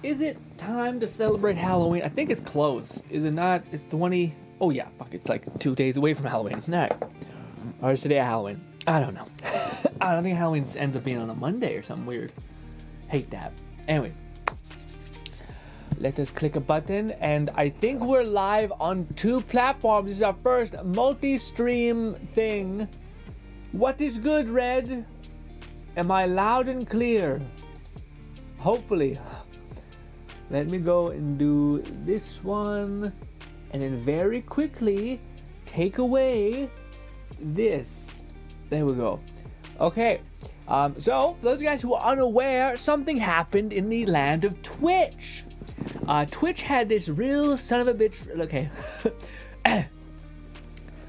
Is it time to celebrate Halloween? I think it's close. Is it not? It's 20. Oh yeah, fuck. It's like 2 days away from Halloween. Nah. Or is today Halloween? I don't know. I don't think Halloween ends up being on a Monday or something weird. Hate that. Anyway. Let us click a button, and I think we're live on 2 platforms. This is our first multi-stream thing. What is good, Red? Am I loud and clear? Hopefully. Let me go and do this one, and then very quickly take away this. There we go. Okay. So, for those guys who are unaware, something happened in the land of Twitch. Twitch had this real son of a bitch. Okay.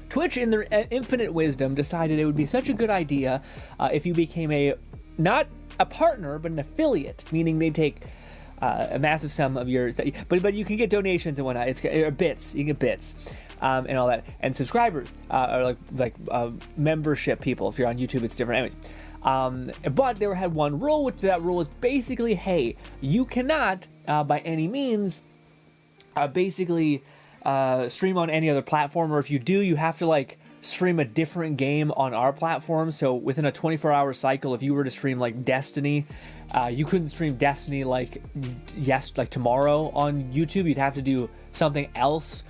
Twitch, in their infinite wisdom, decided it would be such a good idea if you became not a partner, but an affiliate, meaning they take a massive sum of your, but you can get donations and whatnot. It's bits. You get bits. And all that, and subscribers are like membership people. If you're on YouTube, it's different. Anyways, but they had one rule, which that rule is basically, hey, you cannot by any means basically stream on any other platform, or if you do, you have to like stream a different game on our platform. So within a 24-hour cycle, if you were to stream like Destiny, you couldn't stream Destiny like tomorrow on YouTube. You'd have to do something else.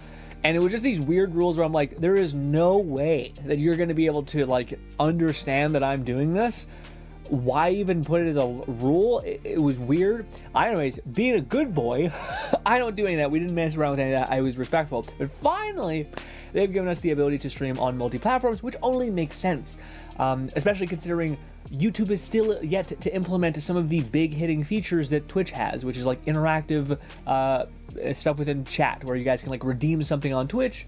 And it was just these weird rules where I'm like, there is no way that you're going to be able to like understand that I'm doing this. Why even put it as a rule? It was weird. Anyways, being a good boy, I don't do any of that. We didn't mess around with any of that. I was respectful. But finally, they've given us the ability to stream on multi-platforms, which only makes sense, especially considering YouTube is still yet to implement some of the big hitting features that Twitch has, which is like interactive stuff within chat, where you guys can like redeem something on Twitch,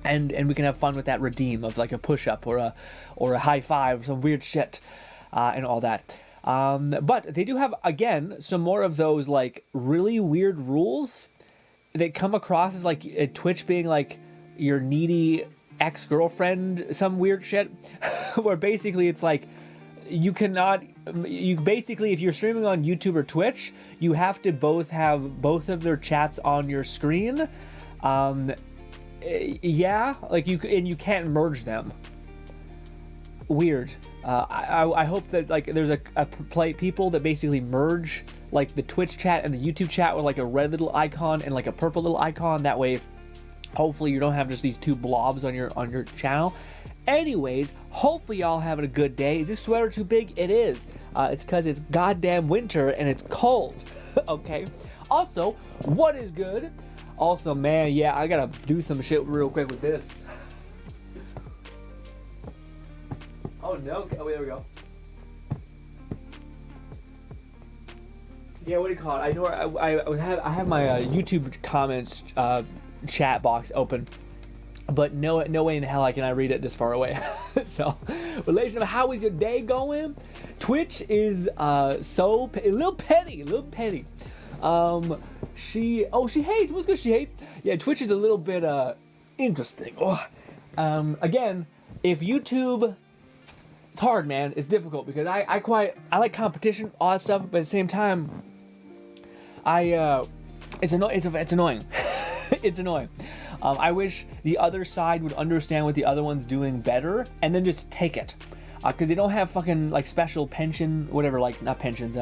and we can have fun with that redeem of like a push-up or a high five or some weird shit, and all that. But they do have, again, some more of those like really weird rules that come across as like Twitch being like your needy ex-girlfriend, some weird shit, where basically it's like, you basically, if you're streaming on YouTube or Twitch, you have to both have both of their chats on your screen. Yeah, like you can't merge them. Weird. I hope that like there's a people that basically merge like the Twitch chat and the YouTube chat with like a red little icon and like a purple little icon. That way, hopefully you don't have just these two blobs on your channel. Anyways, hopefully y'all having a good day. Is this sweater too big? It is. It's because it's goddamn winter and it's cold. Okay. Also, what is good? Also, man, yeah, I gotta do some shit real quick with this. Oh no! Oh, there we go. Yeah, what do you call it? I know I have my YouTube comments chat box open. But no way in hell can I read it this far away. So, relation of how is your day going? Twitch is a little petty. She hates. What's good? She hates. Yeah, Twitch is a little bit interesting. Again, if YouTube, it's hard, man. It's difficult because I like competition, all that stuff, but at the same time, it's annoying. It's annoying. I wish the other side would understand what the other one's doing better and then just take it. Because they don't have fucking like special pension, whatever, like not pensions,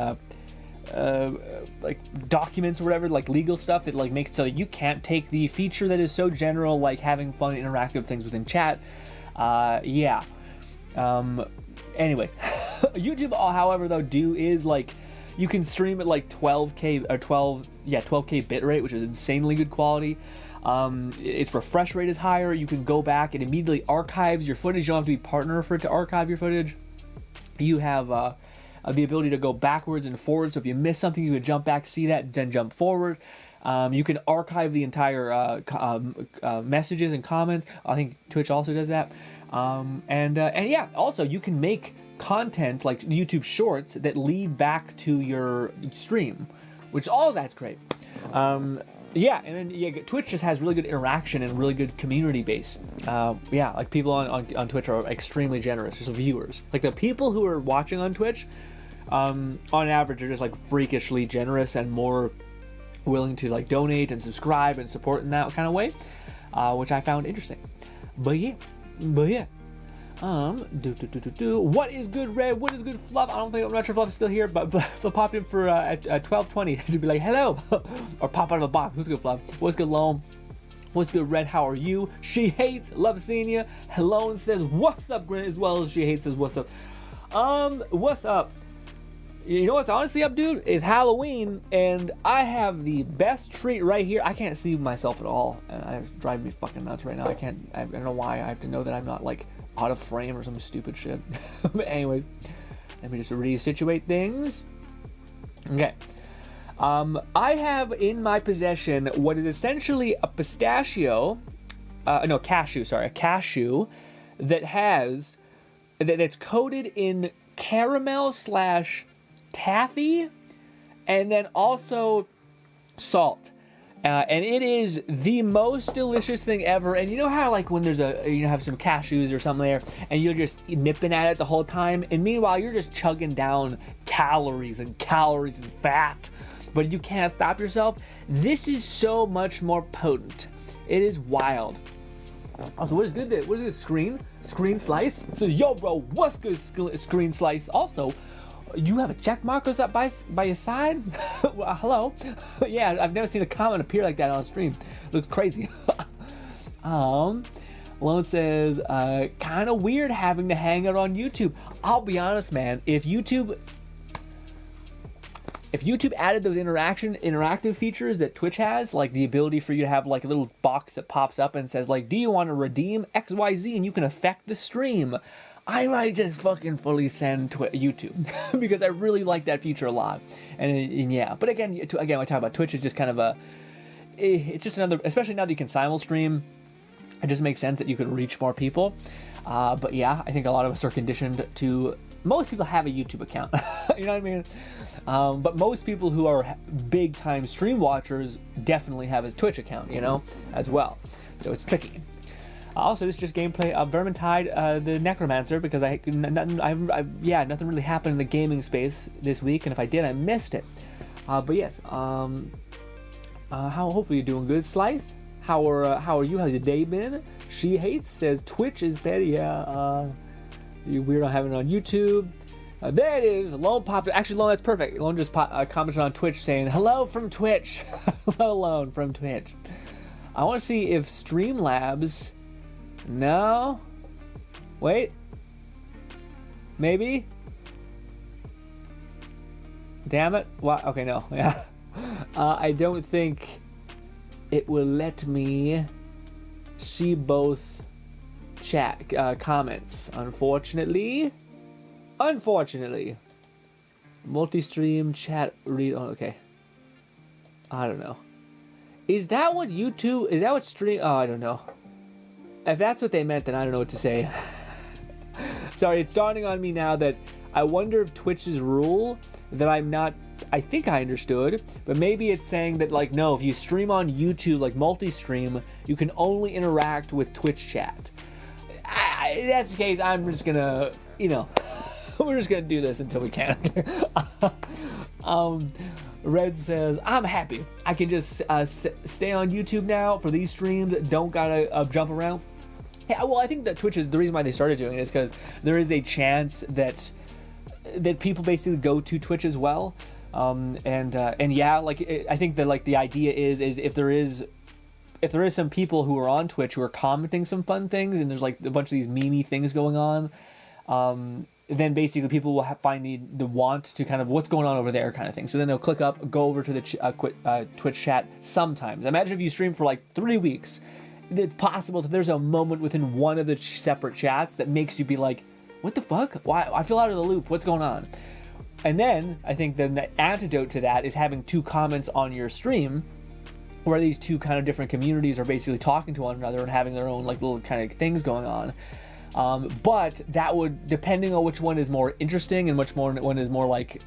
like documents or whatever, like legal stuff that like makes so that you can't take the feature that is so general, like having fun interactive things within chat. Yeah. Anyway, YouTube, however, though, is like you can stream at like 12K or 12K bitrate, which is insanely good quality. Its refresh rate is higher. You can go back and immediately archives your footage. You don't have to be partner for it to archive your footage. You have the ability to go backwards and forwards. So if you miss something, you can jump back, see that, then jump forward. You can archive the entire messages and comments. I think Twitch also does that. And yeah, also you can make content like YouTube Shorts that lead back to your stream, which all that's great. Yeah, and then Twitch just has really good interaction and really good community base. Yeah, like people on Twitch are extremely generous as viewers. Like the people who are watching on Twitch, on average, are just like freakishly generous and more willing to like donate and subscribe and support in that kind of way, which I found interesting. But yeah. What is good, Red? What is good, Fluff? I'm not sure Fluff is still here, but Fluff popped in for at 12:20 to be like hello, or pop out of a box. Who's good, Fluff? What's good, Loam? What's good, Red? How are you? She hates. Love seeing you. Hello and says what's up, Grin, as well as she hates says what's up. What's up? You know what's honestly up, dude? It's Halloween, and I have the best treat right here. I can't see myself at all, and it's driving me fucking nuts right now. I don't know why. I have to know that I'm not like out of frame or some stupid shit. But anyways, let me just resituate things. Okay. I have in my possession what is essentially a cashew that's coated in caramel / taffy, and then also salt. And it is the most delicious thing ever. And you know how like when there's have some cashews or something there, and you're just nipping at it the whole time, and meanwhile you're just chugging down calories and fat, but you can't stop yourself. This is so much more potent. It is wild. Also, what is good? What is it? Screen Slice? So yo, bro, what's good, Screen Slice? Also, you have a check markers up by your side? Well, hello? Yeah, I've never seen a comment appear like that on stream. Looks crazy. Lone says, kind of weird having to hang out on YouTube. I'll be honest, man. If YouTube added those interactive features that Twitch has, like the ability for you to have like a little box that pops up and says like, do you want to redeem XYZ, and you can affect the stream, I might just fucking fully send YouTube because I really like that feature a lot. And yeah, but again, I talk about Twitch is just kind of it's just another, especially now that you can simul stream, it just makes sense that you could reach more people. But yeah, I think a lot of us are conditioned to, most people have a YouTube account, you know what I mean? But most people who are big time stream watchers definitely have a Twitch account, as well. So it's tricky. Also, this is just gameplay of Vermintide, the Necromancer, because nothing really happened in the gaming space this week, and if I did, I missed it. But yes, hopefully you're doing good, Slice. How are you? How's your day been? She hates says Twitch is better. Yeah, you weird on having it on YouTube. There it is. Lone popped. Actually, Lone, that's perfect. Lone just commented on Twitch saying hello from Twitch. Hello, Lone from Twitch. I want to see if Streamlabs. No. Wait. Maybe. Damn it. What? Okay, no. Yeah. I don't think it will let me see both chat comments. Unfortunately. Multistream chat read. Oh, okay. I don't know. Is that what YouTube? Is that what stream? Oh, I don't know. If that's what they meant, then I don't know what to say. Sorry, it's dawning on me now that I wonder if Twitch's rule that I think I understood, but maybe it's saying that like, no, if you stream on YouTube, like multi-stream, you can only interact with Twitch chat. If that's the case, I'm just gonna, we're just gonna do this until we can. Red says, I'm happy. I can just stay on YouTube now for these streams. Don't gotta jump around. Yeah, well, I think that Twitch is the reason why they started doing it is because there is a chance that people basically go to Twitch as well. And yeah, like I think that like the idea is if there is some people who are on Twitch who are commenting some fun things, and there's like a bunch of these meme things going on, then basically people will find the want to kind of what's going on over there kind of thing. So then they'll click up, go over to the Twitch chat sometimes. Imagine if you stream for like 3 weeks. It's possible that there's a moment within one of the separate chats that makes you be like, what the fuck? Why? I feel out of the loop. What's going on? And then I think then the antidote to that is having 2 comments on your stream where these 2 kind of different communities are basically talking to one another and having their own like little kind of things going on. But that would, depending on which one is more interesting and which one is more like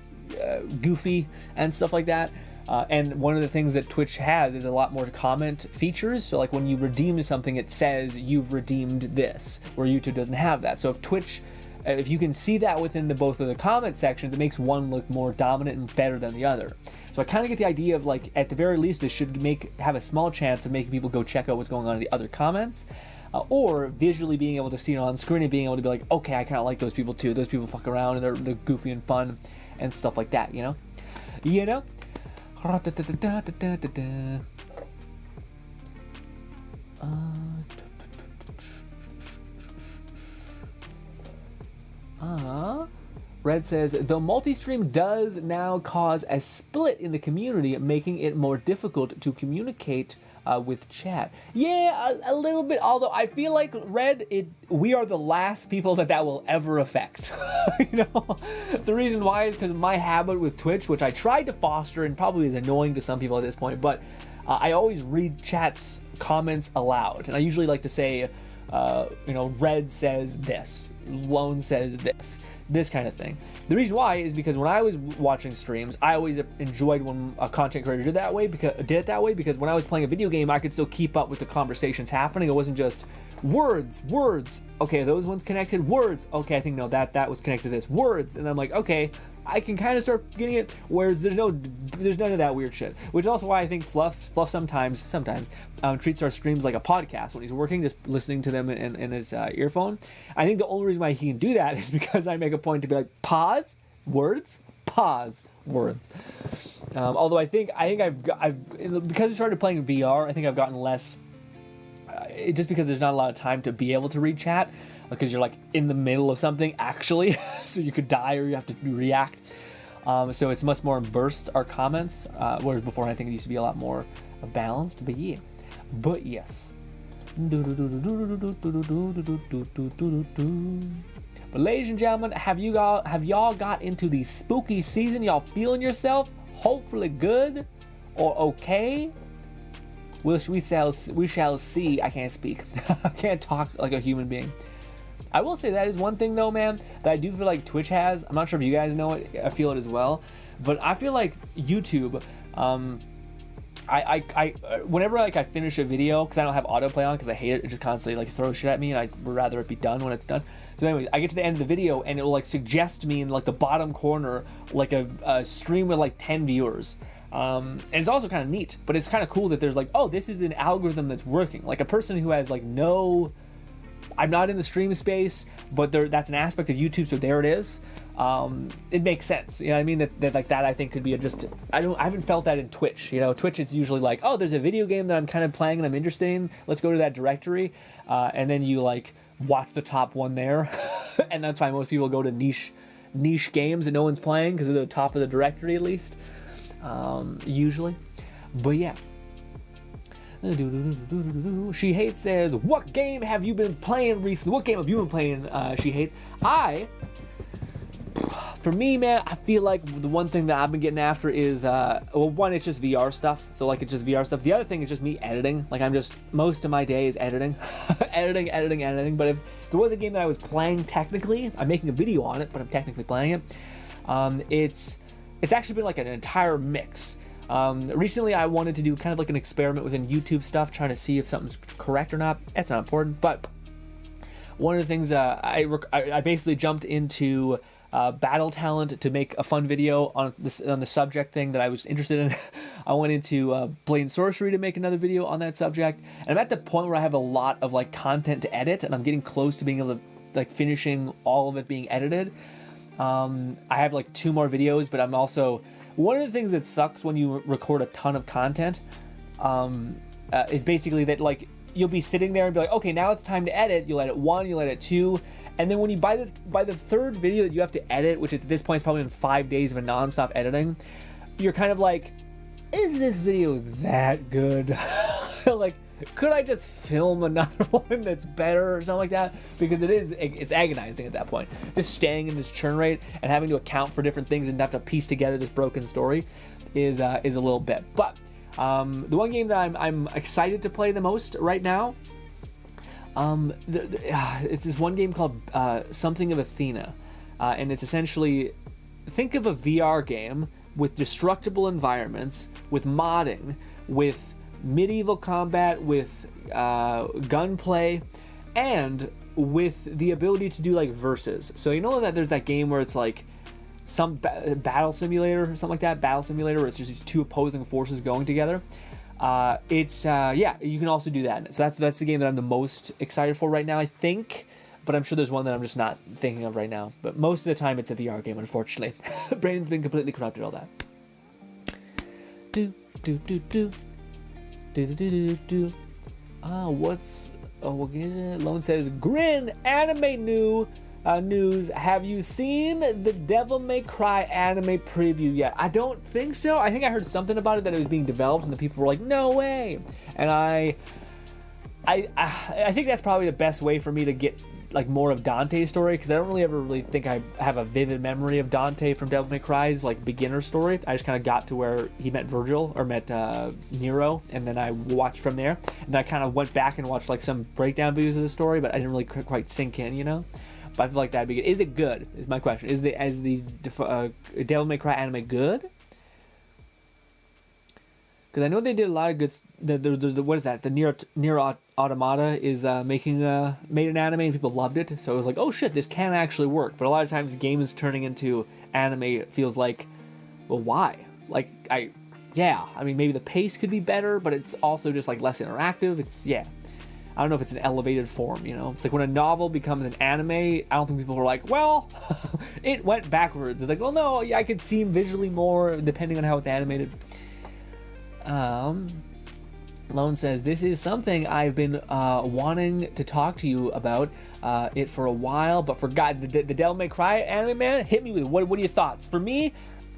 goofy and stuff like that. And one of the things that Twitch has is a lot more comment features. So like when you redeem something, it says you've redeemed this, where YouTube doesn't have that. So if Twitch if you can see that within both of the comment sections, it makes one look more dominant and better than the other. So I kind of get the idea of like, at the very least, this should have a small chance of making people go check out what's going on in the other comments, or visually being able to see it on screen and being able to be like, okay, I kind of like those people too. Those people fuck around and they're goofy and fun and stuff like that, you know? You know? Red says, though Multistream does now cause a split in the community, making it more difficult to communicate with chat. Yeah, a little bit, although I feel like, Red, we are the last people that will ever affect. You know? The reason why is because of my habit with Twitch, which I tried to foster and probably is annoying to some people at this point, but I always read chat's comments aloud, and I usually like to say, you know, Red says this, Lone says this kind of thing. The reason why is because when I was watching streams, I always enjoyed when a content creator did it that way because when I was playing a video game, I could still keep up with the conversations happening. It wasn't just words, okay, those ones connected, words, okay, I think no, that was connected to this, words, and I'm like, okay, I can kind of start getting it, whereas there's none of that weird shit, which is also why I think Fluff sometimes treats our streams like a podcast when he's working, just listening to them in his earphone. I think the only reason why he can do that is because I make a point to be like, pause, words, pause, words. Although I think I've because I started playing VR, I think I've gotten less, just because there's not a lot of time to be able to read chat, because you're like in the middle of something actually, so you could die or you have to react. So it's much more in bursts, our comments, whereas before I think it used to be a lot more balanced. But yeah, yes. But ladies and gentlemen, have y'all got into the spooky season? Y'all feeling yourself? Hopefully good or okay. We shall see. I can't speak. I can't talk like a human being. I will say that is one thing though, man, that I do feel like Twitch has. I'm not sure if you guys know it. I feel it as well, but I feel like YouTube. Whenever like I finish a video, because I don't have autoplay on because I hate it. It just constantly like throws shit at me, and I would rather it be done when it's done. So anyways, I get to the end of the video and it will like suggest me in like the bottom corner like a stream with like 10 viewers. And it's also kind of neat, but it's kind of cool that there's like, oh, this is an algorithm that's working. Like a person who has like I'm not in the stream space, but that's an aspect of YouTube, so there it is. It makes sense, you know what I mean? That like that I think could be I haven't felt that in Twitch. You know, Twitch is usually like, oh, there's a video game that I'm kind of playing and I'm interested in. Let's go to that directory, and then you like watch the top one there, and that's why most people go to niche games that no one's playing because they're the top of the directory at least, usually. But yeah. She Hates says, what game have you been playing recently? What game have you been playing, She Hates? For me, man, I feel like the one thing that I've been getting after is, well, one, it's just VR stuff. So, like, it's just VR stuff. The other thing is just me editing. Like, most of my day is editing. editing. But if there was a game that I was playing technically, I'm making a video on it, but I'm technically playing it. It's actually been like an entire mix. Recently I wanted to do kind of like an experiment within YouTube stuff, trying to see if something's correct or not. That's not important, but one of the things I basically jumped into Battle Talent to make a fun video on the subject thing that I was interested in. I went into Blade Sorcery to make another video on that subject, and I'm at the point where I have a lot of like content to edit, and I'm getting close to being able to like finishing all of it being edited. I have like 2 more videos, but I'm also, one of the things that sucks when you record a ton of content is basically that like you'll be sitting there and be like, okay, now it's time to edit. You'll edit 1, you'll edit 2, and then when you by the 3rd video that you have to edit, which at this point is probably in 5 days of a non-stop editing, you're kind of like, is this video that good? Like, could I just film another one that's better or something like that? Because it's agonizing at that point. Just staying in this churn rate and having to account for different things and have to piece together this broken story is a little bit. But the one game that I'm excited to play the most right now, it's this one game called Something of Athena, and it's essentially, think of a VR game with destructible environments, with modding, with medieval combat, with gunplay, and with the ability to do like versus. So you know that there's that game where it's like some battle simulator or something like that, battle simulator, where it's just these two opposing forces going together. Yeah, you can also do that. So that's the game that I'm the most excited for right now, I think. But I'm sure there's one that I'm just not thinking of right now. But most of the time, it's a VR game, unfortunately. Brain's been completely corrupted, all that. Do do do do do do do do. We'll get it. Lone says, GRINN anime news. Have you seen the Devil May Cry anime preview yet? I don't think so. I think I heard something about it, that it was being developed, and the people were like, no way. And I think that's probably the best way for me to get like more of Dante's story, because I don't really think I have a vivid memory of Dante from Devil May Cry's like beginner story. I just kind of got to where he met Virgil, or met Nero, and then I watched from there. And then I kind of went back and watched like some breakdown videos of the story, but I didn't really quite sink in, you know. But I feel like that'd be good. Is it good? Is my question. Is the Devil May Cry anime good? Because I know they did a lot of good. What is that? The Nier Automata is made an anime, and people loved it. So it was like, oh shit, this can actually work. But a lot of times, games turning into anime feels like, well, why? Like I mean, maybe the pace could be better, but it's also just like less interactive. I don't know if it's an elevated form, you know? It's like when a novel becomes an anime, I don't think people are like, well, it went backwards. It's like, well, no, yeah, I could seem visually more depending on how it's animated. Lone says, this is something I've been wanting to talk to you about it for a while, but forgot. The Devil May Cry anime, man, hit me with it. What are your thoughts? For me,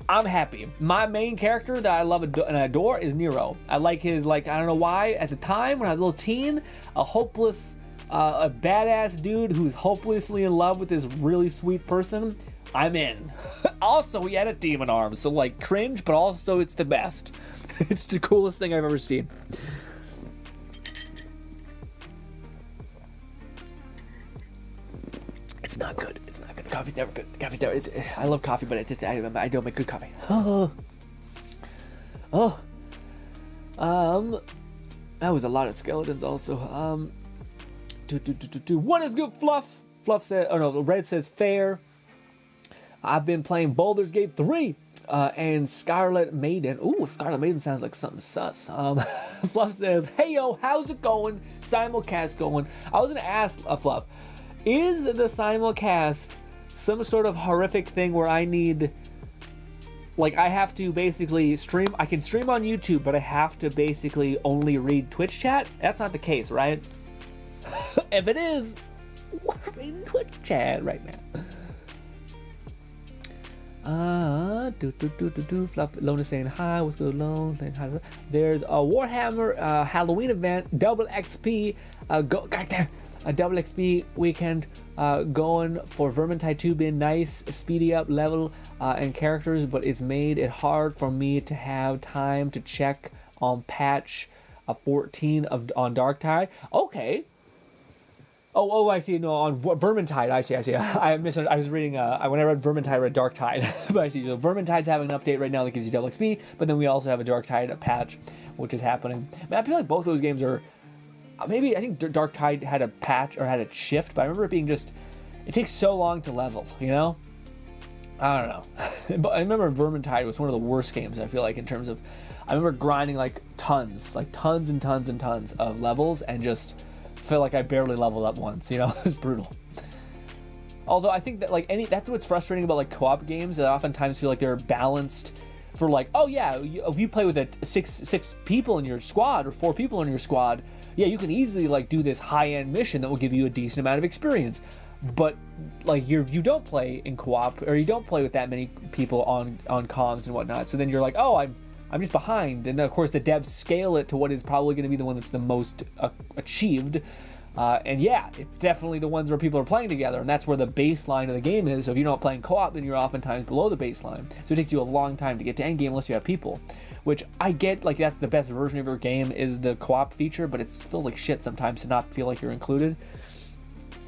I'm happy. My main character that I love and adore is Nero. I like his, like, I don't know why, at the time when I was a little teen, a hopeless, a badass dude who's hopelessly in love with this really sweet person. I'm in. Also, he had a demon arm, so like cringe, but also it's the best. It's the coolest thing I've ever seen. It's not good. It's not good. The coffee's never good. The coffee's never. I love coffee, but it's just, I don't make good coffee. That was a lot of skeletons. Also, What is good, Fluff? Fluff said, oh no, Red says fair. I've been playing Baldur's Gate 3 and Scarlet Maiden. Ooh, Scarlet Maiden sounds like something sus. Fluff says, hey yo, how's it going? Simulcast going. I was gonna ask Fluff, is the simulcast some sort of horrific thing where I need, like, I have to basically stream? I can stream on YouTube, but I have to basically only read Twitch chat? That's not the case, right? If it is, we're reading Twitch chat right now. Fluff. Lone is saying hi. What's good, Lone? There's a Warhammer Halloween event, double XP. Goddamn, a double XP weekend going for Vermintide 2, being nice, speedy up level and characters, but it's made it hard for me to have time to check on patch 14 on Darktide. Okay. Oh, I see. No, on Vermintide, I see. I was reading, when I read Vermintide, I read Darktide. But I see. So Vermintide's having an update right now that gives you double XP, but then we also have a Darktide patch, which is happening. Man, I feel like both those games are, maybe, I think Darktide had a patch, or had a shift, but I remember it being just, it takes so long to level, you know? I don't know. But I remember Vermintide was one of the worst games, I feel like, in terms of, I remember grinding like tons and tons and tons of levels, and just feel like I barely leveled up once, you know? It was brutal. Although I think that that's what's frustrating about like co-op games, that oftentimes feel like they're balanced for like, oh yeah, if you play with six people in your squad, or 4 people in your squad, yeah, you can easily like do this high-end mission that will give you a decent amount of experience. But like you don't play in co-op, or you don't play with that many people on comms and whatnot, so then you're like, oh, I'm just behind. And of course the devs scale it to what is probably going to be the one that's the most achieved. And yeah, it's definitely the ones where people are playing together, and that's where the baseline of the game is. So if you're not playing co-op, then you're oftentimes below the baseline. So it takes you a long time to get to endgame unless you have people. Which I get, like, that's the best version of your game is the co-op feature, but it feels like shit sometimes to not feel like you're included.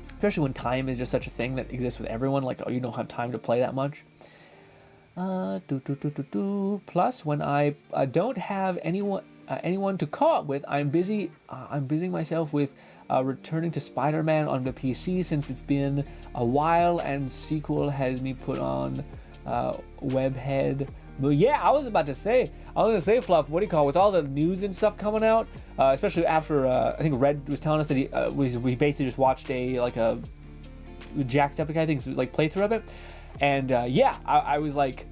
Especially when time is just such a thing that exists with everyone, like, oh, you don't have time to play that much. Plus, when I don't have anyone to co-op with, I'm busying myself with returning to Spider-Man on the PC since it's been a while, and sequel has me put on webhead. But yeah, I was gonna say, Fluff, what do you call it? With all the news and stuff coming out, especially after I think Red was telling us that we basically just watched a Jacksepticeye, I think, like playthrough of it, and I was like,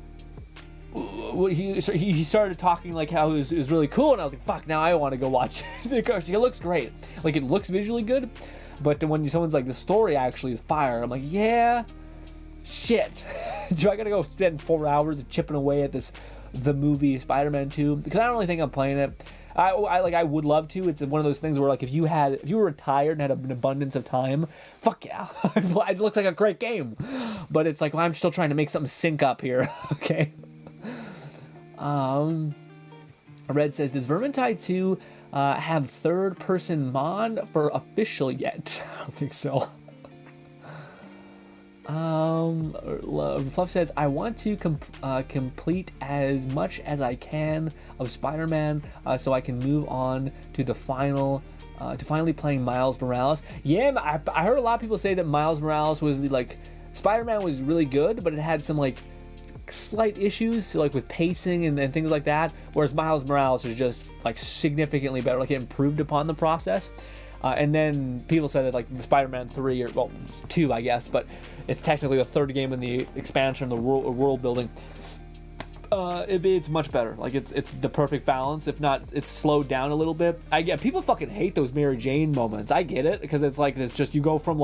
he started talking like how it was really cool, and I was like, fuck, now I want to go watch it. It looks great, like it looks visually good, but when someone's like, the story actually is fire, I'm like, yeah, shit. Do I gotta go spend 4 hours of chipping away at the movie Spider-Man 2? Because I don't really think I'm playing it. I would love to. It's one of those things where, like, if you were retired and had an abundance of time, fuck yeah. It looks like a great game. But it's like, well, I'm still trying to make something sync up here. Okay. Red says, does Vermintide 2 have third-person mod for official yet? I don't think so. Fluff says, I want to complete as much as I can of Spider-Man so I can move on to the finally playing Miles Morales. Yeah, I heard a lot of people say that Miles Morales was Spider-Man was really good, but it had some slight issues with pacing and things like that, whereas Miles Morales is just significantly better, it improved upon the process. And then people said that the Spider-Man 3, or well, 2, I guess, but it's technically the third game in the expansion, the world building. It's much better. It's the perfect balance. If not, it's slowed down a little bit. I get people fucking hate those Mary Jane moments. I get it, because it's just you go from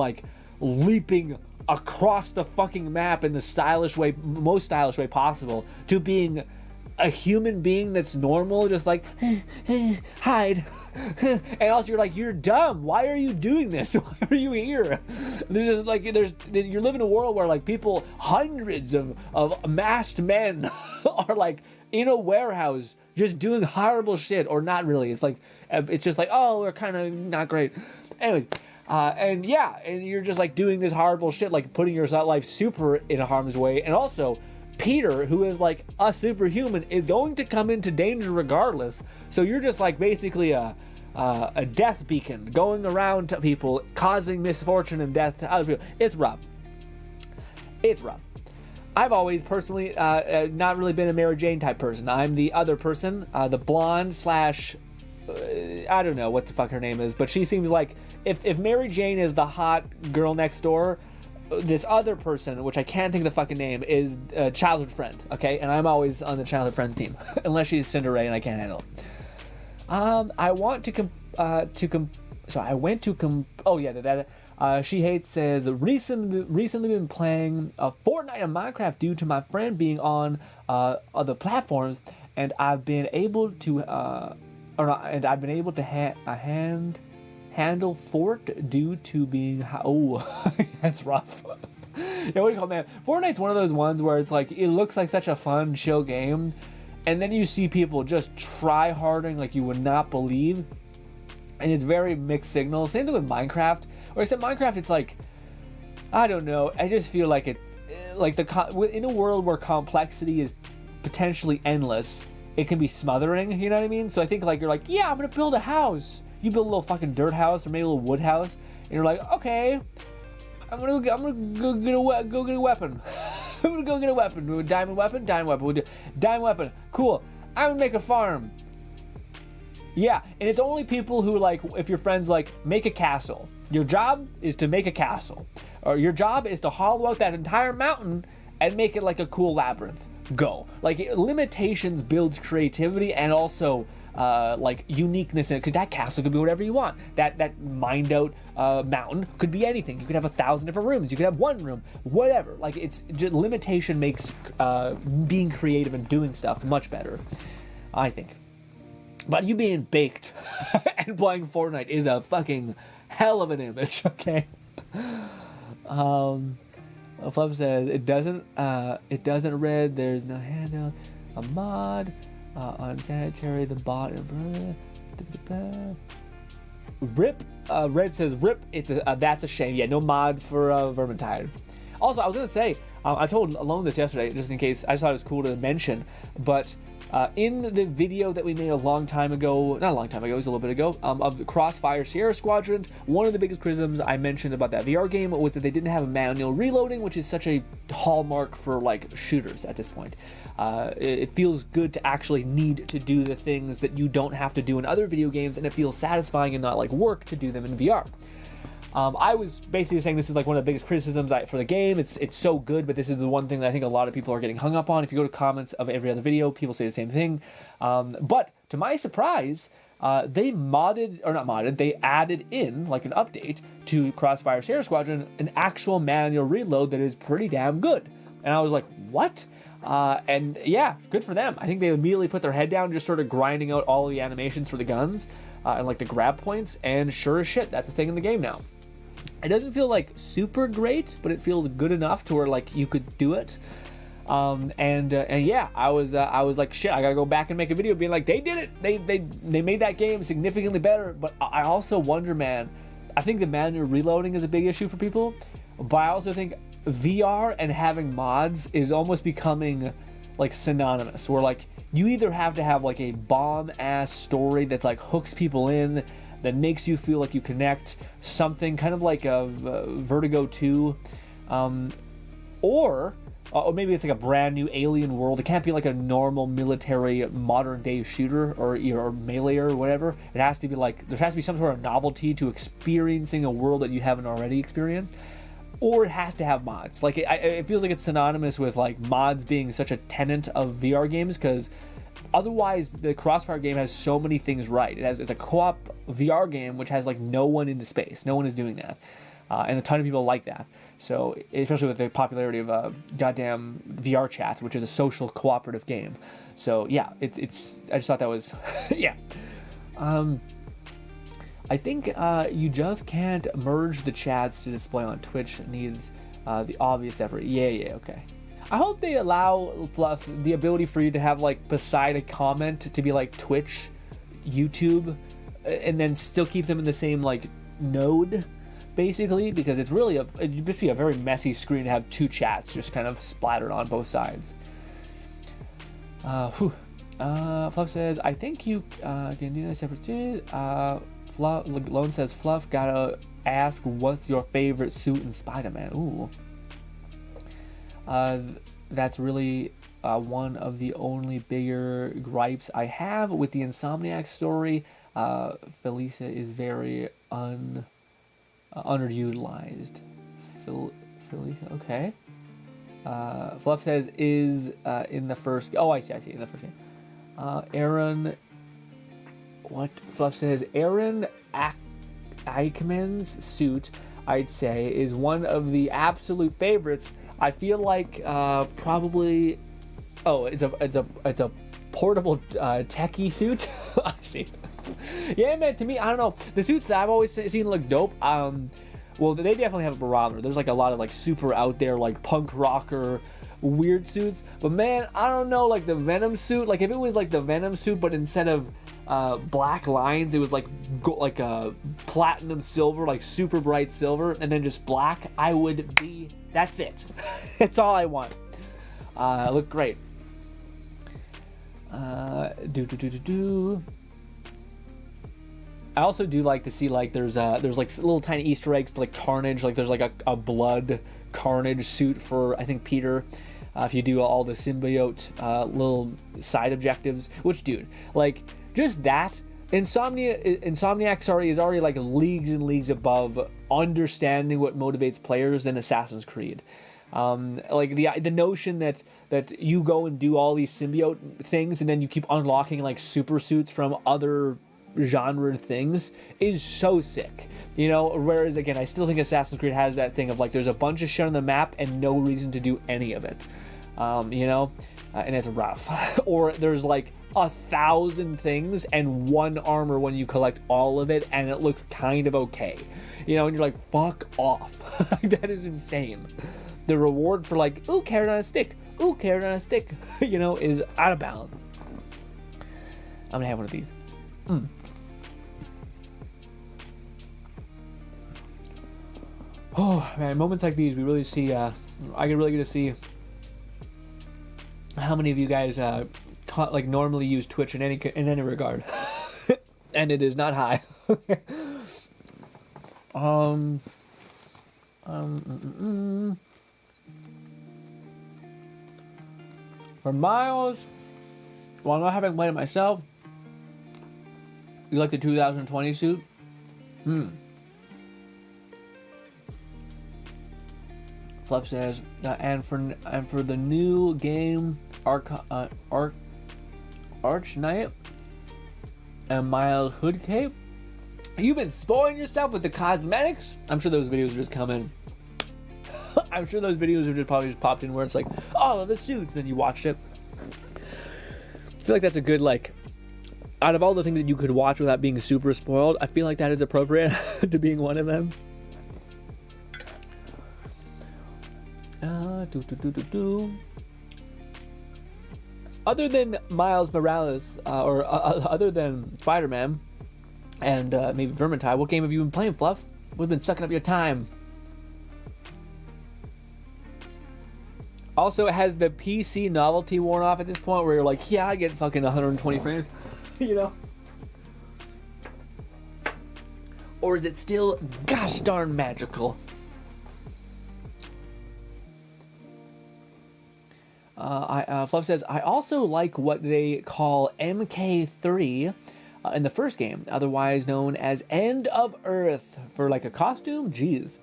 leaping across the fucking map in the most stylish way possible, to being a human being that's normal, just hide. And also you're dumb. Why are you doing this? Why are you here? There's just you're living in a world where people, hundreds of masked men are in a warehouse just doing horrible shit, or not really. It's just oh, we're kind of not great. Anyways, and you're just doing this horrible shit, putting your life super in harm's way. And also, Peter, who is a superhuman, is going to come into danger regardless. So you're just basically a death beacon going around to people, causing misfortune and death to other people. It's rough. I've always personally not really been a Mary Jane type person. I'm the other person, the blonde / I don't know what the fuck her name is, but she seems if Mary Jane is the hot girl next door, this other person, which I can't think of the fucking name, is a childhood friend, okay? And I'm always on the childhood friends team, unless she's Cinderella and I can't handle it. She hates says, recently been playing Fortnite and Minecraft due to my friend being on other platforms, and I've been able to handle Fort due to being that's rough. Yeah, what do you call it, man? Fortnite's one of those ones where it's it looks like such a fun, chill game, and then you see people just try harding like you would not believe, and it's very mixed signals. Same thing with Minecraft, or except Minecraft, it's I don't know. I just feel like it's in a world where complexity is potentially endless, it can be smothering. You know what I mean? So I think you're yeah, I'm gonna build a house. You build a little fucking dirt house or maybe a little wood house, and you're okay, I'm gonna go get a weapon. I'm gonna go get a weapon. Do a diamond weapon. We'll do diamond weapon. Cool. I'm gonna make a farm. Yeah, and it's only people who if your friends make a castle. Your job is to make a castle, or your job is to hollow out that entire mountain and make it a cool labyrinth. Go. Limitations builds creativity and also uniqueness in it, because that castle could be whatever you want. That mined out mountain could be anything. You could have 1,000 different rooms. You could have one room, whatever. It's just, limitation makes being creative and doing stuff much better, I think. But you being baked and playing Fortnite is a fucking hell of an image. Okay. Fluff says it doesn't read. There's no handle. A mod. Unsanitary, the bot. Rip. Red says rip. That's a shame. Yeah, no mod for Vermintide. Also, I was gonna say, I told Alone this yesterday, just in case. I just thought it was cool to mention, but In the video that we made a long time ago, not a long time ago, it was a little bit ago, of the Crossfire Sierra Squadron, one of the biggest criticisms I mentioned about that VR game was that they didn't have a manual reloading, which is such a hallmark for like shooters at this point. It feels good to actually need to do the things that you don't have to do in other video games, and it feels satisfying and not like work to do them in VR. I was basically saying this is like one of the biggest criticisms for the game. It's so good, but this is the one thing that I think a lot of people are getting hung up on. If you go to comments of every other video, people say the same thing. But to my surprise, they they added in, like an update to Crossfire Sierra Squadron, an actual manual reload that is pretty damn good. And I was like, what? And yeah, good for them. I think they immediately put their head down and just started grinding out all of the animations for the guns and like the grab points, and sure as shit, that's a thing in the game now. It doesn't feel like super great, but it feels good enough to where like you could do it. And yeah, I was like, shit, I gotta go back and make a video being like, they did it. They made that game significantly better. But I also wonder, man, I think the manual reloading is a big issue for people, but I also think VR and having mods is almost becoming like synonymous, where like you either have to have like a bomb ass story that's like hooks people in, that makes you feel like you connect, something kind of like a Vertigo 2, or maybe it's like a brand new alien world. It can't be like a normal military modern day shooter or melee or whatever. It has to be like, there has to be some sort of novelty to experiencing a world that you haven't already experienced, or it has to have mods. Like it feels like it's synonymous with like mods being such a tenet of VR games, because otherwise the Crossfire game has so many things right. It's a co-op VR game which has like no one in the space. No one is doing that, and a ton of people like that. So especially with the popularity of goddamn VR Chat, which is a social cooperative game. So yeah, it's I just thought that was yeah. I think you just can't merge the chats to display on Twitch. It needs the obvious effort. Yeah, okay. I hope they allow Fluff the ability for you to have like beside a comment to be like Twitch, YouTube, and then still keep them in the same like node, basically, because it's really it'd just be a very messy screen to have two chats just kind of splattered on both sides. Fluff says, I think you can do this separate. Fluff Lone says, Fluff gotta ask what's your favorite suit in Spider-Man. Ooh. That's really one of the only bigger gripes I have with the Insomniac story. Felicia is very underutilized. Felicia, okay. Fluff says is in the first. Oh, I see. In the first game. Aaron. What Fluff says? Aaron Eichmann's suit, I'd say, is one of the absolute favorites. I feel like probably. Oh, it's a portable techie suit. I see. Yeah, man. To me, I don't know. The suits that I've always seen look dope. Well, they definitely have a barometer. There's like a lot of like super out there like punk rocker weird suits. But man, I don't know. Like the Venom suit. Like if it was like the Venom suit, but instead of black lines, it was like a platinum silver, like super bright silver, and then just black. I would be. That's it. That's all I want. It looked great. I also do like to see like there's like little tiny Easter eggs to like Carnage. Like there's like a blood Carnage suit for I think Peter. If you do all the symbiote little side objectives, which dude, like just that Insomniac is already like leagues and leagues above understanding what motivates players than Assassin's Creed. Like the notion that you go and do all these symbiote things and then you keep unlocking like super suits from other genre things is so sick, you know. Whereas again, I still think Assassin's Creed has that thing of like there's a bunch of shit on the map and no reason to do any of it, you know, and it's rough. Or there's like 1,000 things and one armor when you collect all of it and it looks kind of okay, you know, and you're like, fuck off. That is insane. The reward for like, ooh, carrot on a stick, you know, is out of balance. I'm gonna have one of these. Oh man, moments like these we really see. I can really get to see how many of you guys like normally use Twitch in any regard, and it is not high. For Miles, while not having played it myself, you like the 2020 suit? Fluff says, and for the new game, Arch Knight and Miles Hood Cape, you've been spoiling yourself with the cosmetics. I'm sure those videos are just coming. I'm sure those videos are probably just popped in where it's like, oh, the suits. Then you watched it. I feel like that's a good, like, out of all the things that you could watch without being super spoiled, I feel like that is appropriate to being one of them. Other than Miles Morales, or other than Spider-Man and maybe Vermintide, what game have you been playing, Fluff? We've been sucking up your time. Also, has the PC novelty worn off at this point where you're like, yeah, I get fucking 120 frames, you know? Or is it still gosh darn magical? Fluff says, I also like what they call MK3 in the first game, otherwise known as End of Earth, for like a costume? Jeez.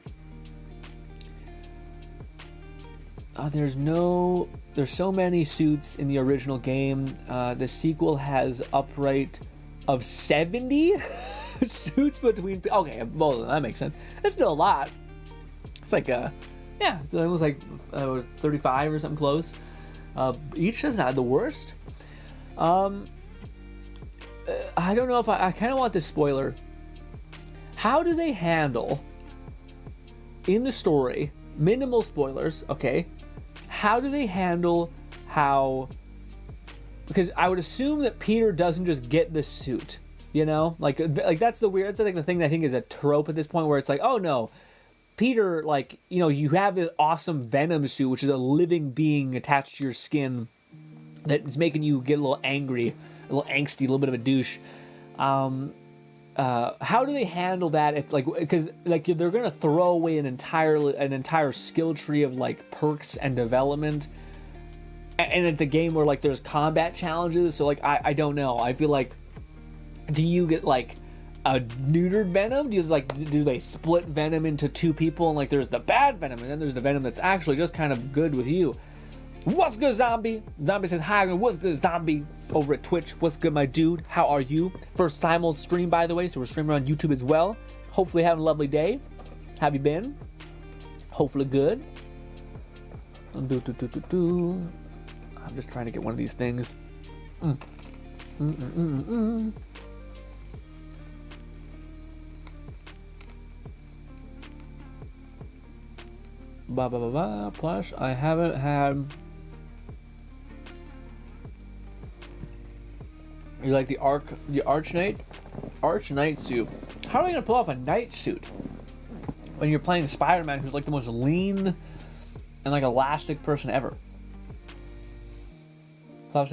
There's so many suits in the original game. The sequel has upright of 70 suits between. Okay, well, that makes sense. That's still a lot. It's like so it was like 35 or something close. Each is not the worst. I don't know if I kind of want this spoiler. How do they handle in the story? Minimal spoilers, okay? How do they handle how? Because I would assume that Peter doesn't just get the suit, you know? Like that's the weird. That's like the thing that I think is a trope at this point, where it's like, oh no, Peter, like, you know, you have this awesome Venom suit, which is a living being attached to your skin that is making you get a little angry, a little angsty, a little bit of a douche. How do they handle that? It's like, because like they're gonna throw away an entire skill tree of like perks and development, and it's a game where like there's combat challenges. So like I don't know. I feel like, do you get like a neutered Venom? Do they split Venom into two people, and like there's the bad Venom, and then there's the Venom that's actually just kind of good with you? What's good, Zombie? Zombie says hi. What's good, Zombie? Over at Twitch. What's good, my dude? How are you? First simul stream, by the way, so we're streaming on YouTube as well. Hopefully having a lovely day. Have you been? Hopefully good. I'm just trying to get one of these things. Plus, I haven't had. You like the Arch Knight suit? How are they gonna pull off a Knight suit when you're playing Spider-Man, who's like the most lean and like elastic person ever? Plus,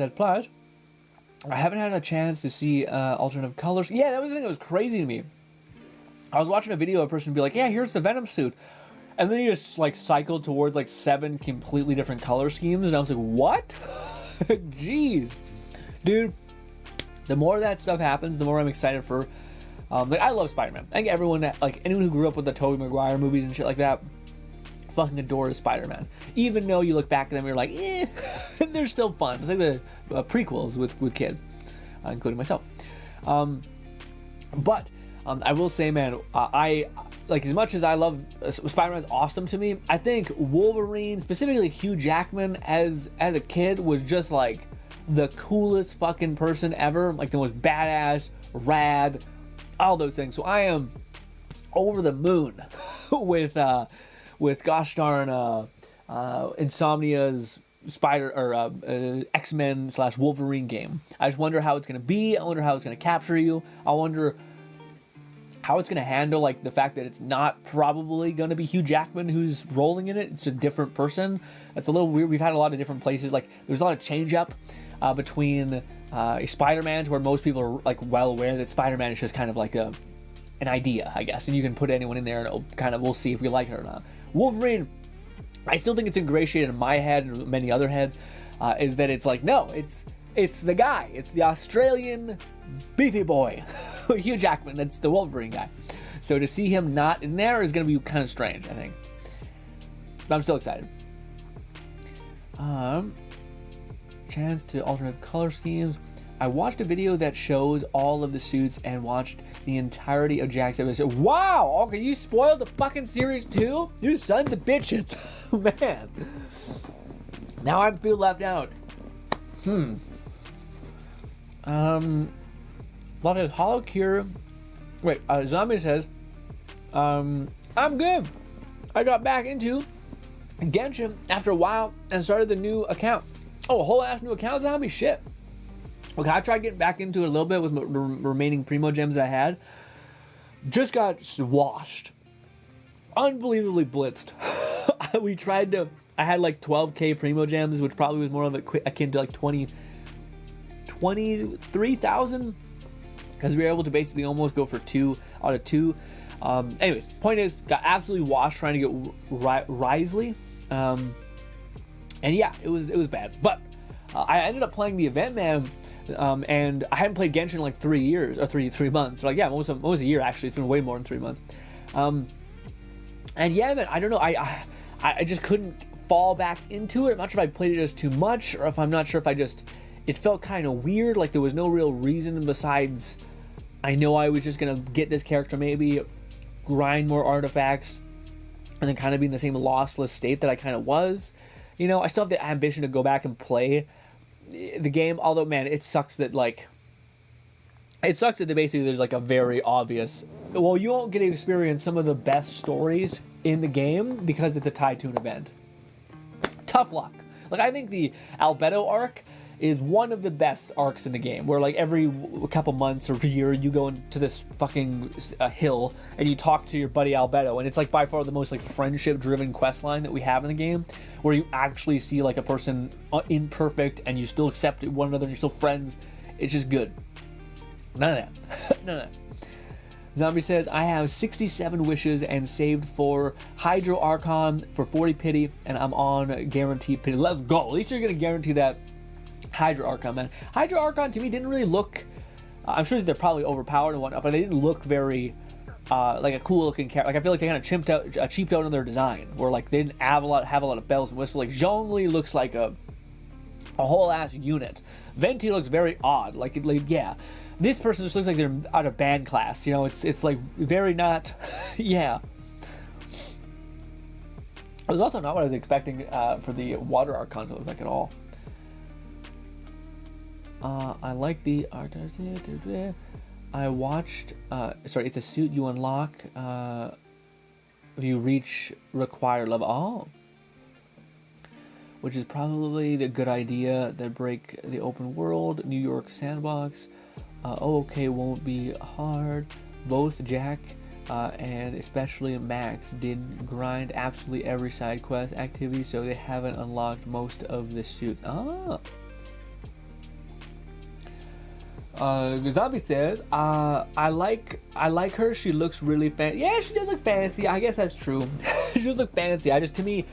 I haven't had a chance to see alternative colors. Yeah, that was the thing that was crazy to me. I was watching a video of a person be like, "Yeah, here's the Venom suit," and then he just like cycled towards like 7 completely different color schemes, and I was like, "What?" Jeez, dude. The more that stuff happens, the more I'm excited for. Like, I love Spider-Man. I think anyone who grew up with the Tobey Maguire movies and shit like that fucking adores Spider-Man. Even though you look back at them, you're like, they're still fun. It's like the prequels with kids, including myself. But I will say, man, I like, as much as I love Spider-Man's awesome to me, I think Wolverine, specifically Hugh Jackman, as a kid, was just like the coolest fucking person ever, like the most badass, rad, all those things. So I am over the moon with gosh darn Insomnia's X-Men / Wolverine game. I just wonder how it's gonna be. I wonder how it's gonna capture you. I wonder how it's going to handle like the fact that it's not probably going to be Hugh Jackman who's rolling in it. It's a different person. That's a little weird. We've had a lot of different places. Like there's a lot of change up between Spider-Man, to where most people are like well aware that Spider-Man is just kind of like an idea, I guess, and you can put anyone in there and it'll kind of, we'll see if we like it or not. Wolverine, I still think it's ingratiated in my head and many other heads, is that it's like, no, it's the guy. It's the Australian beefy boy, Hugh Jackman. That's the Wolverine guy. So to see him not in there is going to be kind of strange, I think. But I'm still excited. Chance to alternate color schemes. I watched a video that shows all of the suits and watched the entirety of Jack's episode. Wow! Okay, you spoiled the fucking series too? You sons of bitches. Man. Now I feel left out. Lot of Hollow Cure. Wait, Zombie says, I'm good. I got back into Genshin after a while and started the new account. Oh, a whole ass new account, Zombie? Shit. Okay, I tried getting back into it a little bit with the remaining Primo gems I had. Just got washed. Unbelievably blitzed. We tried to, I had like 12k Primo gems, which probably was more of akin to like 23,000, because we were able to basically almost go for 2 out of 2. Anyways, point is, got absolutely washed trying to get Risley, and yeah, it was bad. But I ended up playing the Event Man, and I hadn't played Genshin in like 3 years or three months. So like, yeah, almost a year actually. It's been way more than 3 months. And yeah, man, I don't know. I just couldn't fall back into it. I'm not sure if I played it just too much, or if I'm not sure if I just, it felt kind of weird. Like there was no real reason besides, I know I was just gonna get this character, maybe grind more artifacts, and then kind of be in the same lossless state that I kind of was. You know, I still have the ambition to go back and play the game. Although, man, it sucks that basically there's like a very obvious, well, you won't get to experience some of the best stories in the game because it's a tied to an event. Tough luck. Like, I think the Albedo arc is one of the best arcs in the game, where like every couple months or year you go into this fucking hill and you talk to your buddy Albedo, and it's like by far the most like friendship driven quest line that we have in the game, where you actually see like a person imperfect and you still accept one another and you're still friends. It's just good. None of that. None of that. Zombie says, I have 67 wishes and saved for Hydro Archon for 40 pity, and I'm on guaranteed pity. Let's go. At least you're gonna guarantee that Hydro Archon, man. Hydro Archon to me didn't really look, I'm sure they're probably overpowered and whatnot, but they didn't look very like a cool looking character. Like I feel like they kind of cheaped out on their design, where like they didn't have a lot of bells and whistles. Like Zhongli looks like a whole ass unit. Venti looks very odd. Like yeah, this person just looks like they're out of band class. You know, it's like very not. Yeah. It was also not what I was expecting for the Water Archon to look like at all. I like the art. I watched. Sorry, it's a suit you unlock if you reach required level. Oh, which is probably the good idea that break the open world. New York sandbox. Okay, won't be hard. Both Jack and especially Max did grind absolutely every side quest activity, so they haven't unlocked most of the suits. Ah. Zombie says, I like her. She looks really fancy. Yeah, she does look fancy. I guess that's true. She does look fancy. To me,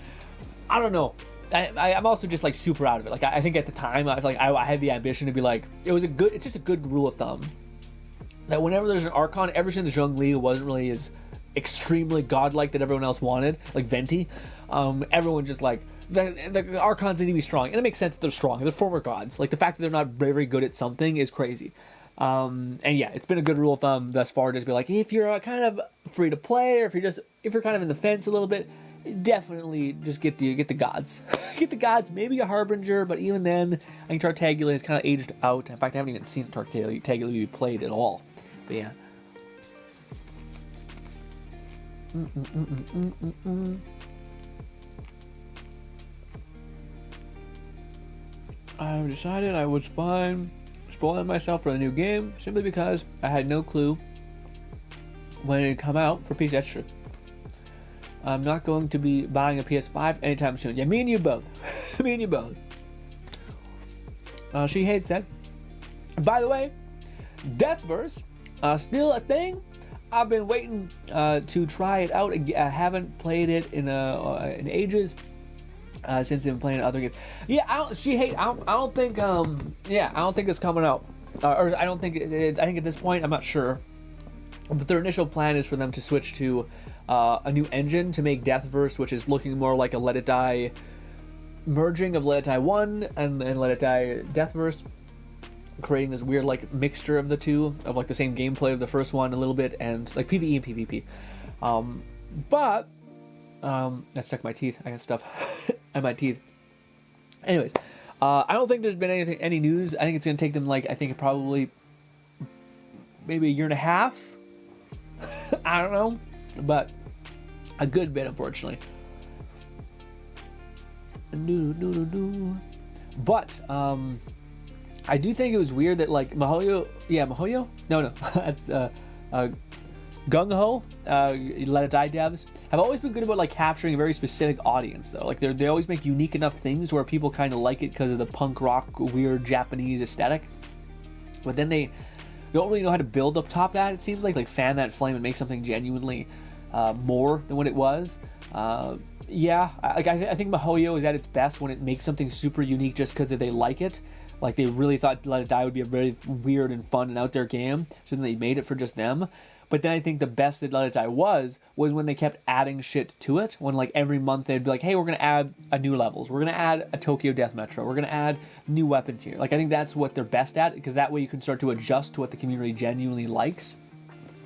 I don't know. I'm also just like super out of it. Like I think at the time I was like I had the ambition to be like, it's just a good rule of thumb that whenever there's an Archon, ever since Zhongli wasn't really as extremely godlike that everyone else wanted, like Venti, everyone just like the Archons need to be strong, and it makes sense that they're strong. They're former gods. Like the fact that they're not very good at something is crazy. And yeah, it's been a good rule of thumb thus far to just be like, if you're kind of free to play, or if you're kind of in the fence a little bit, definitely just get the gods. Get the gods, maybe a Harbinger, but even then, I think Tartaglia is kind of aged out. In fact, I haven't even seen Tartaglia be played at all. But yeah. I decided I was fine spoiling myself for the new game simply because I had no clue when it come out for PC. That's true. I'm not going to be buying a PS5 anytime soon. Yeah, me and you both. Me and you both. She hates that. By the way, Deathverse, still a thing. I've been waiting to try it out. I haven't played it in ages. Since they've been playing other games. Yeah, I don't think it's coming out. Or I don't think I think at this point, I'm not sure. But their initial plan is for them to switch to a new engine to make Deathverse, which is looking more like a Let It Die merging of Let It Die 1 and Let It Die Deathverse, creating this weird like mixture of the two, of like the same gameplay of the first one a little bit, and like PvE and PvP. I stuck my teeth. I got stuff in my teeth. Anyways, I don't think there's been any news. I think it's gonna take them probably maybe a year and a half. I don't know, but a good bit, unfortunately. But I do think it was weird that like MiHoYo? No, that's Gung Ho, Let It Die devs have always been good about like capturing a very specific audience though. Like they always make unique enough things where people kind of like it because of the punk rock weird Japanese aesthetic. But then they don't really know how to build up top that. It seems like fan that flame and make something genuinely more than what it was. I think MiHoYo is at its best when it makes something super unique just because they like it. Like they really thought Let It Die would be a very weird and fun and out there game, so then they made it for just them. But then I think the best that Let It Die was when they kept adding shit to it. When like every month they'd be like, hey, we're going to add a new levels. We're going to add a Tokyo Death Metro. We're going to add new weapons here. Like I think that's what they're best at, because that way you can start to adjust to what the community genuinely likes.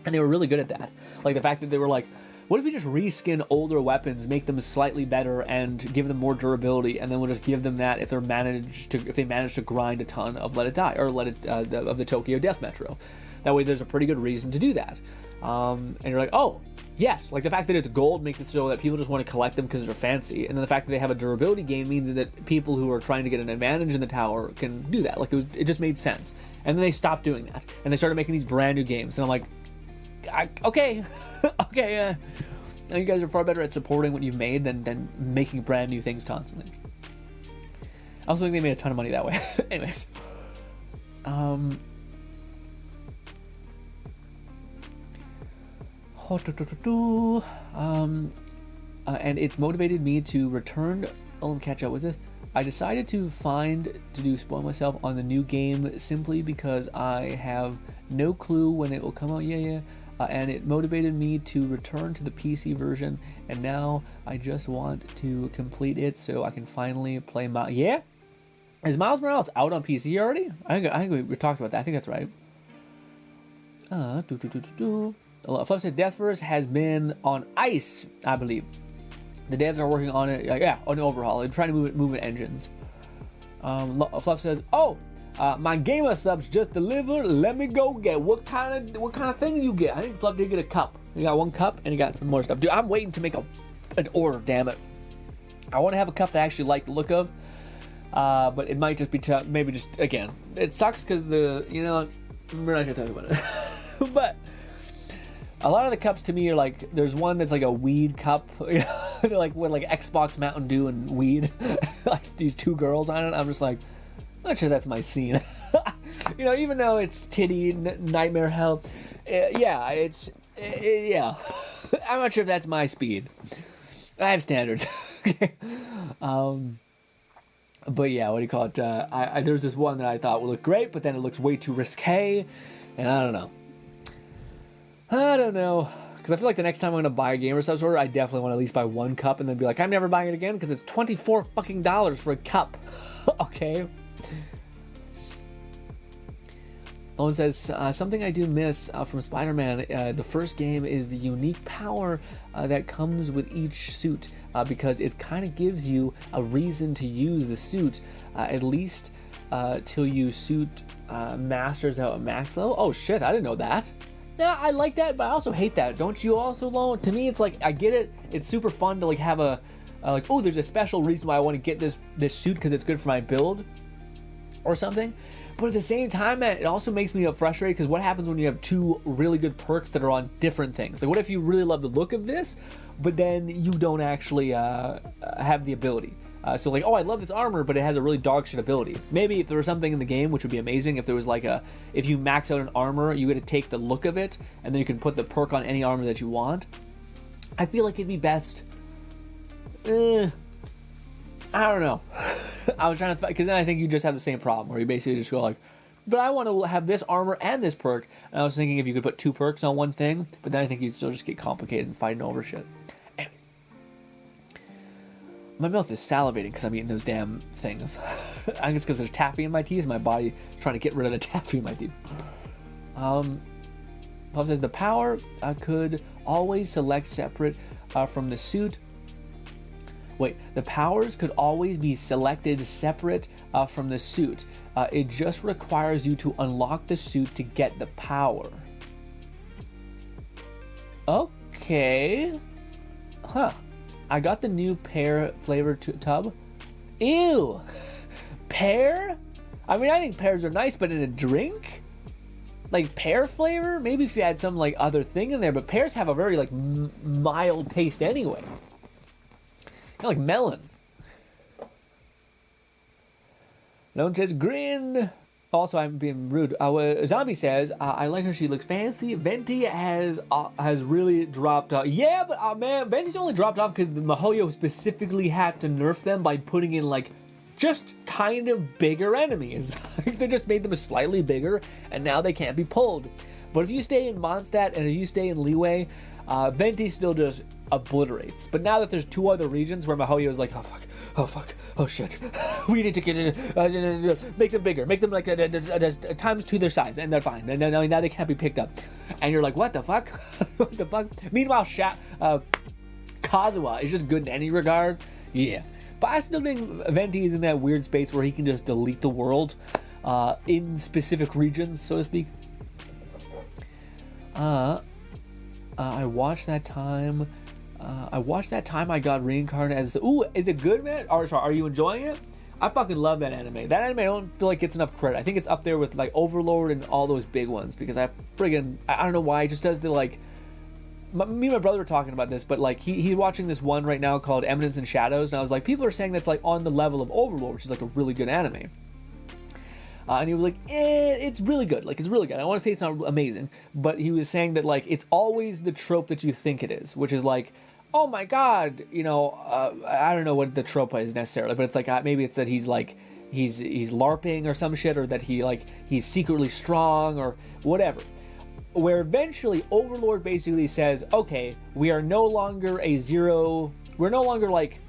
And they were really good at that. Like the fact that they were like, what if we just reskin older weapons, make them slightly better, and give them more durability, and then we'll just give them that if they manage to grind a ton of Let It Die or of the Tokyo Death Metro. That way, there's a pretty good reason to do that. And you're like, oh, yes. Like the fact that it's gold makes it so that people just want to collect them because they're fancy, and then the fact that they have a durability gain means that people who are trying to get an advantage in the tower can do that. Like it just made sense. And then they stopped doing that, and they started making these brand new games, and I'm like, okay, okay. You guys are far better at supporting what you've made than making brand new things constantly. I also think they made a ton of money that way. Anyways, and it's motivated me to return. Oh, and catch up. Was this? I decided to spoil myself on the new game simply because I have no clue when it will come out. And it motivated me to return to the PC version, and now I just want to complete it so I can finally play Is Miles Morales out on PC already? I think we talked about that. I think that's right. Fluff says Deathverse has been on ice, I believe. The devs are working on it. On an overhaul. They're trying to move engines. Fluff says, my gamer subs just delivered. Let me go get. What kind of thing you get? I think Fluff did get a cup. He got one cup and he got some more stuff. Dude, I'm waiting to make an order. Damn it! I want to have a cup that I actually like the look of. But it might just be maybe just again. It sucks because we're not gonna talk about it. But a lot of the cups to me are like, there's one that's like a weed cup, they're like with like Xbox, Mountain Dew, and weed. Like these two girls on it. I'm just like, I'm not sure that's my scene. Even though it's titty nightmare hell, yeah. I'm not sure if that's my speed. I have standards. Okay. But yeah, what do you call it? There's this one that I thought would look great, but then it looks way too risque, and I don't know. Because I feel like the next time I'm going to buy a game or some sort, I definitely want to at least buy one cup and then be like, I'm never buying it again because it's $24 fucking for a cup. Okay. Owen says, something I do miss from Spider-Man, the first game is the unique power that comes with each suit, because it kind of gives you a reason to use the suit, at least till you suit masters out at max level. Oh shit, I didn't know that. Yeah, I like that, but I also hate that. Don't you also, Lone? To me, it's like, I get it. It's super fun to like have there's a special reason why I want to get this suit because it's good for my build. or something. But at the same time, man, it also makes me frustrated because what happens when you have two really good perks that are on different things? Like, what if you really love the look of this, but then you don't actually have the ability? So like, oh, I love this armor, but it has a really dog shit ability. Maybe if there was something in the game, which would be amazing, if there was like if you max out an armor, you get to take the look of it, and then you can put the perk on any armor that you want. I feel like it'd be best. I don't know. I was trying to, because then I think you just have the same problem where you basically just go like, but I want to have this armor and this perk. And I was thinking if you could put two perks on one thing, but then I think you'd still just get complicated and fighting over shit. Anyways. My mouth is salivating because I'm eating those damn things. I think it's because there's taffy in my teeth and my body trying to get rid of the taffy in my teeth. Bob says the power could always select separate from the suit. Wait, the powers could always be selected separate from the suit. It just requires you to unlock the suit to get the power. Okay. Huh. I got the new pear flavored tub. Ew. Pear? I mean, I think pears are nice, but in a drink? Like pear flavor? Maybe if you had some like other thing in there, but pears have a very like mild taste anyway. Kind of like melon. Lone says GRINN. Also, I'm being rude. Zombie says, I like her. She looks fancy. Venti has really dropped off. Yeah, but man, Venti's only dropped off because the MiHoYo specifically had to nerf them by putting in like just kind of bigger enemies. They just made them slightly bigger, and now they can't be pulled. But if you stay in Mondstadt and if you stay in Leeway, Venti still just obliterates. But now that there's two other regions where MiHoYo is like, oh fuck, oh shit, we need to get make them bigger, make them like times two their size, and they're fine. And now they can't be picked up. And you're like, what the fuck? What the fuck? Meanwhile, Kazuha is just good in any regard. Yeah. But I still think Venti is in that weird space where he can just delete the world in specific regions, so to speak. I watched that time. I got reincarnated as. Ooh, is it good, man? Are you enjoying it? I fucking love that anime. That anime I don't feel like gets enough credit. I think it's up there with like Overlord and all those big ones because I don't know why it just does the like. Me and my brother were talking about this, but like he's watching this one right now called Eminence and Shadows, and I was like, people are saying that's like on the level of Overlord, which is like a really good anime. And he was like, it's really good. Like, it's really good. I want to say it's not amazing, but he was saying that, like, it's always the trope that you think it is, which is like, oh my god, you know, I don't know what the trope is necessarily, but it's like, maybe it's that he's like, he's LARPing or some shit, or that he's secretly strong or whatever. Where eventually Overlord basically says, okay, we are no longer we're no longer like,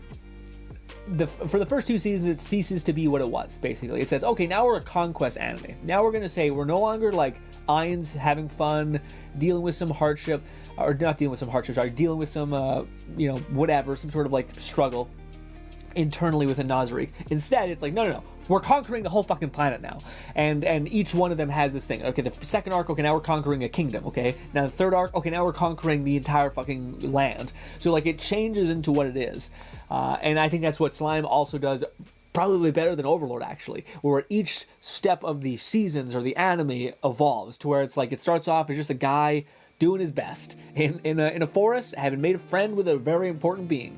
for the first two seasons, it ceases to be what it was, basically. It says, okay, now we're a conquest anime. Now we're going to say we're no longer like Ain's having fun, dealing with some hardship, or not dealing with some hardship, sorry, dealing with some, whatever, some sort of like struggle internally within Nazarick. Instead, it's like, no, we're conquering the whole fucking planet now. And each one of them has this thing. Okay, the second arc, okay, now we're conquering a kingdom, okay? Now the third arc, okay, now we're conquering the entire fucking land. So, like, it changes into what it is. And I think that's what Slime also does probably better than Overlord, actually, where each step of the seasons or the anime evolves to where it's like it starts off as just a guy doing his best in a forest, having made a friend with a very important being.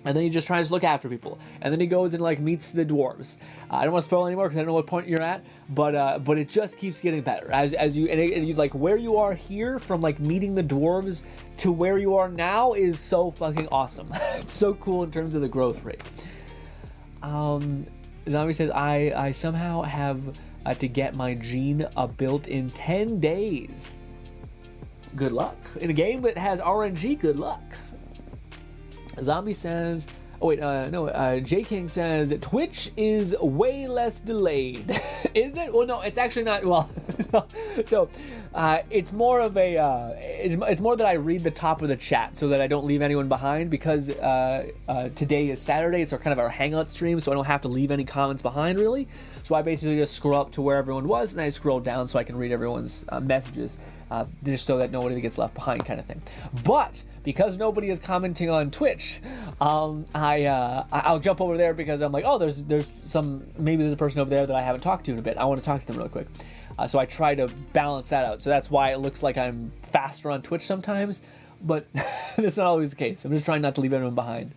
And then he just tries to look after people. And then he goes and like meets the dwarves. I don't want to spoil anymore because I don't know what point you're at. But it just keeps getting better as you and you like where you are here from like meeting the dwarves to where you are now is so fucking awesome. It's so cool in terms of the growth rate. Zombie says I somehow have to get my gene built in 10 days. Good luck in a game that has RNG. Good luck. Zombie says, J King says Twitch is way less delayed. Is it? Well, no, it's actually not. Well, no. So it's more of a it's more that I read the top of the chat so that I don't leave anyone behind, because today is Saturday. It's our hangout stream, so I don't have to leave any comments behind really. So I basically just scroll up to where everyone was, and I scroll down so I can read everyone's messages just so that nobody gets left behind, kind of thing. But because nobody is commenting on Twitch, I'll jump over there because I'm like, oh, there's a person over there that I haven't talked to in a bit. I want to talk to them real quick. So I try to balance that out. So that's why it looks like I'm faster on Twitch sometimes, but that's not always the case. I'm just trying not to leave anyone behind.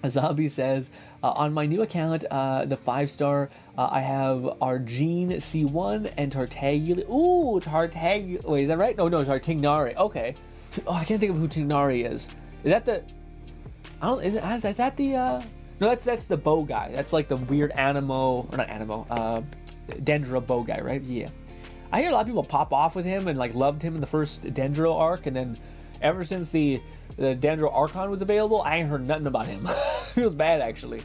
A zombie says, on my new account, the 5-star, I have Argene C1 and Tartaglia. Ooh, wait, is that right? No, it's Tartignari. Okay. Oh, I can't think of who Tignari is. Is that the... is that the... No, that's the bow guy. That's like the weird Dendro bow guy, right? Yeah. I hear a lot of people pop off with him and like loved him in the first Dendro arc, and then ever since the Dendro Archon was available, I ain't heard nothing about him. Feels bad, actually.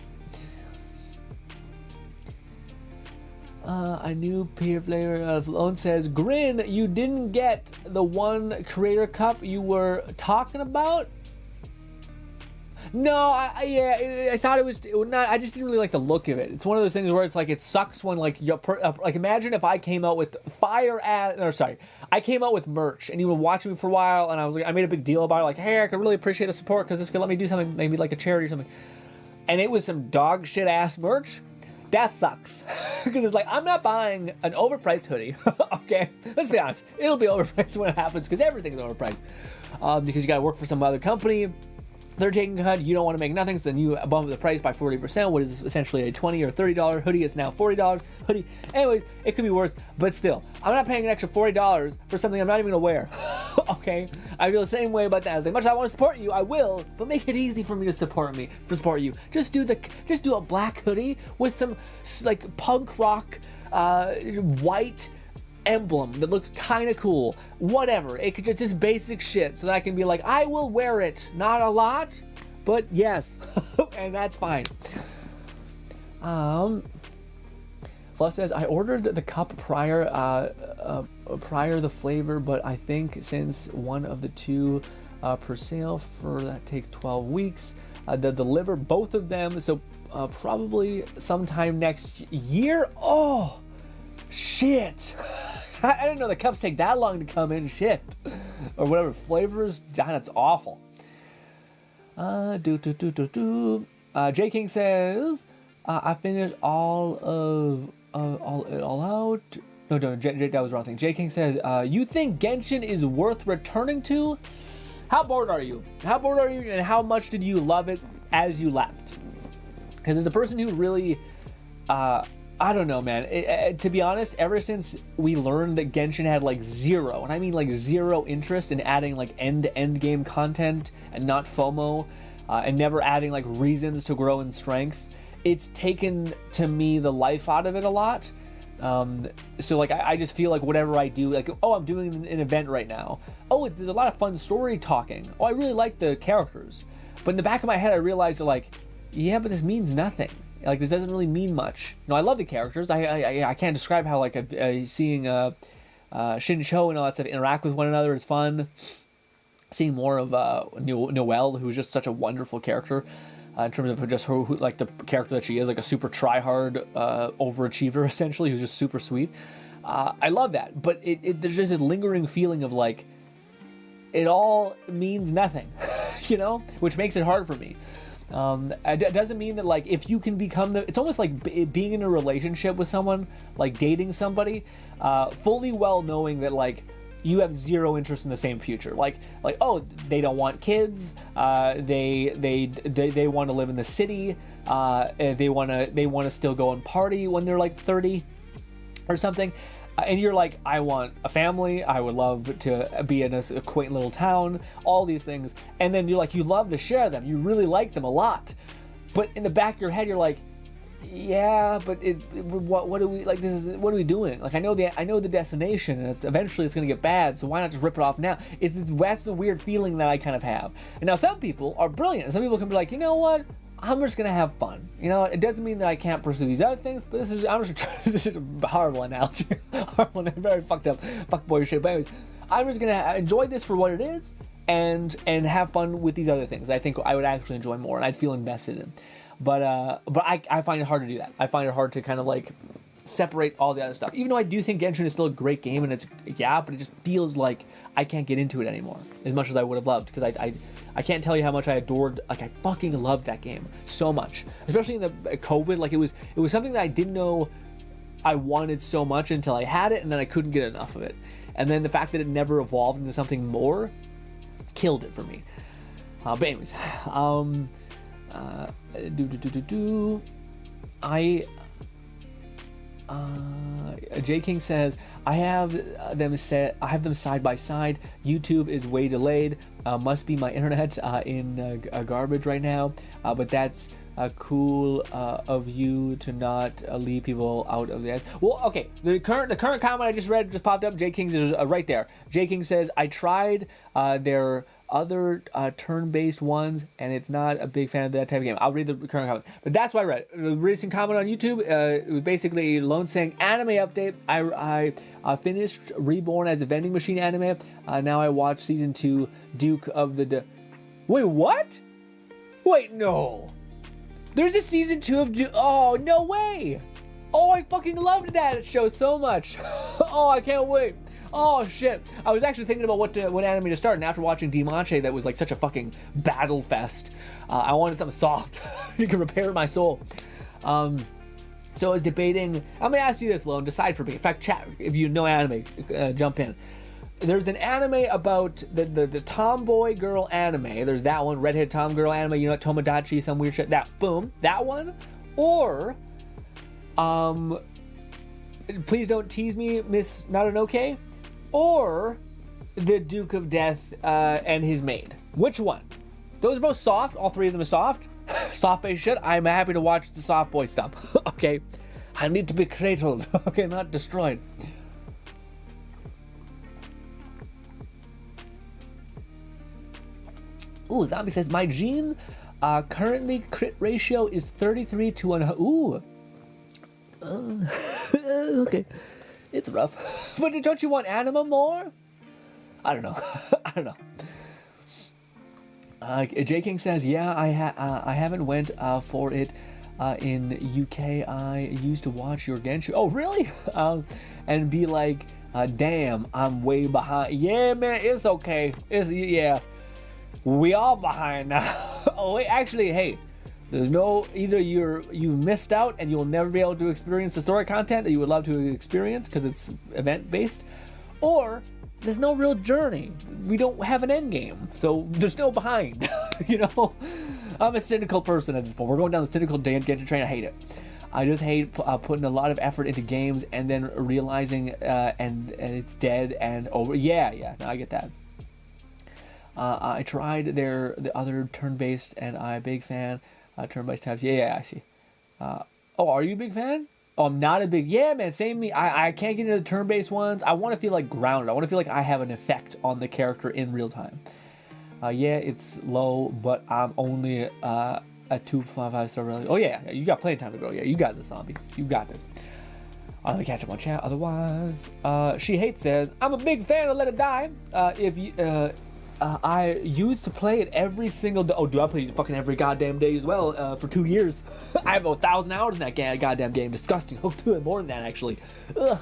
A new peer flavor of Lone says, Grin, you didn't get the one creator cup you were talking about? No, I thought it would not. I just didn't really like the look of it. It's one of those things where it's like it sucks when like like imagine if I came out with I came out with merch and you were watching me for a while and I was like, I made a big deal about it, like, hey, I could really appreciate the support because this could let me do something, maybe like a charity or something, and it was some dog shit ass merch. That sucks because it's like I'm not buying an overpriced hoodie. Okay, let's be honest, it'll be overpriced when it happens because everything's overpriced because you got to work for some other company. They're taking a cut, you don't want to make nothing, so then you bump the price by 40%, what is essentially a $20 or $30 hoodie. It's now $40 hoodie. Anyways, it could be worse, but still, I'm not paying an extra $40 for something I'm not even gonna wear. Okay, I feel the same way about that. As much as I want to support you, I will, but make it easy for me to support you. Just do a black hoodie with some like punk rock white emblem that looks kind of cool. Whatever, it could just basic shit so that I can be like, I will wear it, not a lot, but yes. And that's fine. Fluff says, I ordered the cup prior the flavor, but I think since one of the two per sale for that take 12 weeks, they'll deliver both of them, so probably sometime next year. Oh shit. I didn't know the cups take that long to come in. Shit. Or whatever flavors. That's awful. J King says, I finished all out. No, that was the wrong thing. J King says, you think Genshin is worth returning to? How bored are you? And how much did you love it as you left? Because as a person who really I don't know, man. To be honest, ever since we learned that Genshin had like zero, and I mean like zero interest in adding like end-to-end game content and not FOMO, and never adding like reasons to grow in strength, it's taken to me the life out of it a lot. So like I just feel like whatever I do, like, oh, I'm doing an event right now. Oh, there's a lot of fun story talking. Oh, I really like the characters. But in the back of my head, I realized that like, yeah, but this means nothing. Like, this doesn't really mean much. No, I love the characters. I can't describe how, like, seeing Shin Cho and all that stuff interact with one another is fun. Seeing more of Noelle, who's just such a wonderful character in terms of just her, like, the character that she is, like a super try-hard overachiever, essentially, who's just super sweet. I love that. But there's just a lingering feeling of, like, it all means nothing, you know? Which makes it hard for me. It doesn't mean that, like, if you can become it's almost like being in a relationship with someone, like dating somebody, fully well knowing that, like, you have zero interest in the same future. Like, oh, they don't want kids, they want to live in the city, they want to still go and party when they're like 30 or something. And you're like, I want a family, I would love to be in a quaint little town, all these things. And then you're like, you love to share them, you really like them a lot. But in the back of your head, you're like, yeah, but what do we, like, what are we doing? Like, I know the destination, and eventually it's going to get bad, so why not just rip it off now? That's the weird feeling that I kind of have. And now some people are brilliant. Some people can be like, you know what? I'm just gonna have fun. You know, it doesn't mean that I can't pursue these other things, but this is a horrible analogy. Horrible, very fucked up, fuckboy shit. But anyways, I'm just gonna enjoy this for what it is, and have fun with these other things. I think I would actually enjoy more, and I'd feel invested in. But I find it hard to do that. I find it hard to kind of like separate all the other stuff. Even though I do think Genshin is still a great game, and it's, yeah, but it just feels like I can't get into it anymore as much as I would have loved, because I can't tell you how much I adored, like, I fucking loved that game so much, especially in the COVID. Like, it was something that I didn't know I wanted so much until I had it, and then I couldn't get enough of it. And then the fact that it never evolved into something more killed it for me. But anyways, J King says, I have them side by side. YouTube is way delayed. Must be my internet in garbage right now. But that's cool of you to not leave people out of the ads. Well, okay. The current comment I just read just popped up. J King's is right there. J King says, I tried their other turn-based ones, and it's not a big fan of that type of game. I'll read the current comment, but that's what I read. The recent comment on YouTube, it was basically Lone saying, anime update. I finished Reborn as a vending machine anime. Now I watch season 2, Duke of the Wait, what? Wait, no. There's a season 2 of Duke. Oh, no way. Oh, I fucking loved that show so much. Oh, I can't wait. Oh shit! I was actually thinking about what anime to start, and after watching Dimanche, that was like such a fucking battle fest. I wanted something soft. You can repair my soul. So I was debating. I'm gonna ask you this, Lone. Decide for me. In fact, chat if you know anime. Jump in. There's an anime about the tomboy girl anime. There's that one, redhead tom girl anime. You know, Tomodachi, some weird shit. That one, or please don't tease me, Miss Naranoke. Or the Duke of Death and his maid. Which one? Those are both soft. All three of them are soft. Soft-based shit. I'm happy to watch the soft boy stuff. Okay. I need to be cradled. Okay, not destroyed. Ooh, Zombie says, my gene currently crit ratio is 33 to 100. Ooh. Okay. It's rough. But don't you want anima more? I don't know. I don't know. J King says, yeah, I haven't went for it in UK. I used to watch your Genshin. Oh, really? And be like, damn, I'm way behind. Yeah, man, it's okay. Yeah. We all behind now. Oh, wait, actually, hey. There's no, either you've missed out and you'll never be able to experience the story content that you would love to experience because it's event based, or there's no real journey. We don't have an end game, so there's no behind. You know, I'm a cynical person at this point. We're going down the cynical Genshin train. I hate it. I just hate putting a lot of effort into games and then realizing and it's dead and over. Yeah, no, I get that. I tried the other turn-based and I'm a big fan. Turn-based tabs. Yeah, I see. Oh, are you a big fan? Oh, I'm not a big... Yeah, man, same me. I can't get into the turn-based ones. I want to feel like grounded. I want to feel like I have an effect on the character in real time. Yeah, it's low, but I'm only a 2.55 star really. Oh, yeah, you got plenty of time to go. Yeah, you got this, Zombie. You got this. Let me catch up on chat. Otherwise, She Hates says, I'm a big fan of Let It Die. If you... I used to play it every single day. Oh, do I play fucking every goddamn day as well? For 2 years. I have 1,000 hours in that goddamn game. Disgusting. Oh, more than that, actually. Ugh.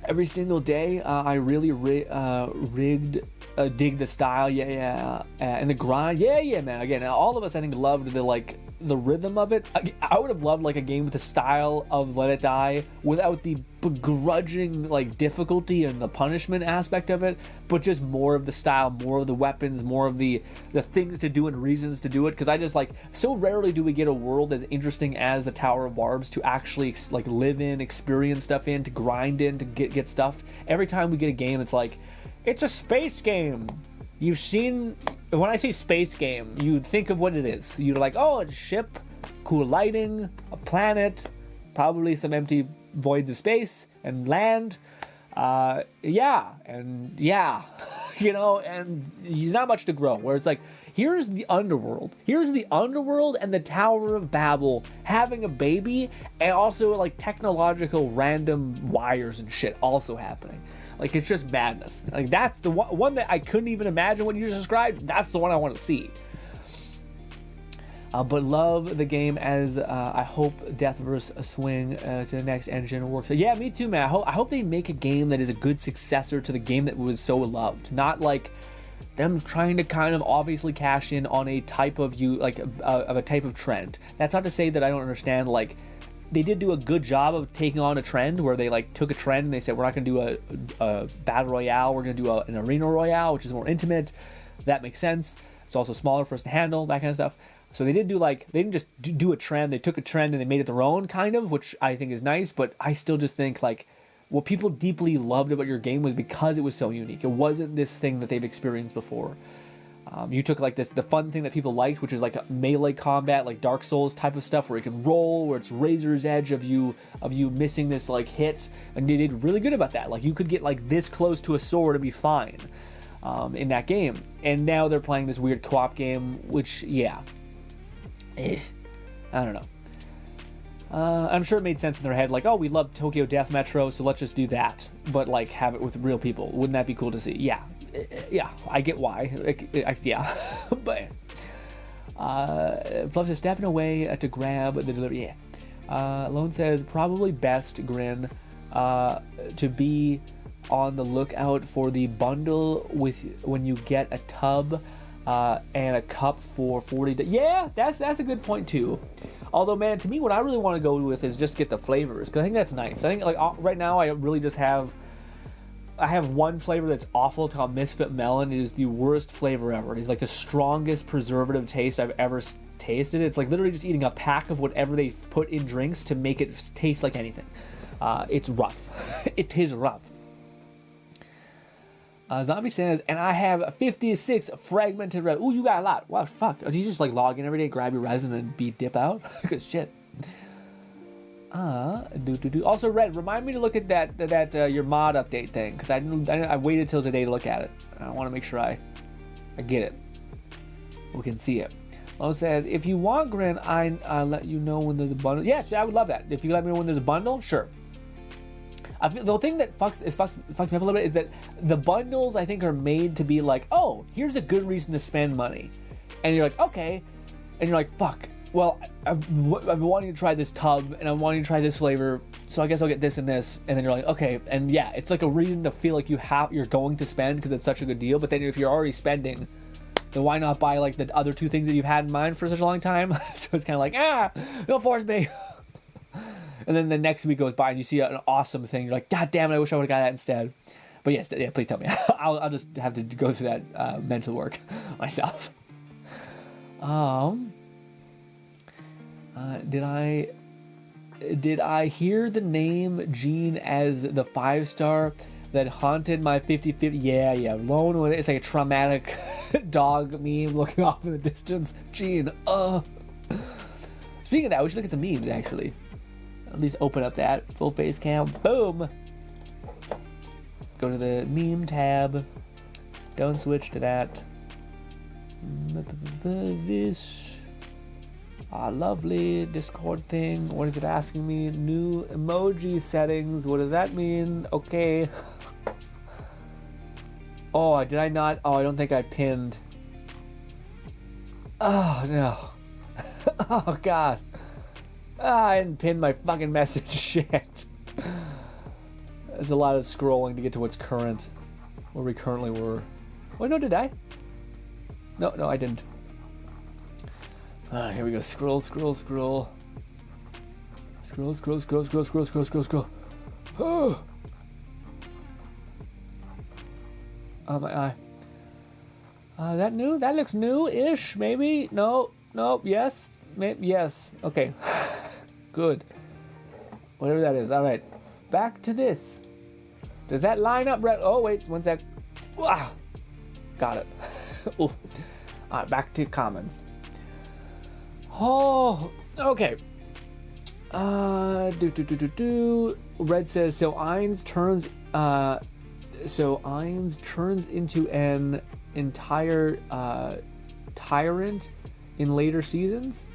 Every single day, I really dig the style. Yeah. And the grind. Yeah, man. Again, all of us, I think, loved the rhythm of it. I would have loved like a game with the style of Let It Die without the begrudging like difficulty and the punishment aspect of it, but just more of the style, more of the weapons, more of the things to do and reasons to do it. Because I just like, so rarely do we get a world as interesting as the Tower of Barbs to actually like live in, experience stuff in, to grind in, to get stuff. Every time we get a game, it's like, it's a space game. You've seen, when I say space game, you think of what it is. You're like, oh, it's a ship, cool lighting, a planet, probably some empty voids of space and land. Yeah, you know, and there's not much to grow. Where it's like, here's the underworld and the Tower of Babel having a baby, and also like technological random wires and shit also happening. Like, it's just madness. Like, that's the one that I couldn't even imagine what you just described. That's the one I want to see. But love the game as I hope Deathverse Swing to the next engine works. Yeah, me too, man. I hope they make a game that is a good successor to the game that was so loved. Not like them trying to kind of obviously cash in on a type of of a type of trend. That's not to say that I don't understand. Like, they did do a good job of taking on a trend where they like took a trend and they said, we're not going to do a battle royale. We're going to do an arena royale, which is more intimate. That makes sense. It's also smaller for us to handle, that kind of stuff. So they did they didn't just do a trend, they took a trend and they made it their own, kind of, which I think is nice, but I still just think, like, what people deeply loved about your game was because it was so unique. It wasn't this thing that they've experienced before. You took, like, the fun thing that people liked, which is, like, a melee combat, like Dark Souls type of stuff, where you can roll, where it's razor's edge of you missing this, like, hit, and they did really good about that. Like, you could get, like, this close to a sword and be fine in that game. And now they're playing this weird co-op game, which, yeah. I don't know. I'm sure it made sense in their head, like, oh, we love Tokyo Death Metro, so let's just do that, but like have it with real people. Wouldn't that be cool to see? Yeah, I get why. Yeah, but Fluff is stepping away to grab the delivery. Yeah. Lone says probably best, Grin, to be on the lookout for the bundle when you get a tub. And a cup for 40. Yeah, that's a good point too. Although, man, to me, what I really want to go with is just get the flavors, because I think that's nice. I think, like, right now, I really just have one flavor that's awful called Misfit Melon. It is the worst flavor ever. It is like the strongest preservative taste I've ever tasted. It's like literally just eating a pack of whatever they put in drinks to make it taste like anything. It's rough. It is rough. Zombie says, and I have 56 fragmented resin. Ooh, you got a lot. Wow, fuck. Do you just like log in every day, grab your resin, and dip out? Because shit. Also, Red, remind me to look at that your mod update thing, because I waited till today to look at it. I want to make sure I get it. We can see it. Lo says, if you want, Grin, I'll let you know when there's a bundle. Yeah, I would love that. If you let me know when there's a bundle, sure. The thing that fucks me up a little bit is that the bundles, I think, are made to be like, oh, here's a good reason to spend money. And you're like, okay. And you're like, fuck. Well, I've been wanting to try this tub, and I'm wanting to try this flavor, so I guess I'll get this and this. And then you're like, okay. And yeah, it's like a reason to feel like you're going to spend because it's such a good deal. But then if you're already spending, then why not buy like the other two things that you've had in mind for such a long time? So it's kind of like, don't force me. And then the next week goes by and you see an awesome thing. You're like, God damn it, I wish I would have got that instead. But yes, yeah, please tell me. I'll just have to go through that mental work myself. Did I hear the name Gene as the 5-star that haunted my 50/50? Yeah. Lone, it's like a traumatic dog meme looking off in the distance. Gene, Speaking of that, we should look at some memes, actually. At least open up that full face cam. Boom! Go to the meme tab. Don't switch to that. This lovely Discord thing. What is it asking me? New emoji settings. What does that mean? Okay. Oh, did I not? Oh, I don't think I pinned. Oh, no. Oh, God. I didn't pin my fucking message. Shit. There's a lot of scrolling to get to what's current. Where we currently were. Wait, no, did I? No, I didn't. Here we go. Scroll. Scroll. Oh, my eye. That new? That looks new-ish, maybe? No, yes. Maybe, yes. Okay. Good. Whatever that is. All right. Back to this. Does that line up, Brett? Oh, wait. One sec. Ah, got it. Ooh. All right. Back to comments. Oh, okay. Red says, so Ainz turns into an entire tyrant in later seasons.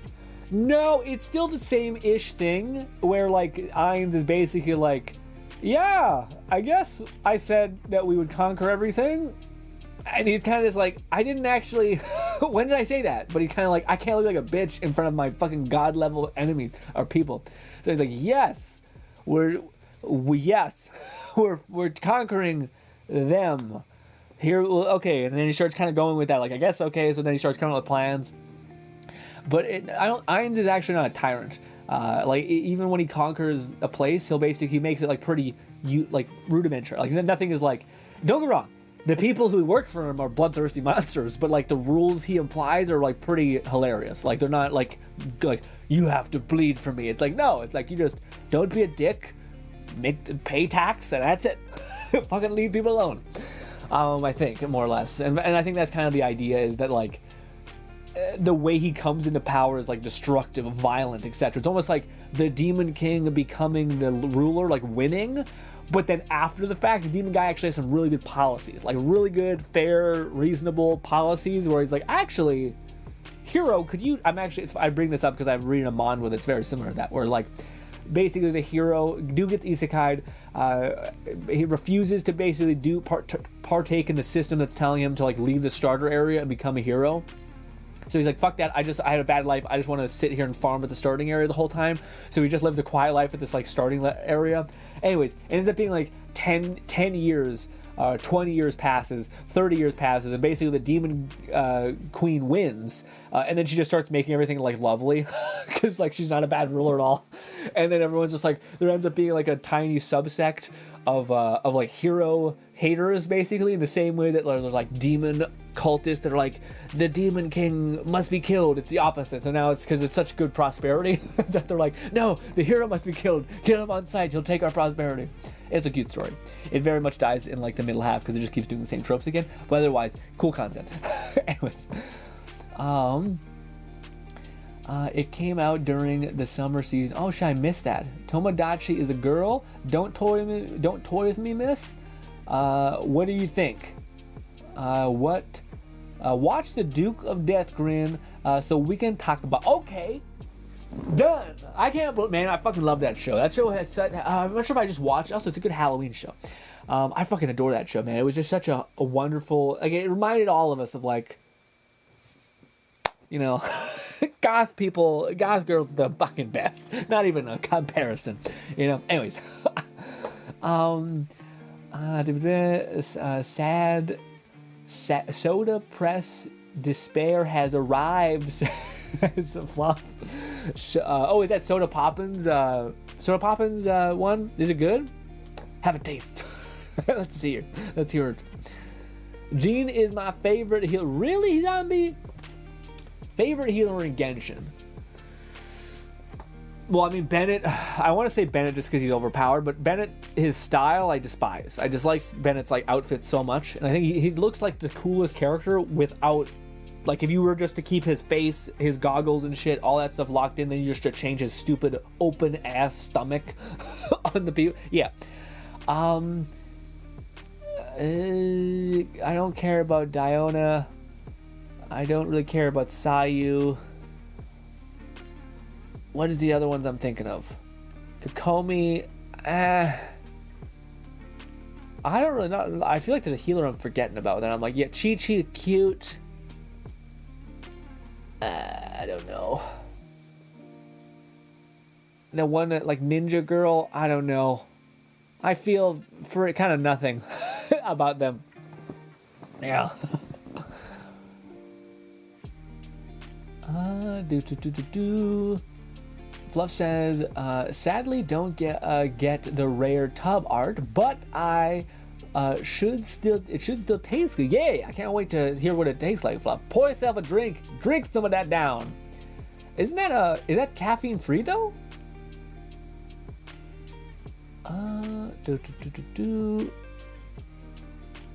No, it's still the same-ish thing where, like, Ainz is basically like, yeah, I guess I said that we would conquer everything, And he's kind of just like, I didn't actually, when did I say that? But he's kind of like, I can't look like a bitch in front of my fucking god level enemies or people. So he's like, yes, yes, we're conquering them. Here, okay, and then he starts kind of going with that, like, I guess, okay, so then he starts coming up with plans. But Ainz is actually not a tyrant. Like, even when he conquers a place, he makes it, like, pretty, like, rudimentary. Like, nothing is, like, don't get me wrong, the people who work for him are bloodthirsty monsters, but, like, the rules he implies are, like, pretty hilarious. Like, they're not, like, you have to bleed for me. It's like, no, it's like, you just don't be a dick, pay tax, and that's it. Fucking leave people alone. I think, more or less. And I think that's kind of the idea, is that, like, the way he comes into power is, like, destructive, violent, etc. It's almost like the Demon King becoming the ruler, like, winning, but then after the fact, the Demon Guy actually has some really good policies. Like, really good, fair, reasonable policies, where he's like, actually, hero, could you... I bring this up because I'm reading a manhwa that's very similar to that, where, like, basically the hero gets isekai'd. He refuses to basically partake in the system that's telling him to, like, leave the starter area and become a hero. So he's like, fuck that, I had a bad life, I just want to sit here and farm at the starting area the whole time. So he just lives a quiet life at this, like, starting area. Anyways, it ends up being like 10 years, 20 years passes, 30 years passes, and basically the Demon Queen wins. And then she just starts making everything, like, lovely, because, like, she's not a bad ruler at all. And then everyone's just like, there ends up being, like, a tiny subsect of like, hero haters, basically, in the same way that there's, like, demon cultists that are like, the Demon King must be killed. It's the opposite. So now it's because it's such good prosperity that they're like, no, the hero must be killed. Kill him on sight. He'll take our prosperity. It's a cute story. It very much dies in, like, the middle half because it just keeps doing the same tropes again. But otherwise, cool concept. Anyways. It came out during the summer season. Oh shit, I missed that. Tomodachi is a girl. Don't toy with me, miss. What do you think? Watch the Duke of Death, Grin, so we can talk about. Okay, done. I can't believe, man, I fucking love that show. That show has I'm not sure if I just watched. Also, it's a good Halloween show. I fucking adore that show, man. It was just such a wonderful. Like, it reminded all of us of, like, you know, goth girls, the fucking best. Not even a comparison, you know. Anyways, Soda Press Despair has arrived. Says Fluff. Is that Soda Poppins? Soda Poppins one? Is it good? Have a taste. Let's hear it. Jean is my favorite healer. Really, zombie? Favorite healer in Genshin? Well, I mean, Bennett, I want to say Bennett just because he's overpowered, but Bennett, his style, I despise. I dislike Bennett's, like, outfit so much, and I think he looks like the coolest character without, like, if you were just to keep his face, his goggles and shit, all that stuff locked in, then you just to change his stupid open-ass stomach on the people. Yeah. I don't care about Diona. I don't really care about Sayu. What is the other ones I'm thinking of? Kokomi. I don't really know. I feel like there's a healer I'm forgetting about. Then I'm like, yeah, Chi-Chi, cute. I don't know. The one that, like, Ninja Girl, I don't know. I feel for kind of nothing about them. Yeah. Fluff says, sadly don't get the rare tub art, but it should still taste good. Yay! I can't wait to hear what it tastes like, Fluff. Pour yourself a drink. Drink some of that down. Is that caffeine free though?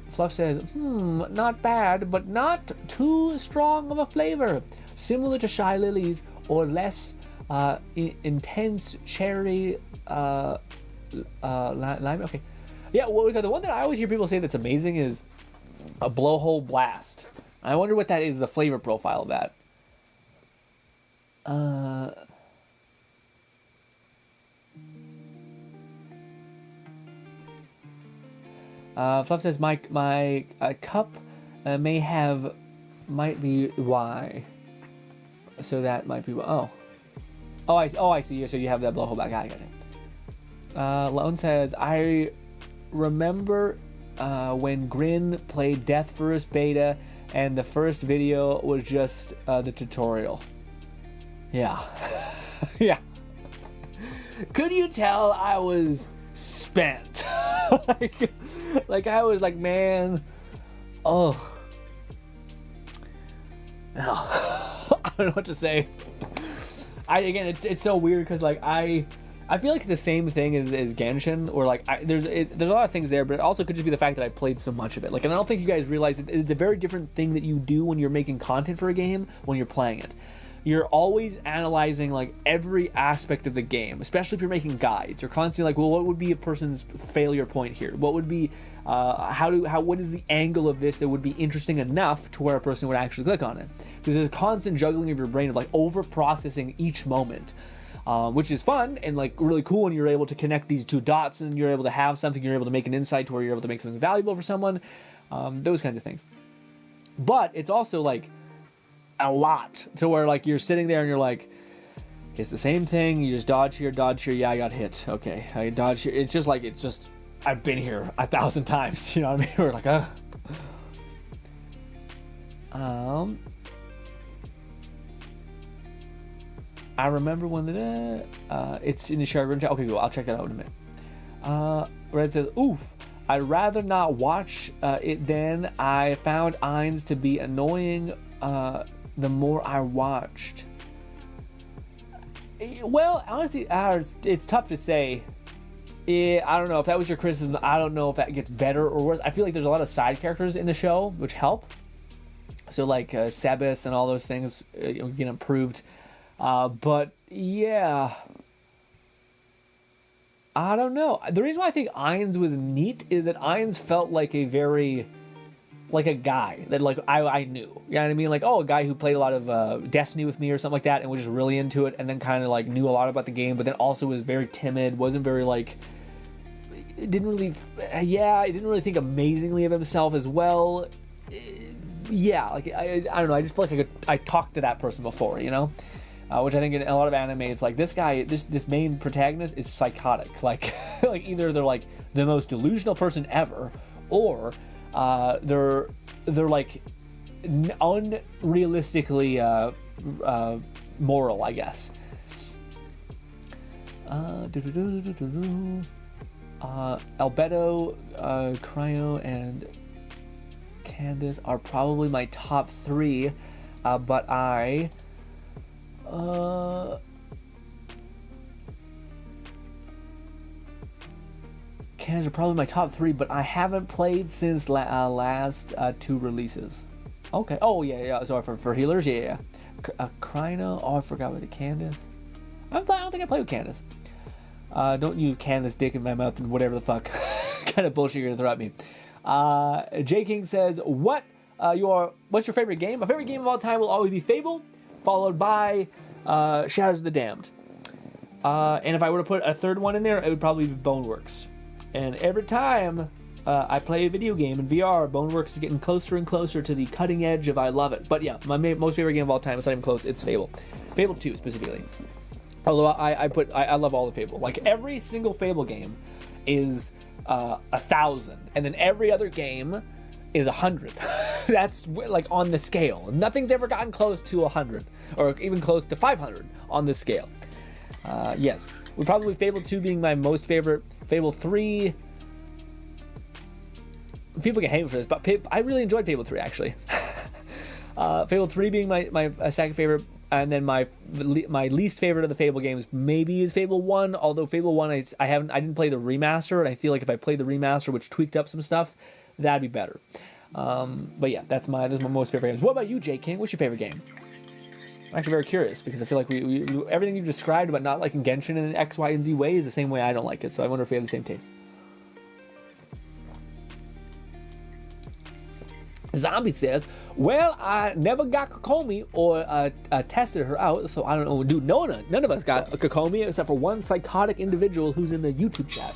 Fluff says, not bad, but not too strong of a flavor. Similar to Shy Lily's, or less intense cherry lime. Okay. Yeah, well, the one that I always hear people say that's amazing is a Blowhole Blast. I wonder what that is, the flavor profile of that. Fluff says, my cup might be why. So that might be I see. So you have that blowhole back. I get it. Lone says, I remember when GRINN played Death First Beta, and the first video was just the tutorial. Yeah. Yeah. Could you tell I was spent? like I was like, man, I don't know what to say. It's so weird because like I feel like the same thing as Genshin, or like there's a lot of things there, but it also could just be the fact that I played so much of it. Like, and I don't think you guys realize it's a very different thing that you do when you're making content for a game when you're playing it. You're always analyzing like every aspect of the game, especially if you're making guides. You're constantly like, well, what would be a person's failure point here? What would be what is the angle of this that would be interesting enough to where a person would actually click on it? So there's this constant juggling of your brain of like over processing each moment. Which is fun and like really cool when you're able to connect these two dots and you're able to have something, you're able to make an insight to where you're able to make something valuable for someone, those kinds of things. But it's also like a lot to where like you're sitting there and you're like, it's the same thing, you just dodge here, yeah, I got hit, okay, I dodge here. It's just I've been here 1,000 times, you know what I mean? We're like, I remember when it's in the shared room chat. Okay, cool. I'll check that out in a minute. Red says, oof, I'd rather not watch it then. I found Ainz to be annoying the more I watched. Well, honestly, it's tough to say. I don't know if that was your criticism. I don't know if that gets better or worse. I feel like there's a lot of side characters in the show which help. So like Sebas and all those things get improved. But yeah, I don't know. The reason why I think Ainz was neat is that Ainz felt like like a guy that like I knew. You know what I mean? Like, a guy who played a lot of Destiny with me or something like that and was just really into it, and then kind of like knew a lot about the game, but then also was very timid, wasn't very like, didn't really think amazingly of himself as well. Yeah, like I don't know. I just feel like I talked to that person before, you know. Which I think in a lot of anime, it's like this guy, this main protagonist is psychotic. Like, like either they're like the most delusional person ever, or they're like unrealistically moral, I guess. Albedo, Cryo, and Candace are probably my top 3, but Candace are probably my top 3, but I haven't played since last 2 releases. Okay. Oh yeah. Sorry for healers. Yeah. Kryno. Oh, I forgot about the Candace. I don't think I played with Candace. Don't use Candace dick in my mouth and whatever the fuck kind of bullshit you're gonna throw at me. J King says, what's your favorite game? My favorite game of all time will always be Fable, followed by Shadows of the Damned. And if I were to put a third one in there, it would probably be Boneworks. And every time I play a video game in VR, Boneworks is getting closer and closer to the cutting edge of I love it. But yeah, my most favorite game of all time, it's not even close, it's Fable. Fable 2 specifically. Although I love all the Fable. Like every single Fable game is 1,000, and then every other game is 100. That's like on the scale. Nothing's ever gotten close to 100, or even close to 500 on this scale. Yes, would probably Fable 2 being my most favorite. Fable 3, people can hate me for this, but I really enjoyed Fable 3 actually. Fable 3 being my second favorite, and then my least favorite of the Fable games maybe is Fable 1. Although Fable 1 I didn't play the remaster, and I feel like if I played the remaster, which tweaked up some stuff, that'd be better. But yeah, that's my most favorite games. What about you, J King? What's your favorite game? I'm actually very curious because I feel like we everything you've described about not liking Genshin in X, Y, and Z way is the same way I don't like it. So I wonder if we have the same taste. Zombie says, well, I never got Kokomi or tested her out, so I don't know. Dude, none of us got a Kokomi except for one psychotic individual who's in the YouTube chat.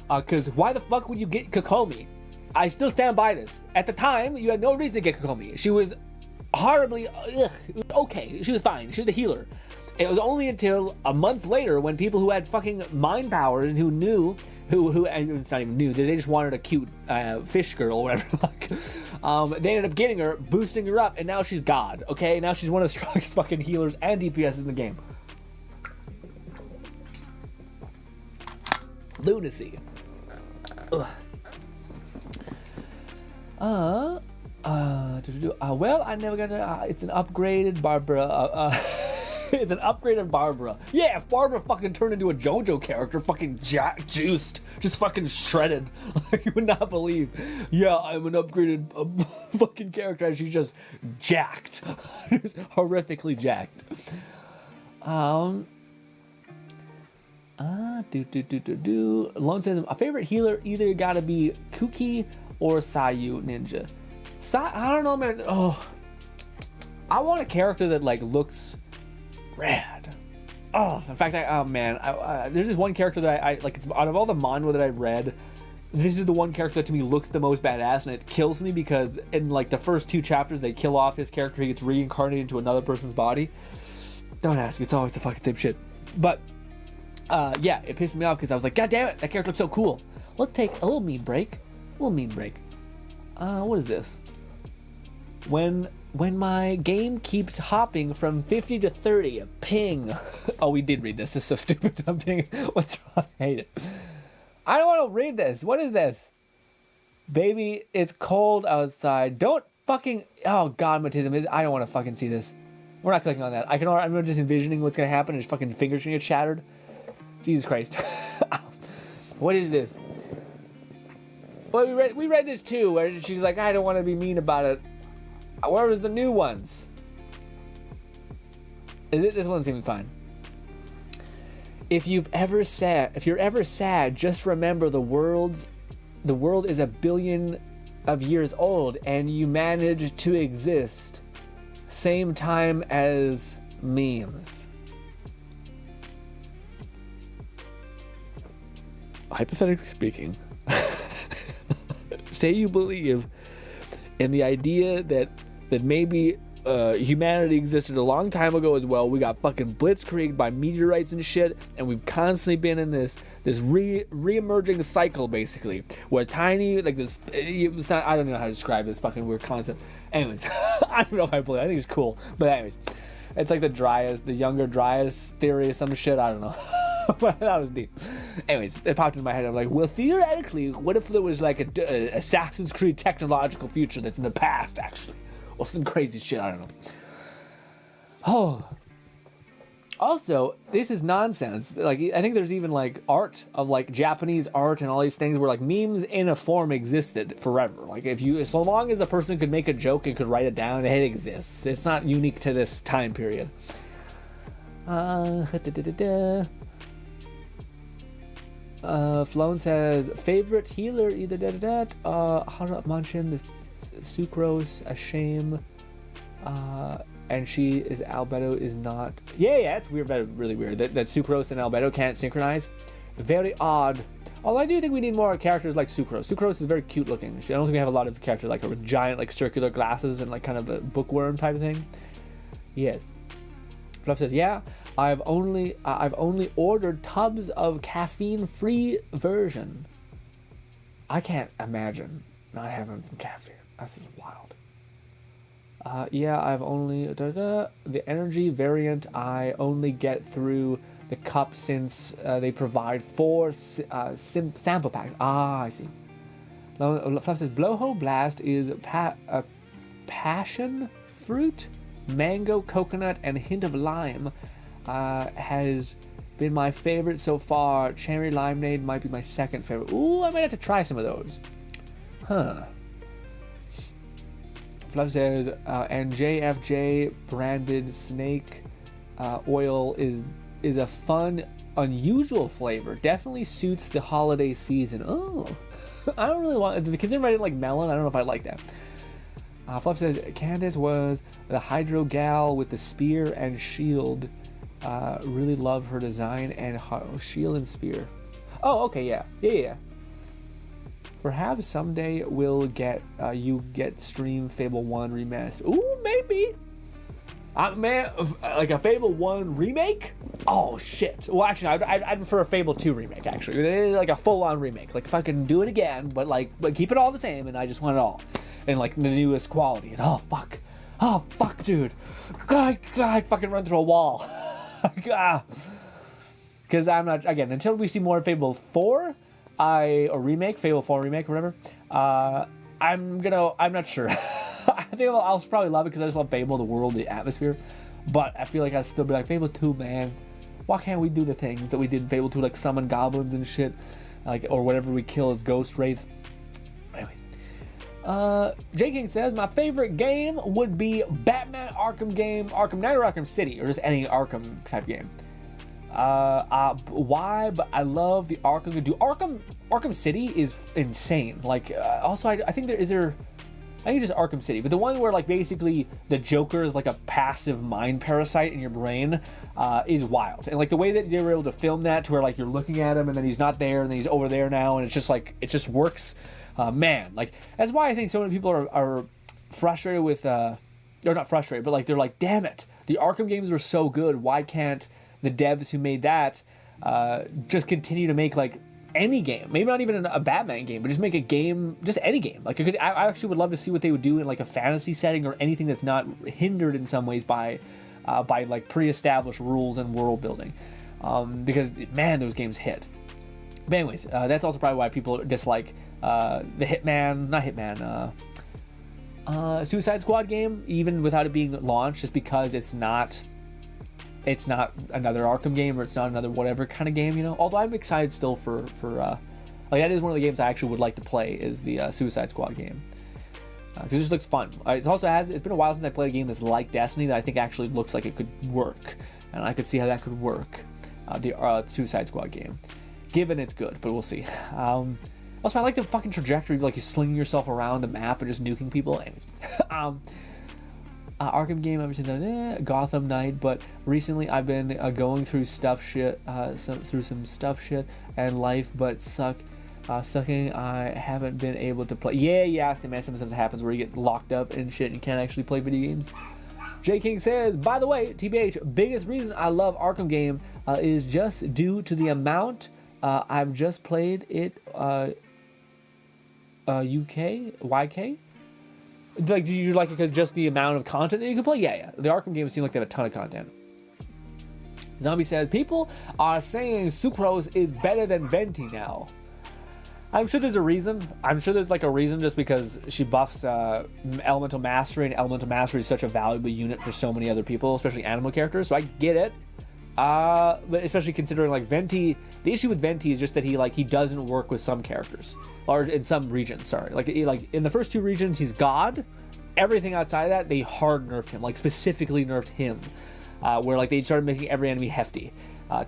Because why the fuck would you get Kokomi? I still stand by this. At the time, you had no reason to get Kokomi. She was horribly, okay. She was fine. She was a healer. It was only until a month later when people who had fucking mind powers and who knew, and it's not even new, they just wanted a cute fish girl or whatever, they ended up getting her, boosting her up, and now she's God, okay? Now she's one of the strongest fucking healers and DPSs in the game. Lunacy. Ugh. Well, I never got to, it's an upgraded Barbara, it's an upgraded Barbara. Yeah, if Barbara fucking turned into a JoJo character, fucking juiced, just fucking shredded, you would not believe. Yeah, I'm an upgraded fucking character, and she's just jacked, just horrifically jacked. Lone says a favorite healer either gotta be Kuki or Sayu Ninja. I don't know, man. Oh, I want a character that like looks rad. Oh, in fact, there's this one character that I like. It's out of all the manga that I've read, this is the one character that to me looks the most badass, and it kills me because in like the first 2 chapters they kill off his character. He gets reincarnated into another person's body. Don't ask. It's always the fucking same shit. But yeah, it pissed me off because I was like, God damn it, that character looks so cool. Let's take a little meme break. What is this? When my game keeps hopping from 50 to 30, ping. Oh, we did read this. This is so stupid. I'm ping. What's wrong? I hate it. I don't want to read this. What is this? Baby, it's cold outside. Don't fucking. Oh, God, Matism. I don't want to fucking see this. We're not clicking on that. I'm just envisioning what's going to happen. His fucking fingers going to get shattered. Jesus Christ. What is this? Well, we read this too, where she's like, I don't want to be mean about it. Where was the new ones? This one seems fine. If you're ever sad, just remember the world is 1 billion of years old, and you manage to exist same time as memes. Hypothetically speaking, say you believe in the idea that maybe humanity existed a long time ago as well. We got fucking blitzkrieged by meteorites and shit, and we've constantly been in this re-emerging cycle, basically, where tiny, like this, it's not, I don't know how to describe this fucking weird concept. Anyways, I don't know if I believe it. I think it's cool, but anyways, it's like the younger Dryas theory or some shit, I don't know. But that was deep. Anyways, it popped in my head. I'm like, well, theoretically, what if there was like a Assassin's Creed technological future that's in the past, actually? Or some crazy shit, I don't know. Oh. Also, this is nonsense. Like, I think there's even like art of like Japanese art and all these things where like memes in a form existed forever. Like so long as a person could make a joke and could write it down, it exists. It's not unique to this time period. Flown says favorite healer either Hana Manchin, the Sucrose, a shame, and she is Albedo is not. Yeah, it's weird, really weird that Sucrose and Albedo can't synchronize. Very odd. Although I do think we need more characters like Sucrose. Sucrose is very cute looking. I don't think we have a lot of characters like her with giant like circular glasses and like kind of a bookworm type of thing. Yes. Fluff says, yeah, I've only ordered tubs of caffeine-free version. I can't imagine not having some caffeine. That's just wild. Yeah, I've only the energy variant. I only get through the cup since they provide 4 sample packs. I see. Fluff says Blowhole Blast is passion fruit, mango, coconut, and a hint of lime. Has been my favorite so far. Cherry Limeade might be my second favorite. Ooh, I might have to try some of those. Huh. Fluff says, and JFJ branded snake oil is a fun, unusual flavor. Definitely suits the holiday season. Oh, I don't really want. Considering I didn't like melon, I don't know if I like that. Fluff says Candace was the Hydro Gal with the spear and shield. Really love her design and shield and spear. Oh, okay, yeah. Perhaps someday we'll get you get Stream Fable 1 remaster. Ooh, maybe. Man, like a Fable 1 remake? Oh shit. Well, actually, I'd prefer a Fable 2 remake. Actually, like a full-on remake. Like fucking do it again, but keep it all the same. And I just want it all, and like the newest quality. And oh fuck, dude. God, I'd fucking run through a wall. Because I'm not, again, until we see more Fable 4, Fable 4 remake or whatever, I'm not sure. I think I'll probably love it because I just love Fable, the world, the atmosphere. But I feel like I'd still be like, Fable 2, man. Why can't we do the things that we did in Fable 2, like summon goblins and shit, like, or whatever we kill as ghost wraiths? Anyways. J King says, my favorite game would be Batman Arkham game, Arkham Knight or Arkham City, or just any Arkham type game. Why? But I love the Arkham. Arkham City is insane. Like, also, I think it's just Arkham City, but the one where like basically the Joker is like a passive mind parasite in your brain is wild. And like the way that they were able to film that to where like you're looking at him and then he's not there and then he's over there now, and it's just like it just works. Man, like that's why I think so many people are frustrated with, or not frustrated, but like they're like, damn it, the Arkham games were so good. Why can't the devs who made that just continue to make like any game, maybe not even a Batman game, but just make a game, just any game. Like I actually would love to see what they would do in like a fantasy setting or anything that's not hindered in some ways by like pre-established rules and world building, because man, those games hit. But anyways, that's also probably why people dislike the Suicide Squad game, even without it being launched, just because it's not another Arkham game, or it's not another whatever kind of game, you know. Although I'm excited still for like that is one of the games I actually would like to play, is the Suicide Squad game, because it just looks fun. It's been a while since I played a game that's like Destiny that I think actually looks like it could work, and I could see how that could work. The Suicide Squad game, given it's good, but we'll see. Also, I like the fucking trajectory of like you slinging yourself around the map and just nuking people. Anyways. Arkham game, I've been Gotham Knight, but recently I've been going through through some stuff shit and life, but sucking. I haven't been able to play. Yeah, sometimes it happens where you get locked up and shit and you can't actually play video games. J King says, by the way, TBH, biggest reason I love Arkham game is just due to the amount I've just played it. YK. Like, did you like it because just the amount of content that you can play? Yeah. The Arkham games seem like they have a ton of content. Zombie says, people are saying Sucrose is better than Venti now. I'm sure there's a reason. I'm sure there's like a reason, just because she buffs Elemental Mastery, and Elemental Mastery is such a valuable unit for so many other people, especially animal characters. So I get it. But especially considering like Venti, the issue with Venti is just that he doesn't work with some characters, or in some regions. Sorry, like in the first two regions he's God. Everything outside of that they hard nerfed him, like specifically nerfed him, where like they started making every enemy hefty,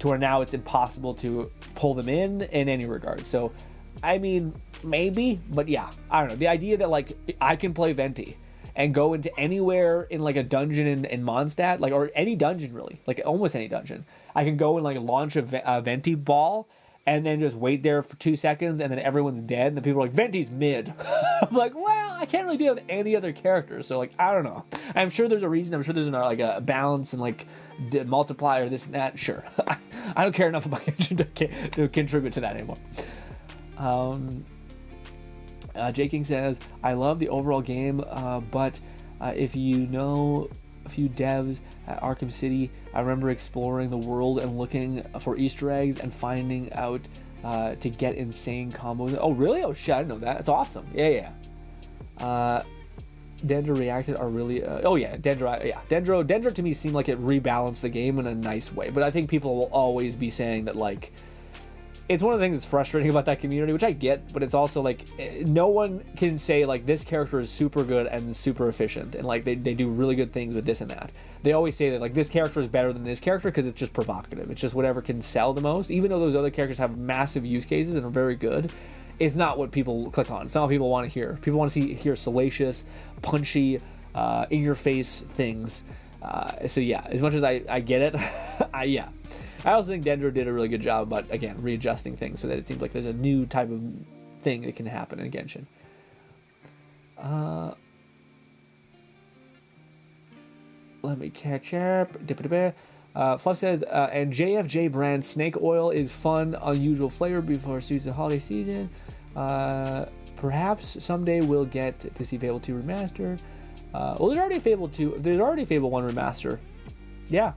to where now it's impossible to pull them in any regard. So, I mean, maybe, but yeah, I don't know. The idea that like I can play Venti and go into anywhere in like a dungeon in Mondstadt, like, or any dungeon really, like almost any dungeon. I can go and like launch a Venti ball and then just wait there for 2 seconds and then everyone's dead and the people are like, Venti's mid. I'm like, well, I can't really deal with any other characters, so like, I don't know. I'm sure there's a reason. I'm sure there's like a balance and like multiplier, this and that. Sure. I don't care enough about to contribute to that anymore. J King says, I love the overall game, but if you know a few devs at Arkham City, I remember exploring the world and looking for Easter eggs and finding out to get insane combos. Oh, really? Oh, shit, I didn't know that. It's awesome. Yeah. Dendro reacted are really... Dendro to me seemed like it rebalanced the game in a nice way, but I think people will always be saying that, like, it's one of the things that's frustrating about that community, which I get, but it's also like no one can say like this character is super good and super efficient and like they do really good things with this and that. They always say that like this character is better than this character because it's just provocative. It's just whatever can sell the most, even though those other characters have massive use cases and are very good. It's not what people click on. It's not what people want to hear. People want to hear salacious, punchy, in your face things. So yeah, as much as I get it, I also think Dendro did a really good job about, again, readjusting things so that it seems like there's a new type of thing that can happen in Genshin. Let me catch up. Fluff says, and JFJ brand snake oil is fun, unusual flavor before the holiday season. Perhaps someday we'll get to see Fable 2 remaster. Well, there's already Fable 2. There's already Fable 1 remaster. Yeah.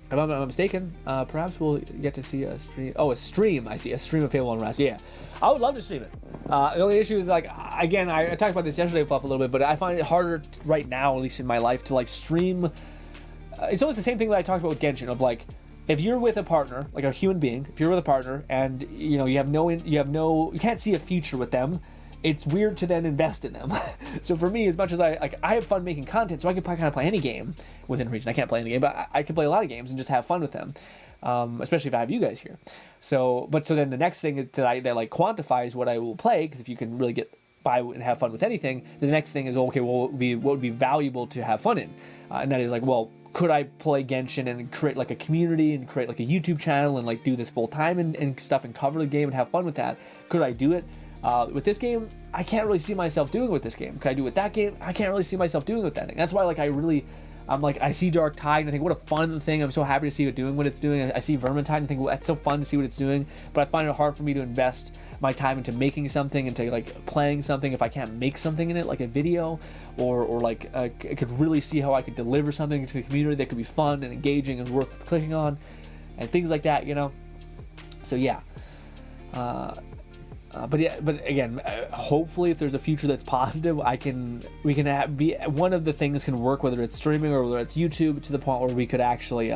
If I'm not mistaken, perhaps we'll get to see a stream. Oh, a stream. I see. A stream of Fable 1 remaster. Yeah. I would love to stream it. The only issue is, like, again, I talked about this yesterday, Fluff, a little bit, but I find it harder right now, at least in my life, to, like, stream. It's almost the same thing that I talked about with Genshin, of, like, if you're with a partner, like a human being, if you're with a partner and, you know, you can't see a future with them, it's weird to then invest in them. So for me, as much as I have fun making content, so I can kind of play any game within reason. I can't play any game, but I can play a lot of games and just have fun with them, especially if I have you guys here. So then the next thing that like quantifies what I will play, because if you can really get by and have fun with anything, the next thing is, okay, well, what would be valuable to have fun in? And that is like, well, could I play Genshin and create like a community and create like a YouTube channel and like do this full time and stuff and cover the game and have fun with that? Could I do it? With this game, I can't really see myself doing with this game. Could I do it with that game? I can't really see myself doing with that thing. That's why, like, I see Dark Tide and I think, what a fun thing. I'm so happy to see it doing what it's doing. I see Vermintide and think, well, that's so fun to see what it's doing. But I find it hard for me to invest my time into making something, into like playing something, if I can't make something in it, like a video, or like I could really see how I could deliver something to the community that could be fun and engaging and worth clicking on, and things like that, you know. So yeah. But again, hopefully, if there's a future that's positive, we can be one of the things can work, whether it's streaming or whether it's YouTube, to the point where we could actually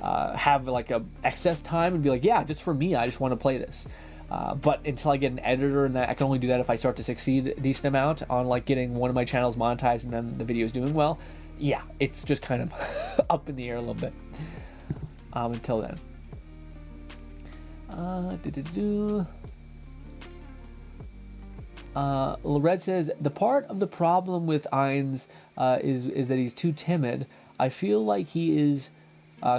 have like a excess time and be like, yeah, just for me, I just want to play this. But until I get an editor, and I can only do that if I start to succeed a decent amount on like getting one of my channels monetized and then the video is doing well. Yeah, it's just kind of up in the air a little bit until then. Red says, the part of the problem with Ainz is that he's too timid. I feel like he is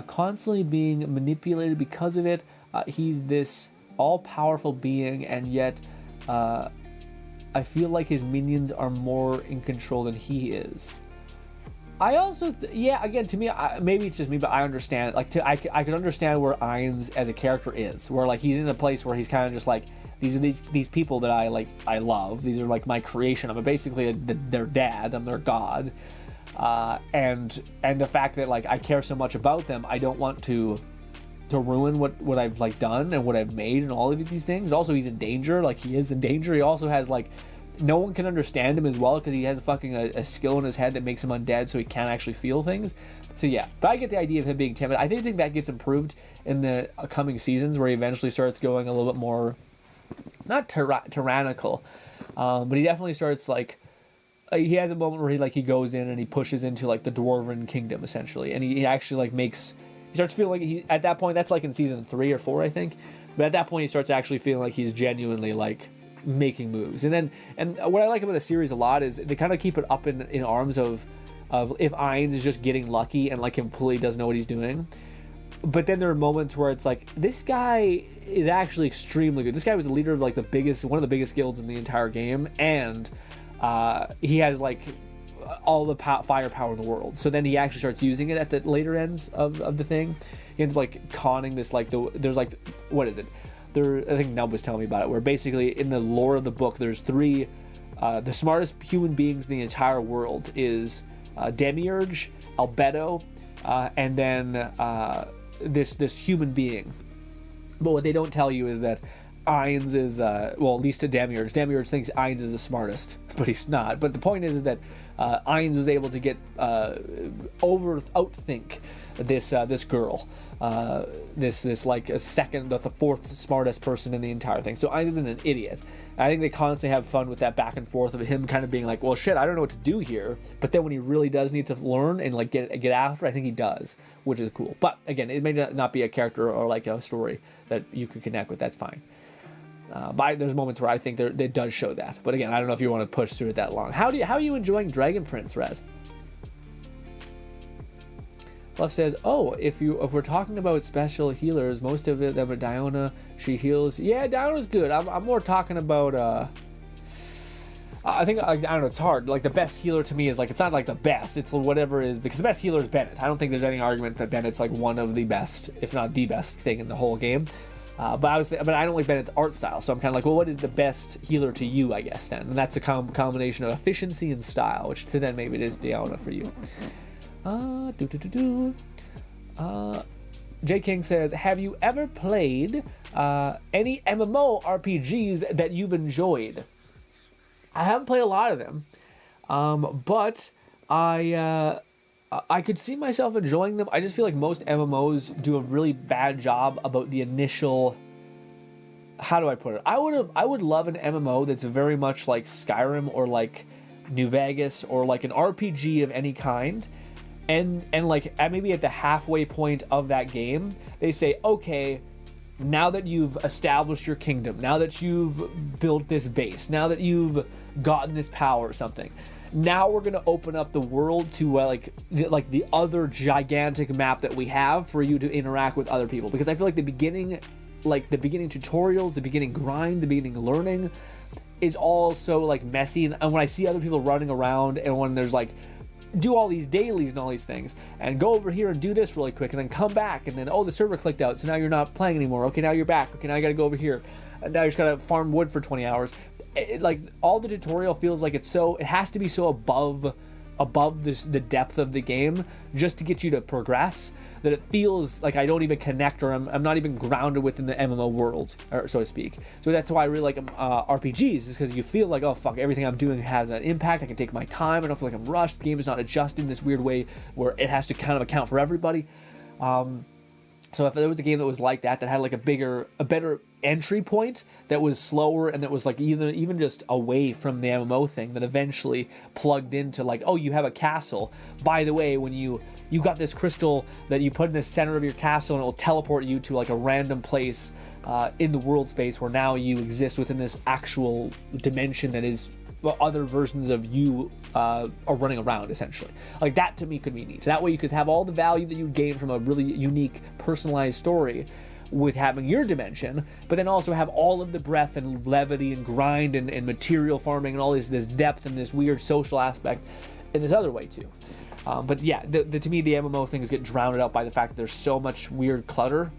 constantly being manipulated because of it. He's this all-powerful being, and yet I feel like his minions are more in control than he is. I also, again, to me, maybe it's just me, but I understand. Like, I could understand where Ainz as a character is, where like he's in a place where he's kind of just like, these are these people that I love. These are like my creation. I'm basically their dad. I'm their god, and the fact that like I care so much about them, I don't want to ruin what I've like done and what I've made and all of these things. Also, he's in danger. Like, he is in danger. He also has like, no one can understand him as well, because he has a skill in his head that makes him undead, so he can't actually feel things. So yeah, but I get the idea of him being timid. I think that gets improved in the coming seasons, where he eventually starts going a little bit more, not tyrannical, but he definitely starts like, he has a moment where he goes in and he pushes into like the Dwarven Kingdom essentially, and he actually like he starts feeling like at that point, that's like in season 3 or 4 I think, but at that point he starts actually feeling like he's genuinely like making moves. And what I like about the series a lot is they kind of keep it up in arms of if Ainz is just getting lucky and like completely doesn't know what he's doing. But then there are moments where it's like, this guy is actually extremely good. This guy was the leader of like one of the biggest guilds in the entire game, and he has like all the firepower in the world. So then he actually starts using it at the later ends of the thing. He ends up like conning this, like there's like, what is it? I think Nub was telling me about it, where basically in the lore of the book, there's 3, the smartest human beings in the entire world is Demiurge, Albedo, and then this human being. But what they don't tell you is that Ainz is, at least to Demiurge. Demiurge thinks Ainz is the smartest, but he's not. But the point is that Ainz was able to get outthink this girl, this like the 4th smartest person in the entire thing. So Ainz isn't an idiot. I think they constantly have fun with that back and forth of him kind of being like, well, shit, I don't know what to do here. But then when he really does need to learn and like get after, I think he does, which is cool. But again, it may not be a character or like a story that you can connect with. That's fine. But there's moments where I think it does show that. But again, I don't know if you want to push through it that long. How are you enjoying Dragon Prince, Red? Fluff says, "Oh, if we're talking about special healers, most of them are Diona. She heals. Yeah, Diona's good. I'm more talking about I think, I don't know, it's hard. Like, the best healer to me is, like, it's not, like, the best. It's whatever is... Because the best healer is Bennett. I don't think there's any argument that Bennett's, like, one of the best, if not the best thing in the whole game. But I don't like Bennett's art style, so I'm kind of like, well, what is the best healer to you, I guess, then? And that's a combination of efficiency and style, which to then maybe it is Diona for you. J King says, have you ever played any MMO RPGs that you've enjoyed? I haven't played a lot of them, but I could see myself enjoying them. I just feel like most MMOs do a really bad job about the initial... How do I put it? I would love an MMO that's very much like Skyrim or like New Vegas or like an RPG of any kind. And like maybe at the halfway point of that game, they say, okay, now that you've established your kingdom, now that you've built this base, now that you've gotten this power or something, now we're going to open up the world to like the other gigantic map that we have for you to interact with other people. Because I feel like the beginning tutorials, the beginning grind, the beginning learning is all so like messy. And when I see other people running around and when there's like, do all these dailies and all these things and go over here and do this really quick and then come back and then, oh, the server clicked out, so now you're not playing anymore. Okay, now you're back. Okay, now you gotta go over here and now you just gotta farm wood for 20 hours. Like all the tutorial feels like it has to be so above the depth of the game just to get you to progress, that it feels like I don't even connect, or I'm not even grounded within the MMO world, or so to speak. So that's why I really like RPGs, is because you feel like, oh fuck, everything I'm doing has an impact. I can take my time. I don't feel like I'm rushed. The game is not adjusted in this weird way where it has to kind of account for everybody. So if there was a game that was like that had like a better entry point, that was slower and that was like even just away from the MMO thing, that eventually plugged into like, oh, you have a castle. By the way, when you got this crystal that you put in the center of your castle and it will teleport you to like a random place in the world space where now you exist within this actual dimension that is other versions of you are running around, essentially. Like that to me could be neat. So that way you could have all the value that you gain from a really unique personalized story with having your dimension, but then also have all of the breadth and levity and grind and material farming and all this depth and this weird social aspect in this other way too. But yeah, to me the MMO things get drowned out by the fact that there's so much weird clutter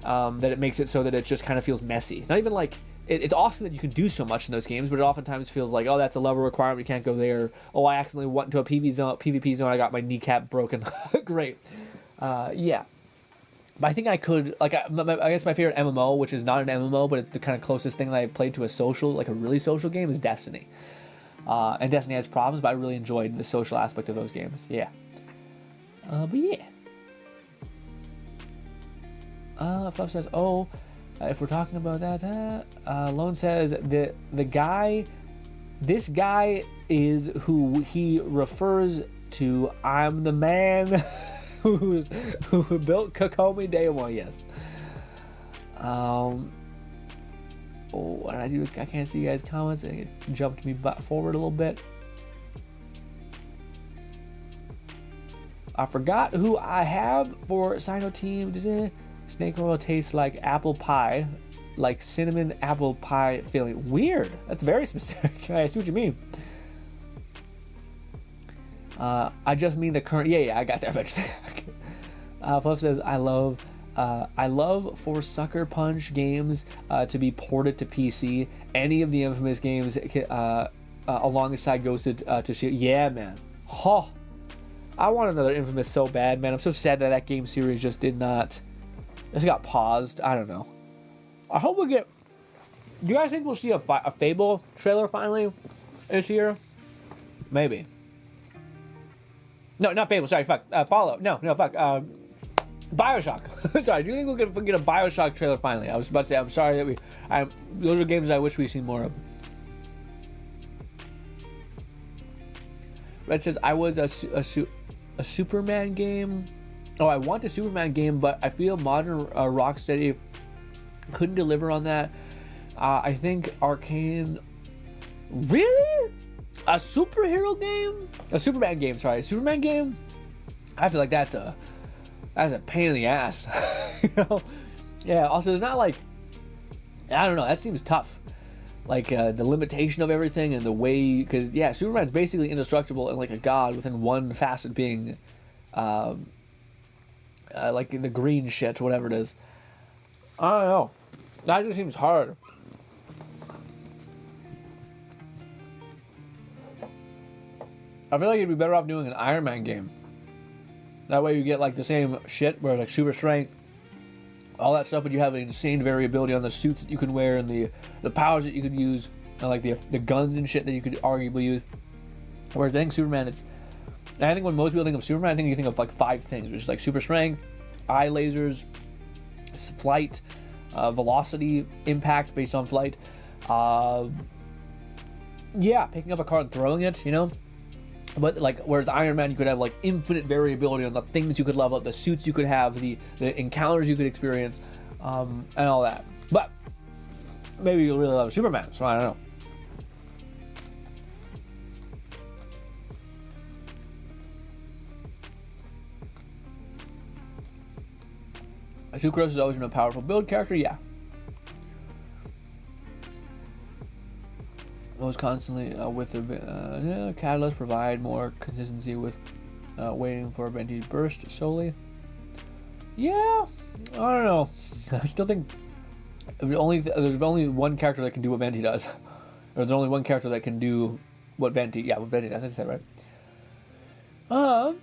that it makes it so that it just kind of feels messy. Not even like it's awesome that you can do so much in those games, but it oftentimes feels like, oh, that's a level requirement, you can't go there. Oh, I accidentally went into a PvP zone, I got my kneecap broken. Great. Yeah. But I think I could, like, I guess my favorite MMO, which is not an MMO, but it's the kind of closest thing that I've played to a social, like a really social game, is Destiny. And Destiny has problems, but I really enjoyed the social aspect of those games. Yeah. But yeah. Fluff says, oh, if we're talking about that, Lone says that this guy is who he refers to. I'm the man who built Kokomi Day One. Yes. Oh, what did I do? I can't see you guys' comments. It jumped me forward a little bit. I forgot who I have for Sino Team. Snake oil tastes like apple pie, like cinnamon apple pie filling. Weird. That's very specific. I see what you mean. I just mean the current. Yeah, I got there eventually. Fluff says, I love for Sucker Punch games to be ported to PC. Any of the Infamous games alongside Ghosted to yeah, man. Oh, I want another Infamous so bad, man. I'm so sad that game series just got paused. I don't know. I hope we get... Do you guys think we'll see a Fable trailer finally this year? Maybe. No, not Fable. Sorry, fuck. Fallout. No, fuck. Bioshock. Sorry, do you think we'll get a Bioshock trailer finally? I was about to say, I'm sorry that those are games I wish we'd seen more of. Red says, I was a Superman game. Oh, I want a Superman game, but I feel modern Rocksteady couldn't deliver on that. I think Arcane... Really? A superhero game? A Superman game, sorry. A Superman game? I feel like that's a That's a pain in the ass. You know? Yeah. Also, it's not like, I don't know. That seems tough. Like the limitation of everything and the way, because yeah, Superman's basically indestructible and like a god within one facet being, like the green shit, whatever it is. I don't know. That just seems hard. I feel like you'd be better off doing an Iron Man game. That way you get like the same shit, where like super strength, all that stuff, but you have insane variability on the suits that you can wear and the powers that you could use, and like the guns and shit that you could arguably use. Whereas I think Superman, I think when most people think of Superman, I think you think of like 5 things, which is like super strength, eye lasers, flight, velocity, impact based on flight. Yeah, picking up a car and throwing it, you know? But like, whereas Iron Man, you could have like infinite variability on the things you could level up, the suits you could have, the encounters you could experience, and all that. But maybe you'll really love Superman, so I don't know. Sucrose has always been a powerful build character, yeah. Was constantly with the catalyst provide more consistency with waiting for Venti's burst solely. Yeah, I don't know. I still think there's only one character that can do what Venti does. There's only one character that can do what Venti does. I said right.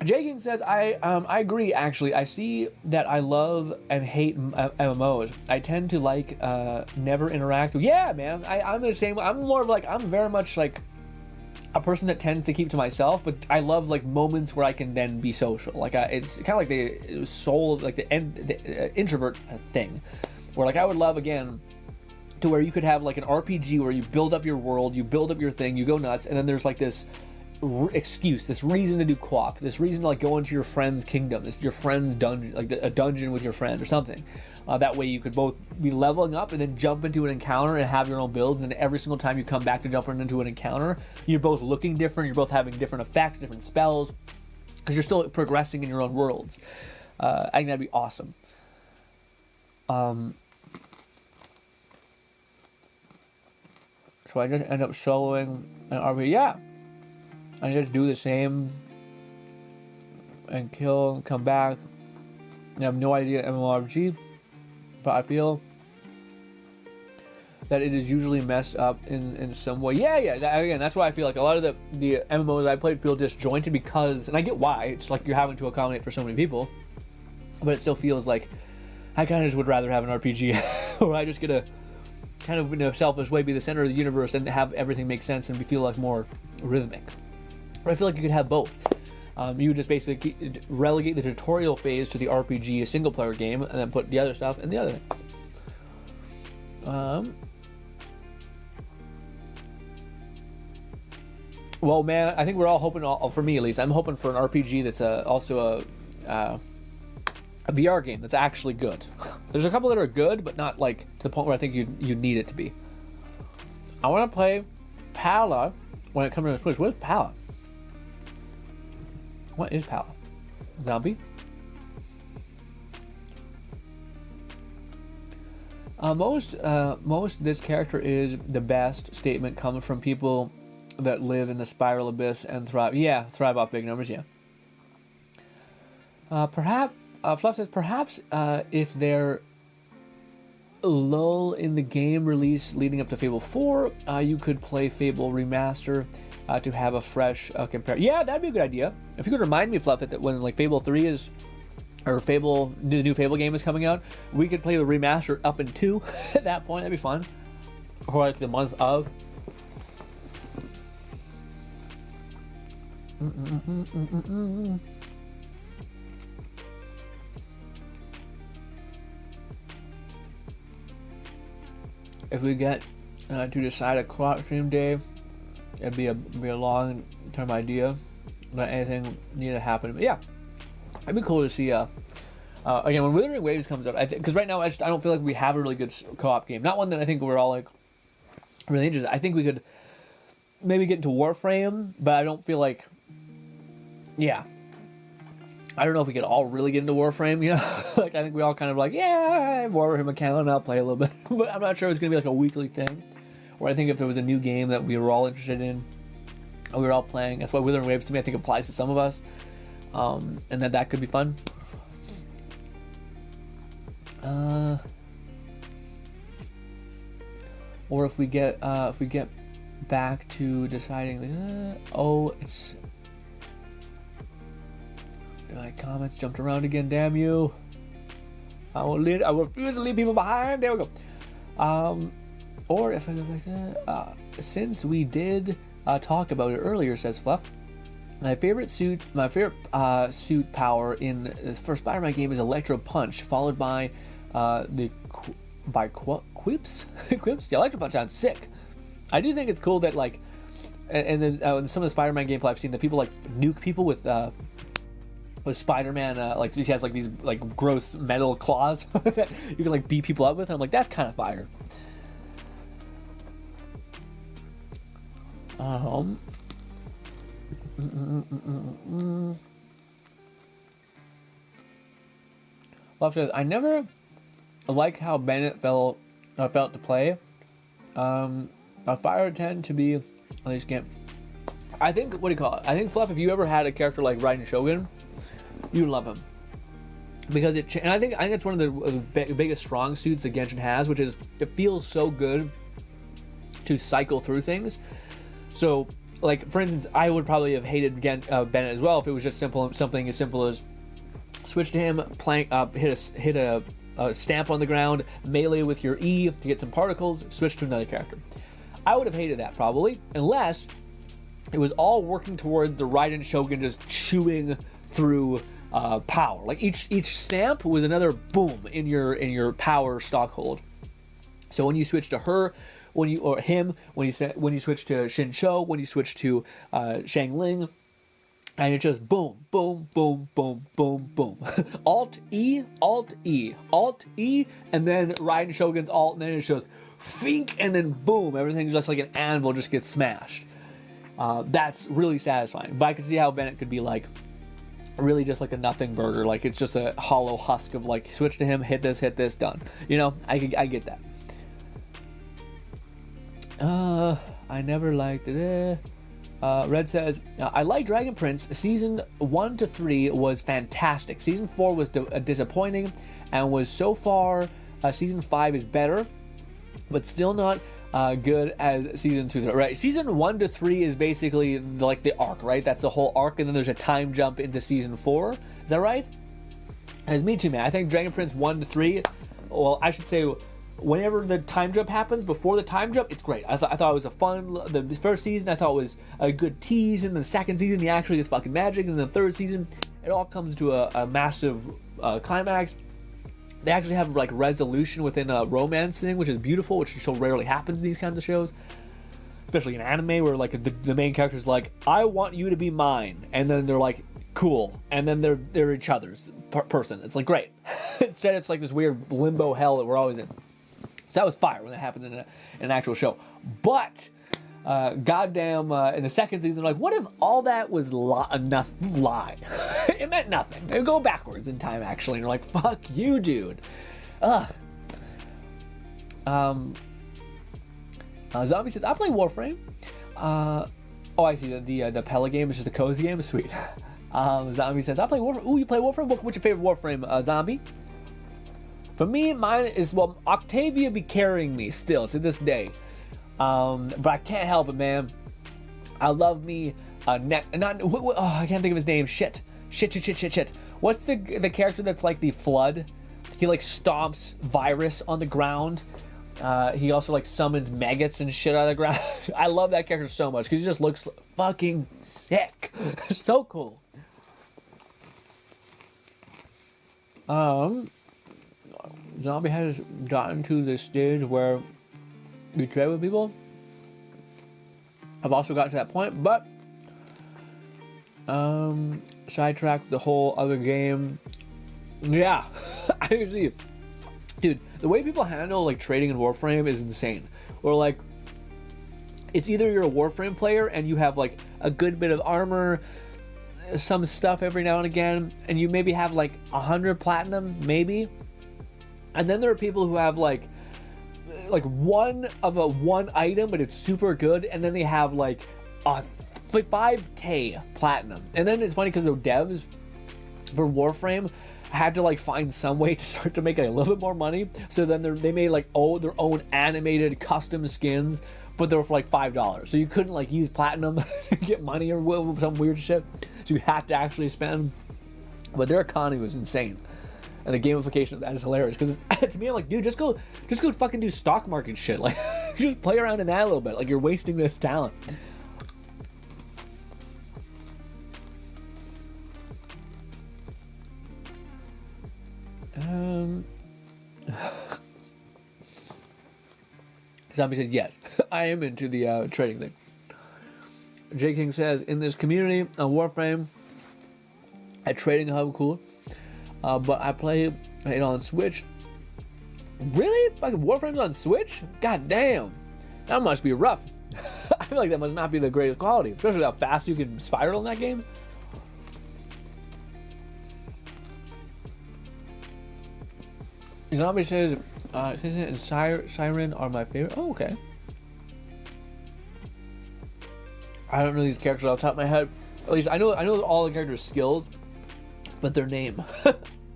J-King says, I agree, actually. I see that I love and hate MMOs. I tend to like never interact with... Yeah, man. I'm the same. I'm more of like... I'm very much like a person that tends to keep to myself, but I love like moments where I can then be social. Like it's kind of like the soul of like the introvert thing, where like I would love, again, to where you could have like an RPG where you build up your world, you build up your thing, you go nuts, and then there's like this excuse, this reason to do co-op, this reason to like go into your friend's kingdom, this your friend's dungeon, like a dungeon with your friend or something. That way you could both be leveling up and then jump into an encounter and have your own builds, and then every single time you come back to jump into an encounter, you're both looking different, you're both having different effects, different spells, because you're still progressing in your own worlds. I think that'd be awesome. So I just end up soloing an RPG. Yeah, I just do the same and kill and come back. I have no idea MMORPG, but I feel that it is usually messed up in some way. Yeah. Again, that's why I feel like a lot of the MMOs I played feel disjointed, because, and I get why, it's like you're having to accommodate for so many people, but it still feels like I kind of just would rather have an RPG where I just get to kind of, in a selfish way, be the center of the universe and have everything make sense and feel like more rhythmic. But I feel like you could have both. You would just basically relegate the tutorial phase to the RPG single player game, and then put the other stuff in the other thing. Well, man, I think we're all hoping, for me at least, I'm hoping for an RPG that's also a VR game that's actually good. There's a couple that are good, but not like to the point where I think you need it to be. I want to play Pala when it comes to the Switch. What is Pala? What is Pala? Zombie? Most this character is the best statement comes from people that live in the spiral abyss and thrive. Yeah, thrive off big numbers. Yeah. Perhaps Fluff says perhaps if they're lull in the game release leading up to Fable 4, you could play Fable Remaster to have a fresh compare. Yeah, that'd be a good idea. If you could remind me, Fluff, that when like Fable 3 is, or Fable, the new Fable game is coming out, we could play the remaster up in 2 at that point. That'd be fun. Or like the month of. If we get to decide a co-op stream day, it'd be a long-term idea. Not anything need to happen. But yeah, it'd be cool to see. Again, when Withering Waves comes out, because right now I don't feel like we have a really good co-op game. Not one that I think we're all like really interested. I think we could maybe get into Warframe, but I don't feel like. Yeah, I don't know if we could all really get into Warframe, you know? Like, I think we all kind of like, yeah, I have Warframe account, I'll play a little bit. But I'm not sure it's going to be like a weekly thing. Or I think if there was a new game that we were all interested in, and we were all playing, that's why Withering Waves to me I think applies to some of us. And then that could be fun. Or if we get back to deciding, it's my comments jumped around again. Damn you! I refuse to leave people behind. There we go. Or if I go back to since we did talk about it earlier, says Fluff. My favorite suit power in the first Spider-Man game is Electro Punch, followed by Quips. Quips. The Electro Punch sounds sick. I do think it's cool that like, and then in some of the Spider-Man gameplay I've seen that people like nuke people with Spider-Man. Like he has like these like gross metal claws that you can like beat people up with. And I'm like, that's kind of fire. Love says, I never like how Bennett felt to play. A fire tend to be, I just can't. I think, what do you call it? I think Fluff, if you ever had a character like Raiden Shogun, you'd love him. Because and I think it's one of the biggest strong suits that Genshin has, which is it feels so good to cycle through things. So, like for instance, I would probably have hated Bennett as well if it was just something as simple as switch to him, plank up, hit a stamp on the ground, melee with your E to get some particles, switch to another character. I would have hated that probably, unless it was all working towards the Raiden Shogun just chewing through power. Like each stamp was another boom in your power stockhold. So when you switch to her, when you switch to Shincho, when you switch to Shang Ling, and it just boom, boom, boom, boom, boom, boom. Alt E, Alt E, Alt E, and then Raiden Shogun's Alt, and then it shows fink, and then boom, everything's just like an anvil just gets smashed. That's really satisfying. But I could see how Bennett could be like really just like a nothing burger, like it's just a hollow husk of like switch to him, hit this, done. You know, I get that. I never liked it. Red says, I like Dragon Prince. Season 1 to 3 was fantastic. Season 4 was disappointing, and was so far, Season 5 is better, but still not good as Season 2. Right? Season 1 to 3 is basically like the arc, right? That's the whole arc, and then there's a time jump into Season 4. Is that right? As me too, man. I think Dragon Prince 1 to 3, well, I should say, whenever the time jump happens, before the time jump, it's great. I thought it was the first season, I thought it was a good tease, and then the second season, he actually gets fucking magic, and then the third season, it all comes to a massive climax. They actually have like resolution within a romance thing, which is beautiful, which so rarely happens in these kinds of shows. Especially in anime, where like the main character's like, I want you to be mine, and then they're like, cool, and then they're each other's person. It's like, great. Instead, it's like this weird limbo hell that we're always in. So that was fire when that happens in an actual show. But, goddamn, in the second season, like, what if all that was lie? It meant nothing. They would go backwards in time, actually. And you're like, fuck you, dude. Ugh. Zombie says, I play Warframe. I see. The Pella game is just a cozy game. Sweet. Zombie says, I play Warframe. Ooh, you play Warframe? What's your favorite Warframe, Zombie? For me, mine is, well, Octavia be carrying me still to this day. But I can't help it, man. I love me, I can't think of his name. Shit. What's the character that's like the Flood? He like stomps Virus on the ground. He also like summons maggots and shit out of the ground. I love that character so much because he just looks fucking sick. So cool. Zombie has gotten to the stage where you trade with people. I've also gotten to that point, but sidetracked the whole other game. Yeah, I see. Dude, the way people handle like trading in Warframe is insane. Or like, it's either you're a Warframe player and you have like a good bit of armor some stuff every now and again, and you maybe have like 100 platinum, maybe. And then there are people who have like one item, but it's super good, and then they have like a 5k platinum. And then it's funny because the devs for Warframe had to like find some way to start to make a little bit more money. So then they made like their own animated custom skins, but they were for like $5. So you couldn't like use platinum to get money or some weird shit. So you had to actually spend. But their economy was insane. And the gamification of that is hilarious, because to me, I'm like, dude, just go fucking do stock market shit. Like, just play around in that a little bit. Like, you're wasting this talent. Zombie says, yes, I am into the trading thing. J King says, in this community on Warframe, a trading hub, cool. But I play it on Switch. Really? Fucking Warframe's on Switch? God damn. That must be rough. I feel like that must not be the greatest quality, especially how fast you can spiral in that game. Zombie says, Citizen and Siren are my favorite. Oh, okay. I don't know these characters off the top of my head. At least I know all the characters' skills, but their name.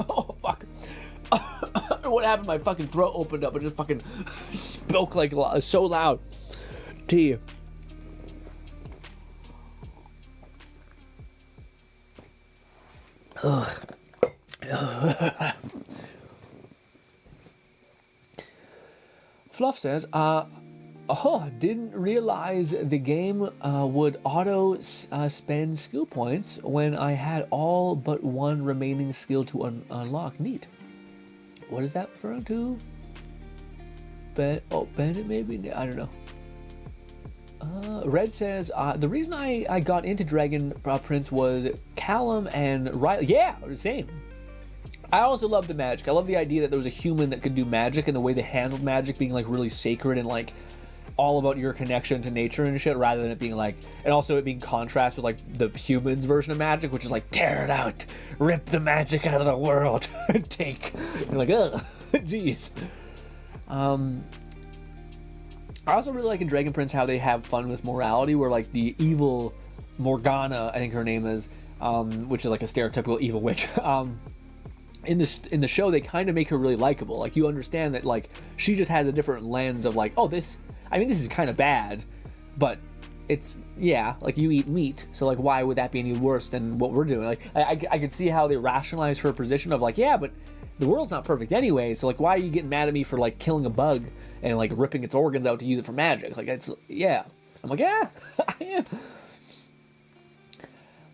Oh fuck! What happened? My fucking throat opened up and just fucking spoke like so loud. Tea. Ugh. Fluff says, didn't realize the game would auto spend skill points when I had all but one remaining skill to unlock. Neat. What is that referring to? Bennett maybe? I don't know. Red says, the reason I got into Dragon Prince was Callum and Riley. Yeah, the same. I also love the magic. I love the idea that there was a human that could do magic, and the way they handled magic being like really sacred and like all about your connection to nature and shit, rather than it being like, and also it being contrast with like the humans version of magic, which is like tear it out, rip the magic out of the world, take. You're like, ugh, jeez. I also really like in Dragon Prince how they have fun with morality, where like the evil Morgana, I think her name is, which is like a stereotypical evil witch. In the show, they kind of make her really likable. Like, you understand that like she just has a different lens of like, oh, this is kind of bad, but it's, yeah, like you eat meat, so like why would that be any worse than what we're doing? Like I could see how they rationalize her position of like, yeah, but the world's not perfect anyway, so like why are you getting mad at me for like killing a bug and like ripping its organs out to use it for magic? Like, it's, yeah. I'm like, yeah, I am.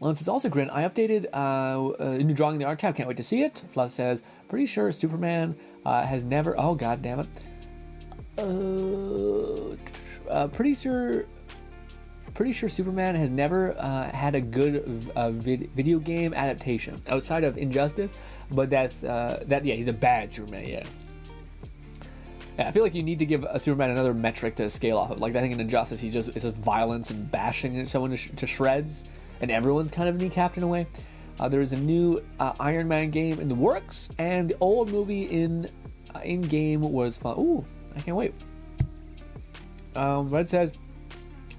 Lance is also Grin. I updated a new drawing in the art tab. Can't wait to see it. Fluff says, pretty sure Superman has never. Oh god damn it. Pretty sure Superman has never had a good video game adaptation outside of Injustice. But that's that. Yeah, he's a bad Superman. Yeah. I feel like you need to give a Superman another metric to scale off of. Like I think in Injustice, it's just violence and bashing someone to shreds. And everyone's kind of kneecapped in a way. There's a new Iron Man game in the works, and the old movie in game was fun. Ooh, I can't wait. Red says,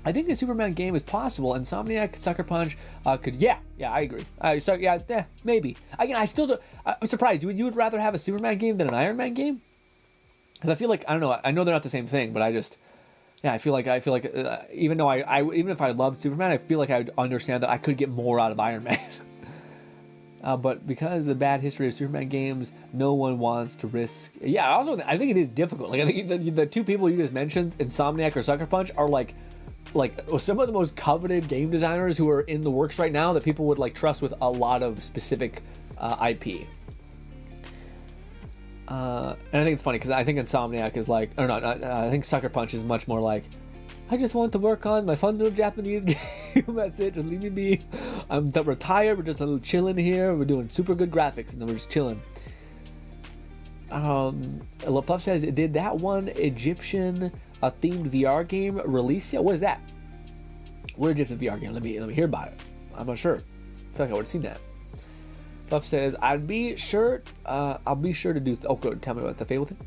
I think a Superman game is possible. Insomniac, Sucker Punch could. Yeah, I agree. Maybe. Again, I still do. I'm surprised. You would rather have a Superman game than an Iron Man game? Because I feel like, I don't know. I know they're not the same thing, but I just. Yeah, I feel like even though even if I love Superman, I feel like I would understand that I could get more out of Iron Man. But because of the bad history of Superman games, no one wants to risk. Yeah, I think it is difficult. Like I think the two people you just mentioned, Insomniac or Sucker Punch, are like some of the most coveted game designers who are in the works right now that people would like trust with a lot of specific IP. And I think it's funny because I think Insomniac is like, or not, I think Sucker Punch is much more like, I just want to work on my fun little Japanese game. That's it. Just leave me be. I'm retired. We're just a little chilling here. We're doing super good graphics, and then we're just chilling. Fluff says, did that one Egyptian themed VR game release yet? What is that? What Egyptian VR game? Let me hear about it. I'm not sure. feel like I would have seen that. Fluff says, I'll be sure to do... Oh, good. Tell me about the Fable thing.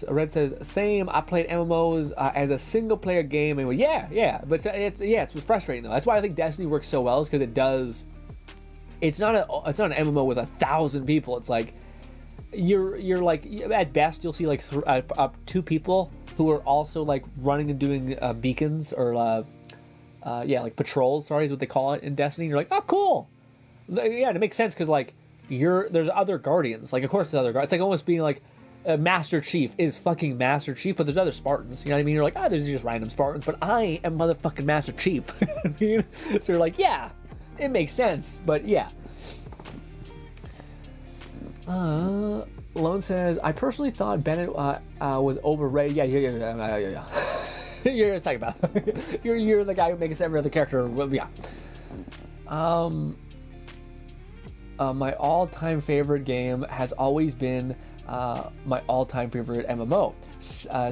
Red says, same. I played MMOs as a single-player game. And yeah. But it's frustrating, though. That's why I think Destiny works so well, is because it does... It's not an MMO with 1,000 people. It's like... You're like... At best, you'll see, like, 2 people who are also, like, running and doing beacons, or... like, patrols, sorry, is what they call it in Destiny. You're like, oh, cool! Yeah, and it makes sense because, like, there's other guardians. Like, of course there's other guardians. It's like almost being like Master Chief is fucking Master Chief, but there's other Spartans. You know what I mean? You're like, there's just random Spartans, but I am motherfucking Master Chief. So you're like, yeah, it makes sense, but yeah. Lone says, I personally thought Bennett was overrated. Yeah. You're talking about. you're the guy who makes every other character. Well, yeah. My all-time favorite game has always been my all-time favorite MMO,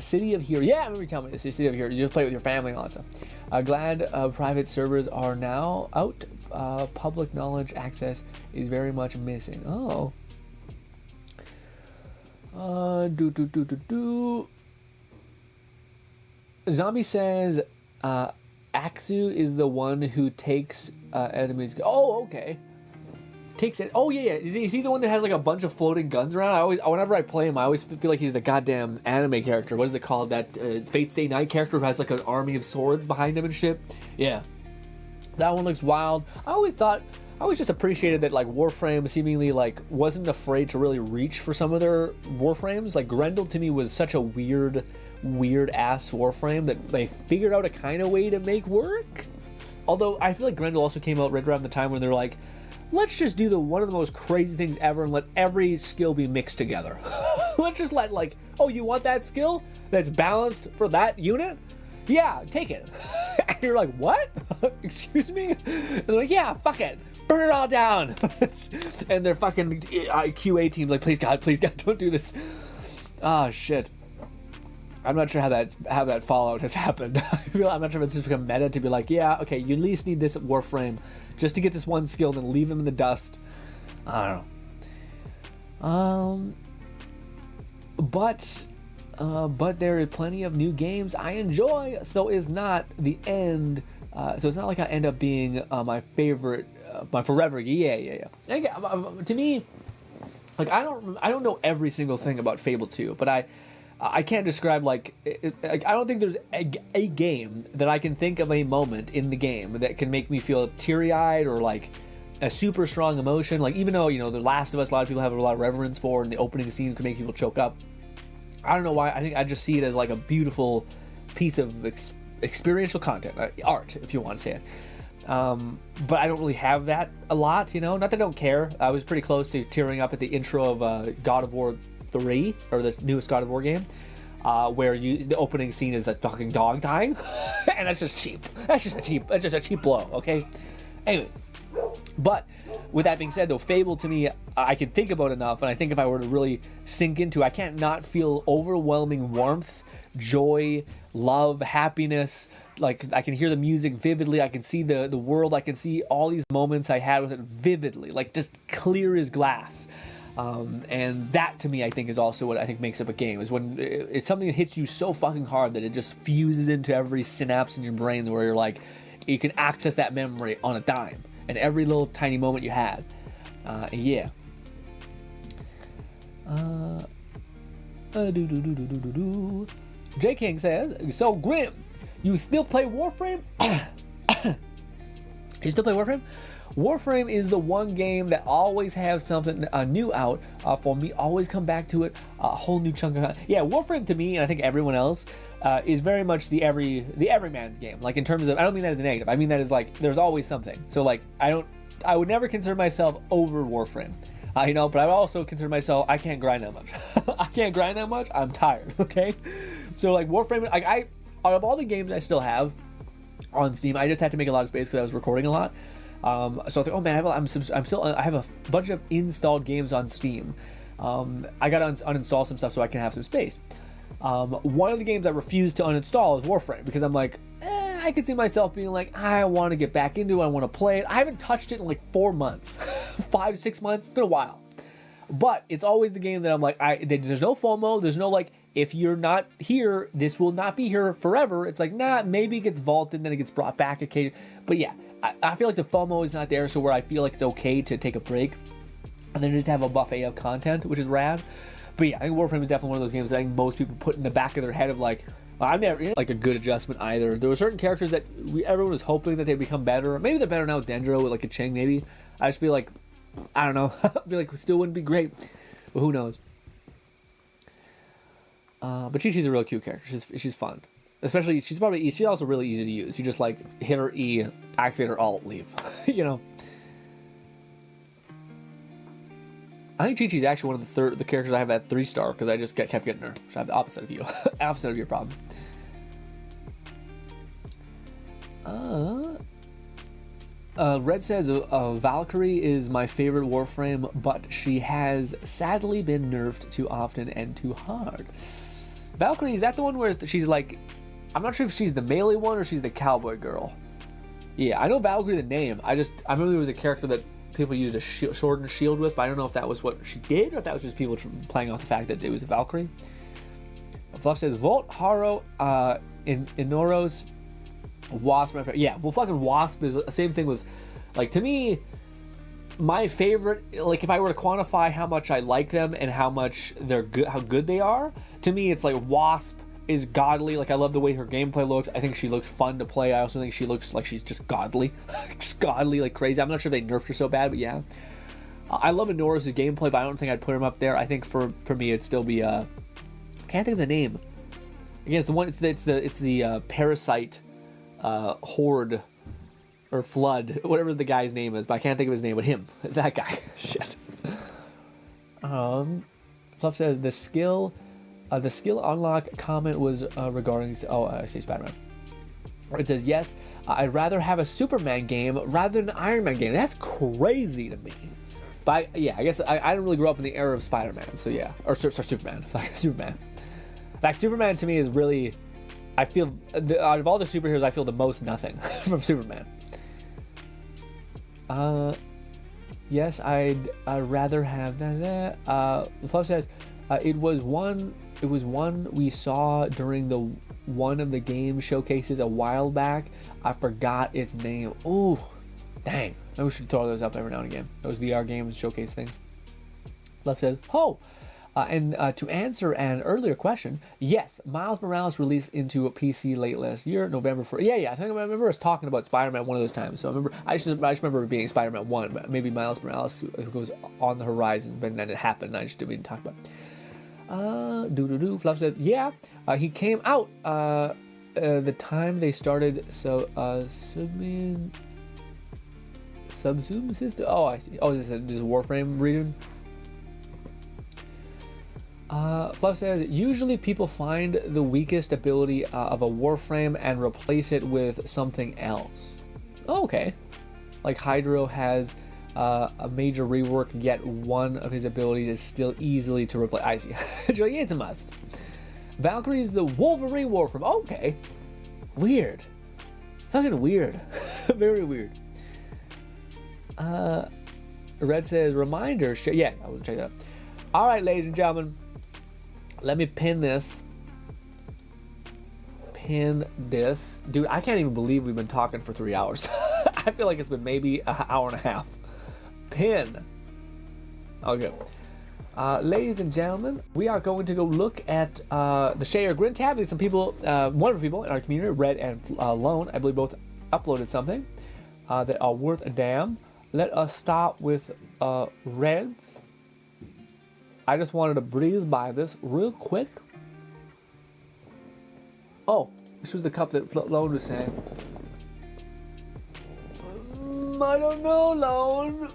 City of Heroes. Yeah, I remember you telling me this. City of Heroes. You just play with your family and all that stuff. Glad private servers are now out. Public knowledge access is very much missing. Oh. Zombie says, Axu is the one who takes enemies. Oh, okay. Takes it. Oh yeah. Is he the one that has like a bunch of floating guns around? Whenever I play him, I always feel like he's the goddamn anime character. What is it called? That Fate Stay Night character who has like an army of swords behind him and shit. Yeah, that one looks wild. I always just appreciated that like Warframe seemingly like wasn't afraid to really reach for some of their Warframes. Like Grendel to me was such a weird ass Warframe that they figured out a kind of way to make work. Although I feel like Grendel also came out right around the time when they're like, let's just do one of the most crazy things ever and let every skill be mixed together. Let's just let like, oh, you want that skill that's balanced for that unit? Yeah, take it. And you're like, what? Excuse me? And they're like, yeah, fuck it. Burn it all down. And their fucking QA team's like, please God, don't do this. Oh, shit. I'm not sure how that fallout has happened. I'm not sure if it's just become meta to be like, yeah, okay, you at least need this Warframe just to get this one skill, then leave him in the dust. I don't know. But there are plenty of new games I enjoy, so it's not the end. So it's not like I end up being my favorite, my forever. Yeah. To me, like I don't know every single thing about Fable 2, but I can't describe like I don't think there's a game that I can think of a moment in the game that can make me feel teary-eyed or like a super strong emotion. Like even though The Last of Us, a lot of people have a lot of reverence for, and the opening scene can make people choke up. I don't know why. I think I just see it as like a beautiful piece of experiential content, art, if you want to say it. But I don't really have that a lot. Not that I don't care. I was pretty close to tearing up at the intro of God of War 3, or the newest God of War game, where the opening scene is a fucking dog dying, and that's just cheap. That's just a cheap blow. Okay. Anyway, but with that being said, though, Fable to me, I can think about enough, and I think if I were to really sink into, I can't not feel overwhelming warmth, joy, love, happiness. Like I can hear the music vividly. I can see the world. I can see all these moments I had with it vividly, like just clear as glass. And that to me, I think, is also what I think makes up a game, is when it's something that hits you so fucking hard that it just fuses into every synapse in your brain, where you're like, you can access that memory on a dime and every little tiny moment you had. Yeah. J King says, so Grim, you still play Warframe? You still play Warframe? Warframe is the one game that always has something new out for me. Always come back to it, a whole new chunk of. Yeah, Warframe to me, and I think everyone else, is very much the everyman's game. Like in terms of, I don't mean that as a negative. I mean that as like there's always something. So like I would never consider myself over Warframe, but I would also consider myself, I can't grind that much. I can't grind that much. I'm tired. Okay, so like Warframe, like out of all the games I still have on Steam, I just had to make a lot of space because I was recording a lot. So I was like, oh man, I have a bunch of installed games on Steam. I gotta uninstall some stuff so I can have some space. One of the games I refuse to uninstall is Warframe, because I'm like, I could see myself being like, I want to get back into it. I want to play it. I haven't touched it in like 4 months, 5, 6 months. It's been a while. But it's always the game that I'm like, there's no FOMO. There's no like, if you're not here, this will not be here forever. It's like, nah, maybe it gets vaulted, then it gets brought back occasionally. But yeah, I feel like the FOMO is not there, so where I feel like it's okay to take a break and then just have a buffet of content, which is rad. But yeah, I think Warframe is definitely one of those games that I think most people put in the back of their head of like, I've never like a good adjustment either. There were certain characters that everyone was hoping that they'd become better. Maybe they're better now with Dendro, with like a Ching maybe. I just feel like, I don't know. I feel like it still wouldn't be great. But who knows? But she's a real cute character. She's fun. Especially, she's also really easy to use. You just like hit her E, activate her alt, leave. You know? I think Chi-Chi's actually one of the characters I have at 3-star because I just kept getting her. So I have the opposite of you. Opposite of your problem. Red says Valkyrie is my favorite Warframe, but she has sadly been nerfed too often and too hard. Valkyrie, is that the one where she's like, I'm not sure if she's the melee one or she's the cowboy girl. Yeah, I know Valkyrie the name. I remember there was a character that people used a sword and shield with, but I don't know if that was what she did or if that was just people playing off the fact that it was a Valkyrie. Fluff says Volt, Haro, Inoros, Wasp. Yeah, well, fucking Wasp is the same thing with, like, to me, my favorite, like, if I were to quantify how much I like them and how much they're good, how good they are, to me, it's like Wasp is godly. Like, I love the way her gameplay looks. I think she looks fun to play. I also think she looks like she's just godly. Just godly, like crazy. I'm not sure they nerfed her so bad, but yeah. I love Inoros' gameplay, but I don't think I'd put him up there. I think for me, it'd still be, I can't think of the name. Again, it's the one, it's the Parasite, Horde, or Flood, whatever the guy's name is, but I can't think of his name, but him. That guy. Shit. Fluff says the skill unlock comment was regarding, I see Spider-Man. It says, yes, I'd rather have a Superman game rather than an Iron Man game. That's crazy to me. But yeah, I guess I didn't really grow up in the era of Spider-Man, so yeah. Or Superman. Superman. Like, Superman to me is really, I feel, out of all the superheroes, I feel the most nothing from Superman. Yes, I'd rather have that. Fluff says, it was one we saw during one of the game showcases a while back. I forgot its name. Ooh, dang. Maybe we should throw those up every now and again. Those VR games showcase things. Left says, and to answer an earlier question, yes, Miles Morales released into a PC late last year, November 1st. Yeah, I think I remember us talking about Spider-Man one of those times. So I just remember it being Spider-Man 1, but maybe Miles Morales goes on the horizon, but then it happened, and I just didn't talk about it. Fluff said, yeah, he came out the time they started, so, Subsume system? Oh, I see. Oh, is this a Warframe region? Fluff says, usually people find the weakest ability of a Warframe and replace it with something else. Oh, okay. Like Hydro has a major rework, yet one of his abilities is still easily to replace. I see. It's a must. Valkyrie is the Wolverine Warframe. Okay. Weird. Fucking weird. Very weird. Red says, reminder. Yeah, I will check that out. All right, ladies and gentlemen. Let me pin this. Dude, I can't even believe we've been talking for 3 hours. I feel like it's been maybe an hour and a half. Pin. Okay. Ladies and gentlemen, we are going to go look at the Share GRINN tab. There's some people, wonderful people in our community, Red and Lone, I believe both uploaded something that are worth a damn. Let us start with Reds. I just wanted to breeze by this real quick. Oh, this was the cup that Lone was saying. I don't know, Lone.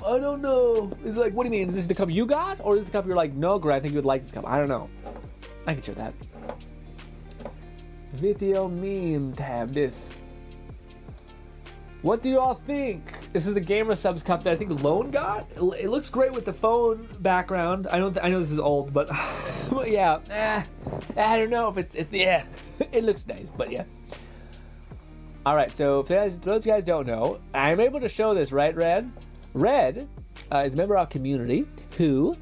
I don't know. It's like, what do you mean? Is this the cup you got? Or is this the cup you're like, no, Gray, I think you would like this cup? I don't know. I can show that. Video meme tab, this. What do you all think? This is the Gamer Subs cup that I think Lone got. It looks great with the phone background. I know this is old, but, but yeah. I don't know if it's yeah. It looks nice, but yeah. All right, so for those guys don't know, I'm able to show this, right, Red? Red is a member of our community who,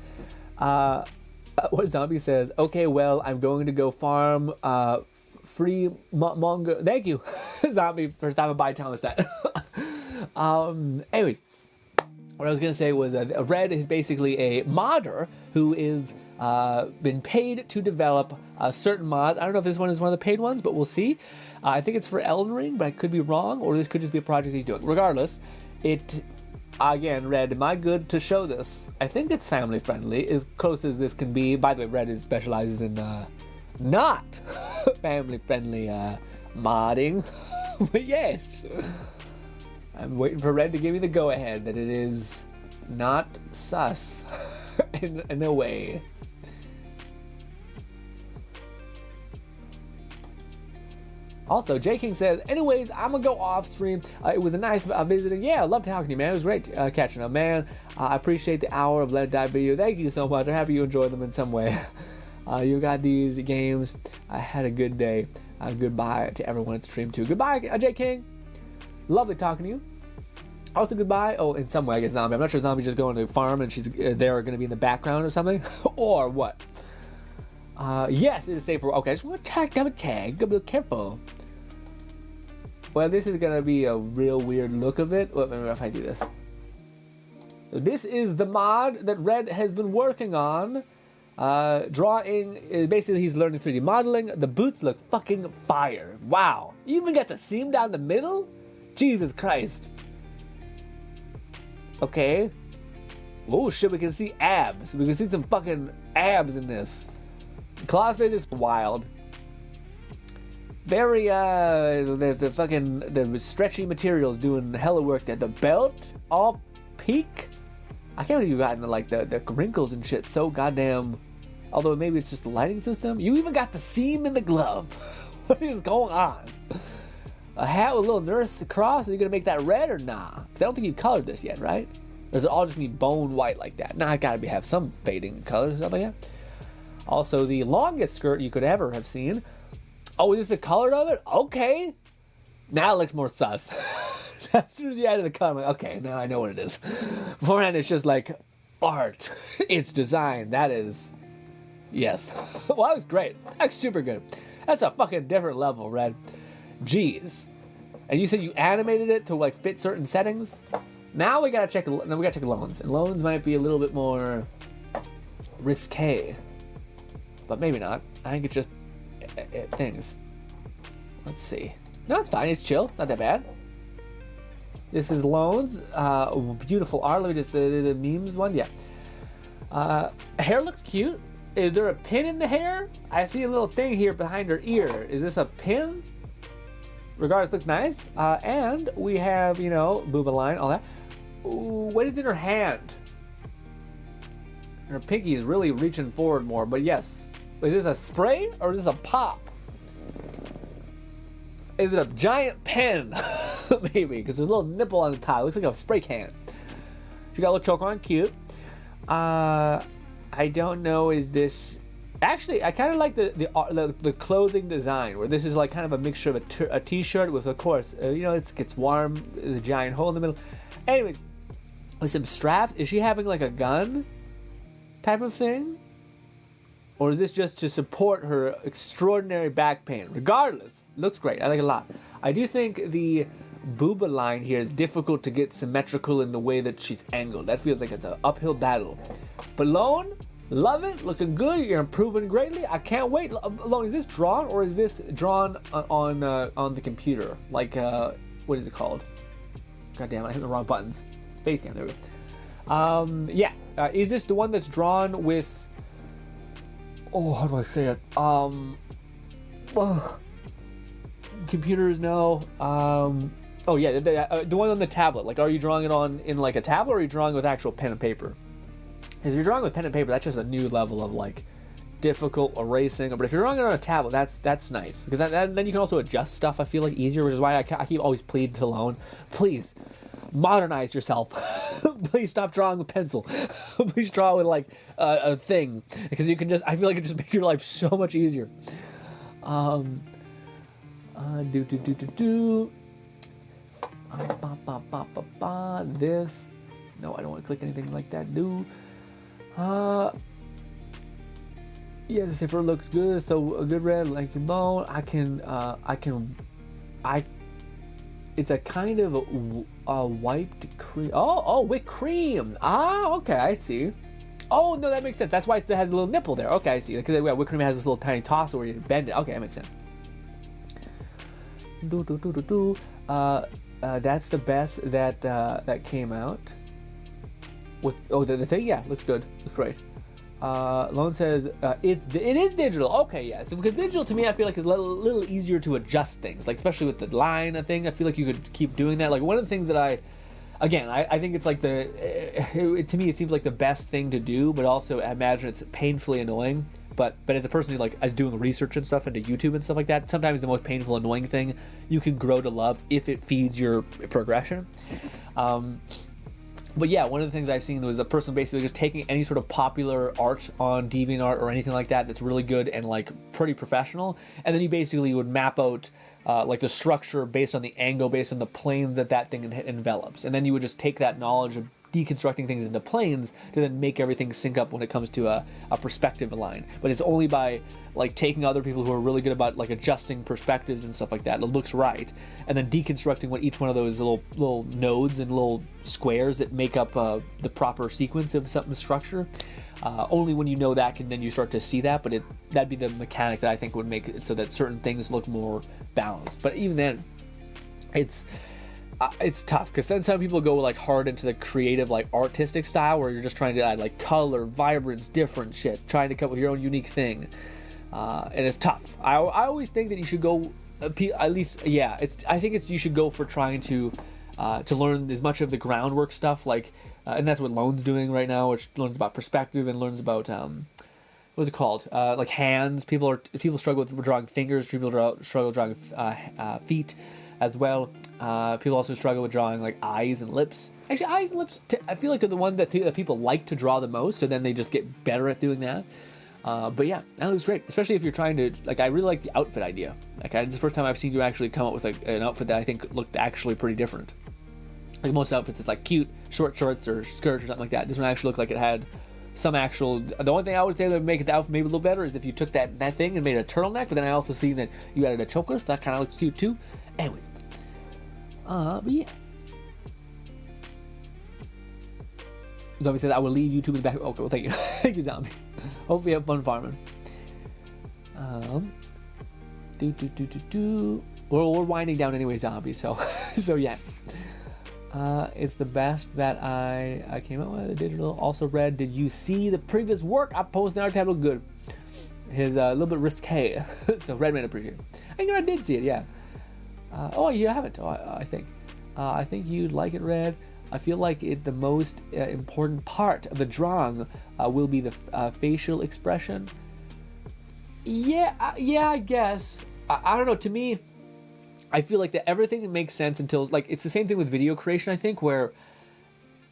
what Zombie says, okay, well, I'm going to go farm free Mongo. Thank you, Zombie, for stopping by telling us that. Anyways, what I was going to say was Red is basically a modder who is been paid to develop certain mods. I don't know if this one is one of the paid ones, but we'll see. I think it's for Elden Ring, but I could be wrong, or this could just be a project he's doing. Regardless, again, Red, am I good to show this? I think it's family friendly, as close as this can be. By the way, Red specializes in not family friendly modding, but yes. I'm waiting for Red to give me the go ahead that it is not sus in a way. Also, J King says, anyways, I'm gonna go off stream. It was a nice visiting. Yeah, I love talking to you, man. It was great catching up, man. I appreciate the hour of Let It Die video. Thank you so much. I'm happy you enjoyed them in some way. You got these games. I had a good day. Goodbye to everyone at stream too. Goodbye, J King. Lovely talking to you. Also, goodbye. Oh, in some way, I guess Zombie. I'm not sure Zombie's just going to farm and she's there going to be in the background or something. Or what? Yes, it is safe for. Okay, I just want to double tag. Gotta be careful. Well, this is gonna be a real weird look of it. Let me know if I do this. So this is the mod that Red has been working on. Drawing. Basically, he's learning 3D modeling. The boots look fucking fire. Wow. You even got the seam down the middle? Jesus Christ. Okay. Oh shit, we can see abs. We can see some fucking abs in this. Claws physics wild. Very the stretchy materials doing hella work there. The belt all peak. I can't believe you got into like the wrinkles and shit so goddamn. Although maybe it's just the lighting system. You even got the seam in the glove. What is going on? A hat with a little nurse across. Are you gonna make that red or nah? Because I don't think you colored this yet, right? Or is it all just gonna be bone white like that? Nah, I gotta have some fading colors and stuff like that. Also, the longest skirt you could ever have seen. Oh, is this the color of it? Okay. Now it looks more sus. As soon as you added the color, I'm like, okay, now I know what it is. Beforehand, it's just like art. It's design. That is, yes. Well, that was great. That's super good. That's a fucking different level, Red. Jeez. And you said you animated it to like fit certain settings. Now we gotta check. Now we gotta check loans, and loans might be a little bit more risque, but maybe not. I think it's just things. Let's see. No, it's fine. It's chill. It's not that bad. This is loans. Beautiful art. Let me just the memes one. Yeah. Hair looks cute. Is there a pin in the hair? I see a little thing here behind her ear. Is this a pin? Regardless, looks nice. And we have, you know, booba line, all that. Ooh, what is in her hand? Her pinky is really reaching forward more, but yes. Is this a spray or is this a pop? Is it a giant pen? Maybe, because there's a little nipple on the top. It looks like a spray can. She got a little choker on, cute. I don't know, is this... Actually, I kind of like the clothing design, where this is like kind of a mixture of a t-shirt with, of course, you know, it gets warm, the giant hole in the middle. Anyways, with some straps, is she having like a gun type of thing? Or is this just to support her extraordinary back pain? Regardless, looks great. I like it a lot. I do think the booba line here is difficult to get symmetrical in the way that she's angled. That feels like it's an uphill battle. But Lone, love it. Looking good. You're improving greatly. I can't wait. Lone, is this drawn or is this drawn on the computer? Like, what is it called? God damn it, I hit the wrong buttons. Facecam, there we go. Yeah. Is this the one that's drawn with... Oh, how do I say it? Computers, no. Oh yeah, the one on the tablet. Like, are you drawing it in like a tablet, or are you drawing with actual pen and paper? Because if you're drawing with pen and paper, that's just a new level of like difficult erasing. But if you're drawing it on a tablet, that's nice, because then you can also adjust stuff. I feel like easier, which is why I keep always pleading to Lone, please modernize yourself. Please stop drawing with pencil. Please draw with like a thing, because you can just, I feel like it just makes your life so much easier. This. No, I don't want to click anything like that, dude. Yeah, the cipher looks good. So a good red, like bone. It's a kind of a wiped cream. Oh, whipped cream. Ah, okay, I see. Oh no, that makes sense. That's why it has a little nipple there. Okay, I see. Because whipped cream has this little tiny toss where you bend it. Okay, that makes sense. That's the best that came out. With the thing, yeah, looks good. Looks great. Lone says it is digital. Okay, yeah. So because digital to me, I feel like is a little easier to adjust things, like especially with the line thing. I feel like you could keep doing that. Like one of the things that I think it's like to me it seems like the best thing to do, but also I imagine it's painfully annoying. But as a person who like is doing research and stuff into YouTube and stuff like that, sometimes the most painful, annoying thing you can grow to love if it feeds your progression. But yeah, one of the things I've seen was a person basically just taking any sort of popular art on DeviantArt or anything like that that's really good and like pretty professional, and then you basically would map out like the structure based on the angle, based on the planes that thing envelops, and then you would just take that knowledge of deconstructing things into planes to then make everything sync up when it comes to a perspective line. But it's only by like taking other people who are really good about like adjusting perspectives and stuff like that looks right, and then deconstructing what each one of those little nodes and little squares that make up the proper sequence of something structure. Only when you know that can then you start to see that, but that'd be the mechanic that I think would make it so that certain things look more balanced. But even then, it's tough because then some people go like hard into the creative like artistic style where you're just trying to add like color, vibrance, different shit, trying to come up with your own unique thing, and it's tough. I always think that you should go at least you should go for trying to learn as much of the groundwork stuff like and that's what Lone's doing right now, which learns about perspective and learns about what's it called, like hands. People struggle with drawing fingers, people struggle with drawing feet as well. People also struggle with drawing like eyes and lips. Actually, eyes and lips, I feel like are the one that people like to draw the most, so then they just get better at doing that. But yeah, that looks great, especially if you're trying to, like, I really like the outfit idea. Like, it's the first time I've seen you actually come up with an outfit that I think looked actually pretty different. Like most outfits, it's like cute short shorts or skirts or something like that. This one actually looked like it had some actual. The only thing I would say that would make the outfit maybe a little better is if you took that thing and made it a turtleneck. But then I also see that you added a choker, so that kind of looks cute too. Anyways, but yeah. Zombie says I will leave YouTube in the back. Okay, well thank you, thank you, Zombie. Hopefully you have fun farming. We're winding down anyway, Zombie. So so yeah. It's the best that I came out with. Digital. Also read, did you see the previous work I posted on our tab? Look good. His a little bit risque. So Redman appreciate it. I know I did see it, yeah. Oh, you haven't. Oh, I think. I think you'd like it, Red. I feel like the most important part of the drawing will be the facial expression. Yeah, I guess. I don't know. To me, I feel like that everything makes sense until like it's the same thing with video creation. I think where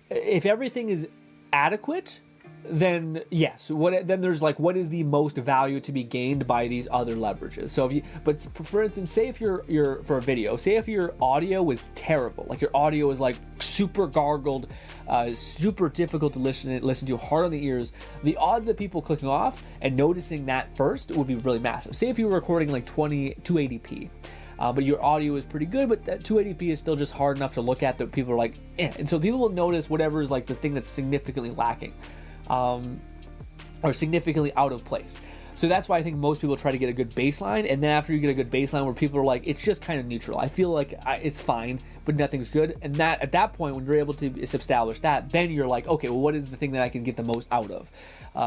if everything is adequate, then yes. Then there's like what is the most value to be gained by these other leverages. So but for instance, say if you're for a video, say if your audio was terrible, like your audio is like super gargled, super difficult to listen to, hard on the ears, the odds of people clicking off and noticing that first would be really massive. Say if you were recording like 280p. But your audio is pretty good, but that 280p is still just hard enough to look at that people are like, eh. And so people will notice whatever is like the thing that's significantly lacking, or significantly out of place. So that's why I think most people try to get a good baseline, and then after you get a good baseline where people are like, it's just kind of neutral. I feel like it's fine, but nothing's good. And that at that point, when you're able to establish that, then you're like, okay, well, what is the thing that I can get the most out of?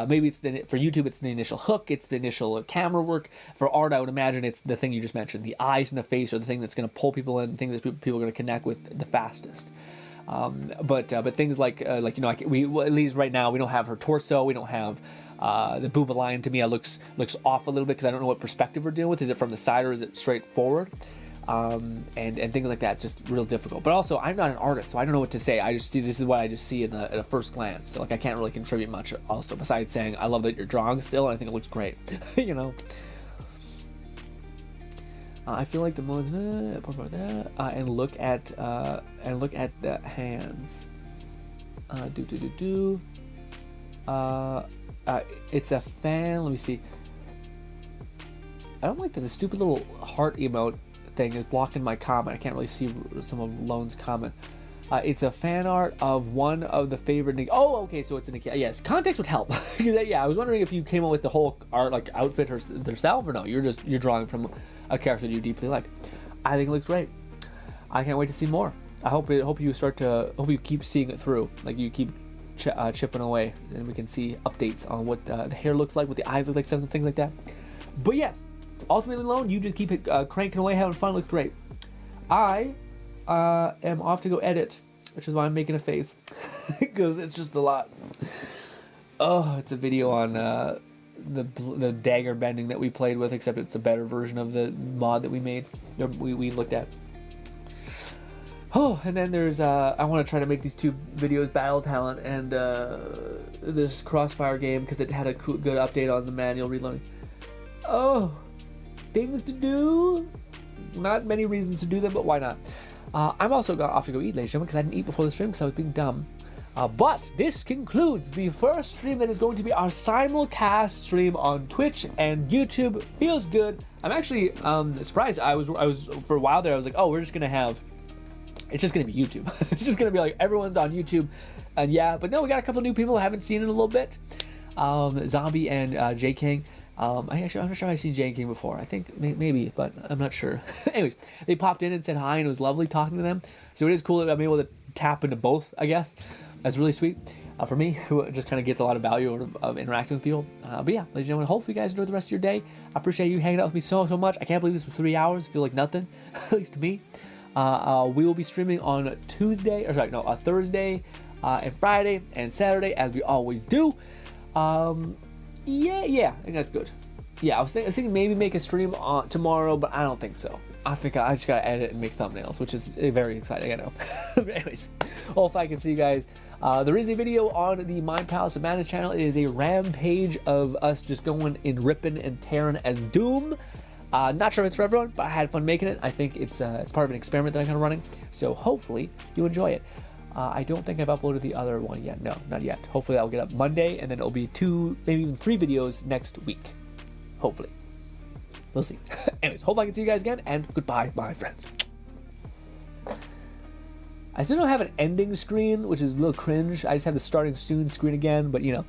Maybe it's for YouTube, it's the initial hook, it's the initial camera work. For art, I would imagine it's the thing you just mentioned. The eyes and the face are the thing that's going to pull people in, the thing that people are going to connect with the fastest. But things like you know, we at least right now we don't have her torso, we don't have the booba line. To me, it looks off a little bit because I don't know what perspective we're dealing with. Is it from the side or is it straight forward? And things like that. It's just real difficult. But also, I'm not an artist, so I don't know what to say. I just see this is what I just see at a first glance. So, like, I can't really contribute much. Also, besides saying I love that you're drawing still, and I think it looks great. You know. I feel like the most and look at the hands. It's a fan. Let me see. I don't like that the stupid little heart emote thing is blocking my comment. I can't really see some of Lone's comment. It's a fan art of one of the favorite. Oh, okay, so it's an yes. Context would help because I was wondering if you came up with the whole art like outfit herself or no. You're drawing from a character you deeply like. I think it looks great. I can't wait to see more. I hope you keep seeing it through. Like you keep chipping away, and we can see updates on what the hair looks like, what the eyes look like, some things like that. But yes, ultimately, Lone, you just keep it cranking away, having fun. Looks great. I am off to go edit, which is why I'm making a face because it's just a lot. Oh, it's a video on the dagger bending that we played with, except it's a better version of the mod that we made, or we looked at. Oh, and then there's I want to try to make these 2 videos, Battle Talent and this Crossfire game, because it had a good update on the manual reloading. Oh, things to do. Not many reasons to do them, but why not? I'm also off to go eat, ladies and gentlemen, because I didn't eat before the stream because I was being dumb. But this concludes the first stream that is going to be our simulcast stream on Twitch and YouTube. Feels good. I'm actually surprised. I was for a while there. I was like, oh, we're just gonna have. It's just gonna be YouTube. It's just gonna be like everyone's on YouTube, and yeah. But no, we got a couple new people I haven't seen in a little bit. Zombie and J King. I'm not sure I've seen J King before. I think maybe, but I'm not sure. Anyways, they popped in and said hi, and it was lovely talking to them. So it is cool that I'm able to tap into both. I guess that's really sweet for me, who just kind of gets a lot of value out of interacting with people. But yeah, ladies and gentlemen, hopefully you guys enjoy the rest of your day. I appreciate you hanging out with me so much. I can't believe this was 3 hours. I feel like nothing, at least to me. We will be streaming on Thursday and Friday and Saturday, as we always do. Yeah, I think that's good. Yeah, I was thinking maybe make a stream on tomorrow, but I don't think so. I think I just gotta edit and make thumbnails, which is very exciting, I know. But anyways, hopefully I can see you guys. There is a video on the Mind Palace of Madness channel. It is a rampage of us just going and ripping and tearing as Doom. Not sure if it's for everyone, but I had fun making it. I think it's part of an experiment that I'm kind of running, so hopefully you enjoy it. I don't think I've uploaded the other one yet. No, not yet. Hopefully I'll get up Monday, and then it'll be 2, maybe even 3 videos next week. Hopefully. We'll see. Anyways, hope I can see you guys again, and goodbye, my friends. I still don't have an ending screen, which is a little cringe. I just have the starting soon screen again, but you know.